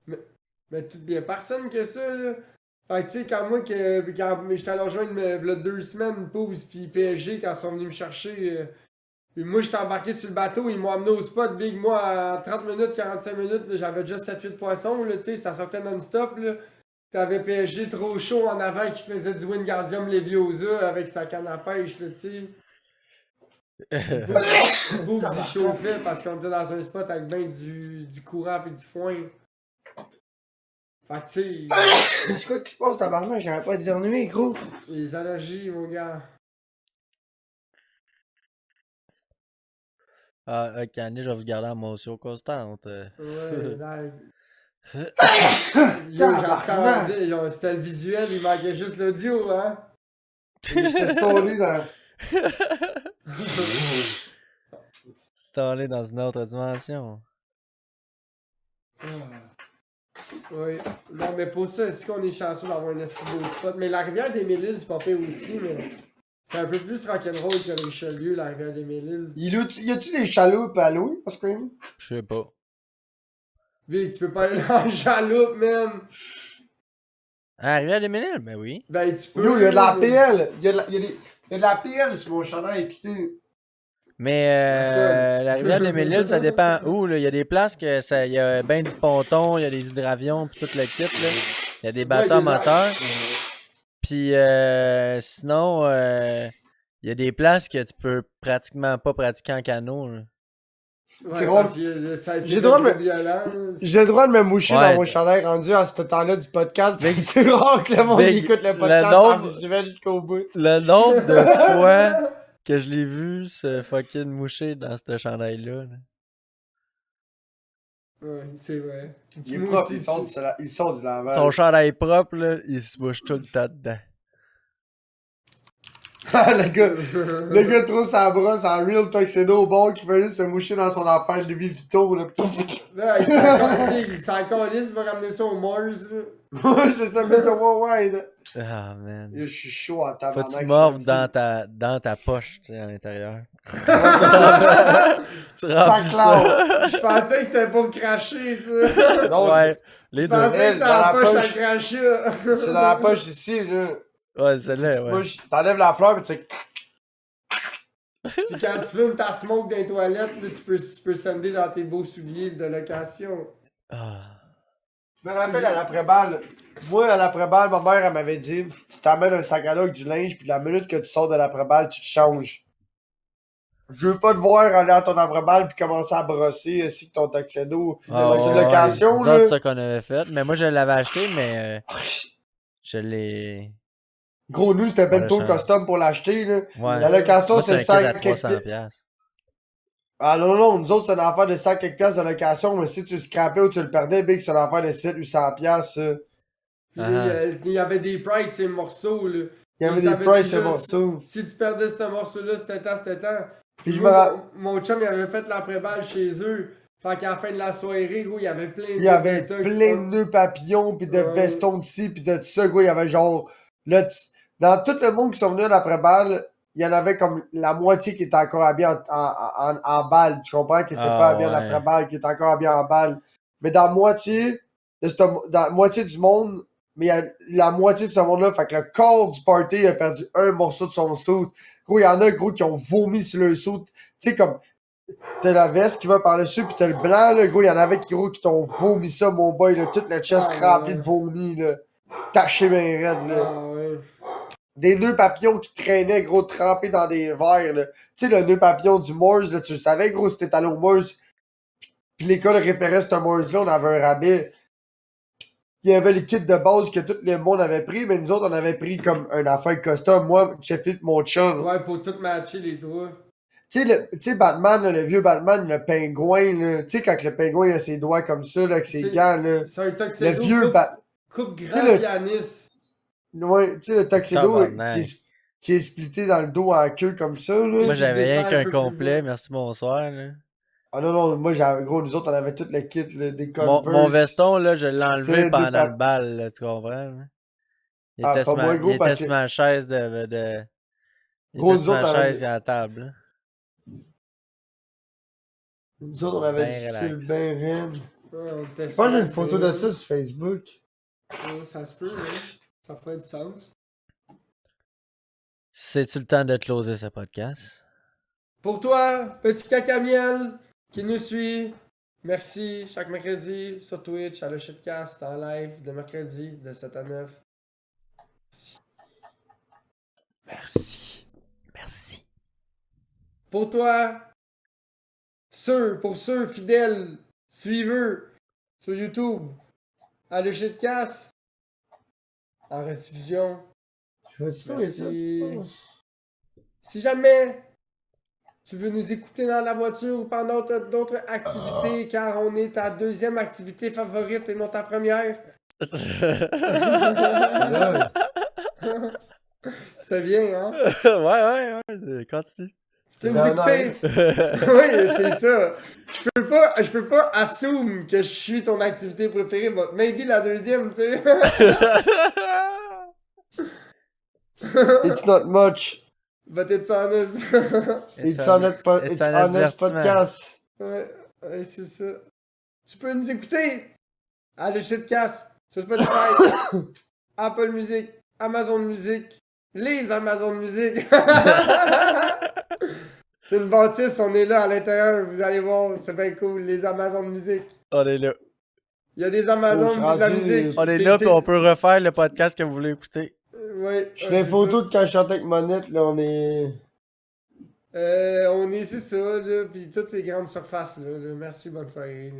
Mais tout bien personne que ça, là. Fait que tu sais, quand j'étais allé rejoindre v'là 2 semaines, Poobs pis PSG, quand ils sont venus me chercher, puis moi j'étais embarqué sur le bateau, ils m'ont amené au spot, Big, moi en 30 minutes, 45 minutes, là, j'avais déjà 7-8 poissons, là, tu sais, ça sortait non-stop, là. T'avais PSG trop chaud en avant qui faisait du Wingardium Leviosa avec sa canne à pêche, là, tu sais. Poobs, il chauffait parce qu'on était dans un spot avec ben du courant pis du foin. Fait que tu sais, C'est quoi qui se passe, tabarnak? J'arrête pas d'éternuer, gros. les allergies, mon gars. Ah, ok, Annie, je vais vous garder en motion constante. Ouais, là. Yo, Tabarnak! j'entendais, c'était le visuel, il manquait juste l'audio, hein? J'étais stoné dans... C'est allé dans une autre dimension. Oui. Non, mais pour ça, est-ce qu'on est chanceux d'avoir un esti beau spot? Mais la rivière des Mille-Îles, c'est pas pire aussi, mais c'est un peu plus rock'n'roll que le Richelieu, la rivière des Mille-Îles. Y a-tu des chaloupes à louer, parce que... Je sais pas. Vic, tu peux pas aller dans le chaloupe, man! Ah, Rivière des Mille-Îles? Ben oui. Ben, tu peux. Yo, y a de la PL! Y a de la PL sur mon chandail, putain! Mais la rivière des Mille-Îles, ça dépend où, là. Il y a des places que ça. Il y a ben du ponton, il y a des hydravions, puis tout le kit, là. Il y a des bateaux à moteur. Puis sinon, il y a des places que tu peux pratiquement pas pratiquer en canot, là. Ouais, C'est drôle. parce que c'est J'ai le droit de me- violent. J'ai le droit de me moucher Ouais. dans mon chandail rendu à ce temps-là du podcast, Big- mais c'est rare que le monde Big- écoute le le podcast nombre- en visuel jusqu'au bout. Le nombre de fois que je l'ai vu se fucking moucher dans ce chandail-là. Là. Ouais, c'est vrai. Il est Moi propre, aussi, il sort du lavage. Son chandail propre, là, il se mouche tout le temps dedans. le gars trop sa brosse en real tuxedo au bord qui fait juste se moucher dans son affaire Louis Vuitton, là. Là, il s'en calisse, il va ramener ça au Mars, là. Ouais, c'est ça, Mr. Worldwide. Ah, man. Je suis chaud en Faut tabarnak. que tu mordes dans ta poche, tu sais, à l'intérieur. tu remplis ça. Je pensais que c'était pour me cracher, ça. Non, Ouais, les Je deux. pensais que c'était Dans dans la la poche à poche. cracher. c'est dans la poche ici, là. Ouais, celle-là, ouais. T'enlèves la fleur, pis tu fais... Puis quand tu fumes ta smoke dans les toilettes, là, tu peux sender dans tes beaux souliers de location. Ah. Je me rappelle à l'après-balle. Moi, à l'après-balle, ma mère, elle m'avait dit tu t'amènes un sac à dos avec du linge, puis la minute que tu sors de l'après-balle, tu te changes. Je veux pas te voir aller à ton après-balle puis commencer à brosser ainsi que ton tuxedo. Ah, Dans une ouais, location, ouais. là. C'est ça qu'on avait fait. Mais moi, je l'avais acheté, mais je l'ai. Gros, nous, c'était On bento l'a changé. custom pour l'acheter, là. Ouais. La location, Moi, c'est c'est un kit à 5 300 piastres. Ah non, nous autres, c'est une affaire de 100 quelques piastres de location, mais si tu le scrapais ou tu le perdais, big, c'est une affaire de 7 ou 100 piastres, ça. Puis là, il y avait des prices, ces morceaux, là. Il y avait Ils des savaient prices, déjà c'est morceau. Si tu perdais ce morceau-là, c'était temps. Puis je me Moi, rappelle. mon chum, il avait fait l'après-balle chez eux. Fait qu'à la fin de la soirée, gros, il y avait plein de Il y avait tox, plein de nœuds papillons, pis de Ouais. vestons d'ici, pis de tout ça, gros. Il y avait genre. Là, Dans tout le monde qui sont venus d'après-balle, il y en avait comme la moitié qui était encore habillé en balle. Tu comprends? Qui était pas habillé en ouais. après-balle, qui était encore habillé en balle. Mais dans la moitié, dans la moitié du monde, mais il y a la moitié de ce monde-là, fait que le corps du party a perdu un morceau de son suit. Gros, il y en a, gros, qui ont vomi sur le suit. Tu sais, comme, t'as la veste qui va par-dessus, pis t'as le blanc, là, gros, il y en avait qui, gros, qui t'ont vomi ça, mon boy, là, toute la chest remplie de vomi, là. Taché bien raide, là. Ah ouais. Des nœuds papillons qui traînaient, gros, trempés dans des verres, là. Tu sais, le nœud papillon du Moors, là, tu le savais, gros, si t'étais allé au Moors, pis l'école référait ce Moors-là, on avait un rabais. Il y avait les kits de base que tout le monde avait pris, mais nous autres, on avait pris comme une affaire custom. Moi, Sheffield, mon chum. Ouais, pour tout matcher les trois. Tu sais, Batman, là, le vieux Batman, le pingouin, là. Tu sais, quand le pingouin a ses doigts comme ça, là, avec ses C'est- gants, là. C'est un Le tuxedo vieux Batman. coupe Tu sais, grand le- pianiste. Ouais, tu sais, le tuxedo Tabarnak. qui est splitté dans le dos en queue comme ça, là. Moi, qui j'avais rien descend un qu'un peu plus complet, bas. merci, bonsoir, là. Ah non, non, moi, j'avais, gros, nous autres, on avait tout le kit, là, des Converse. Mon veston, là, je l'ai C'est enlevé deux pendant pa- le bal, là, tu comprends? Là? Il Ah, était, pas sur moi, ma, gros, il parce était que, sur ma chaise il gros, était nous sur ma autres, on chaise avait, à la table, là. nous autres, on avait Ben du style relax. bien raide. Ouais, on était Je pense que j'ai une sur photo la de ça sur Facebook. Ouais, ça se peut, hein. Ça ferait du sens. C'est-tu le temps de closer ce podcast? Pour toi, petit caca miel qui nous suit, merci. Chaque mercredi sur Twitch, à le Shitcast en live de mercredi de 7 à 9. Merci. Merci. Pour toi, pour ceux fidèles, suiveux sur YouTube, à le Shitcast en rediffusion. Je vais te trouver ça, Merci. tu penses? Si jamais tu veux nous écouter dans la voiture ou pendant d'autres activités, car on est ta deuxième activité favorite et non ta première. Là, C'est bien, hein? ouais, continue. Tu peux C'est nous un écouter? Oui, c'est ça. Je peux pas assume que je suis ton activité préférée, but maybe la deuxième, tu sais. It's not much. But it's honest. It's honest, it's it's un honest divertissement. podcast. Ouais, c'est ça. Tu peux nous écouter à le Shitcast sur Spotify, Apple Music, Amazon Music, les Amazon Music. C'est une bâtisse, on est là à l'intérieur, vous allez voir, c'est bien cool, les Amazon Music. On est là. Il y a des Amazon Oh, je suis de la rendu- musique. On est là, puis on peut refaire le podcast que vous voulez écouter. Ouais, Je fais une photo de quand je chantais avec Monette, là, on est... On est, c'est ça, là, pis toutes ces grandes surfaces, là. Merci, bonne soirée.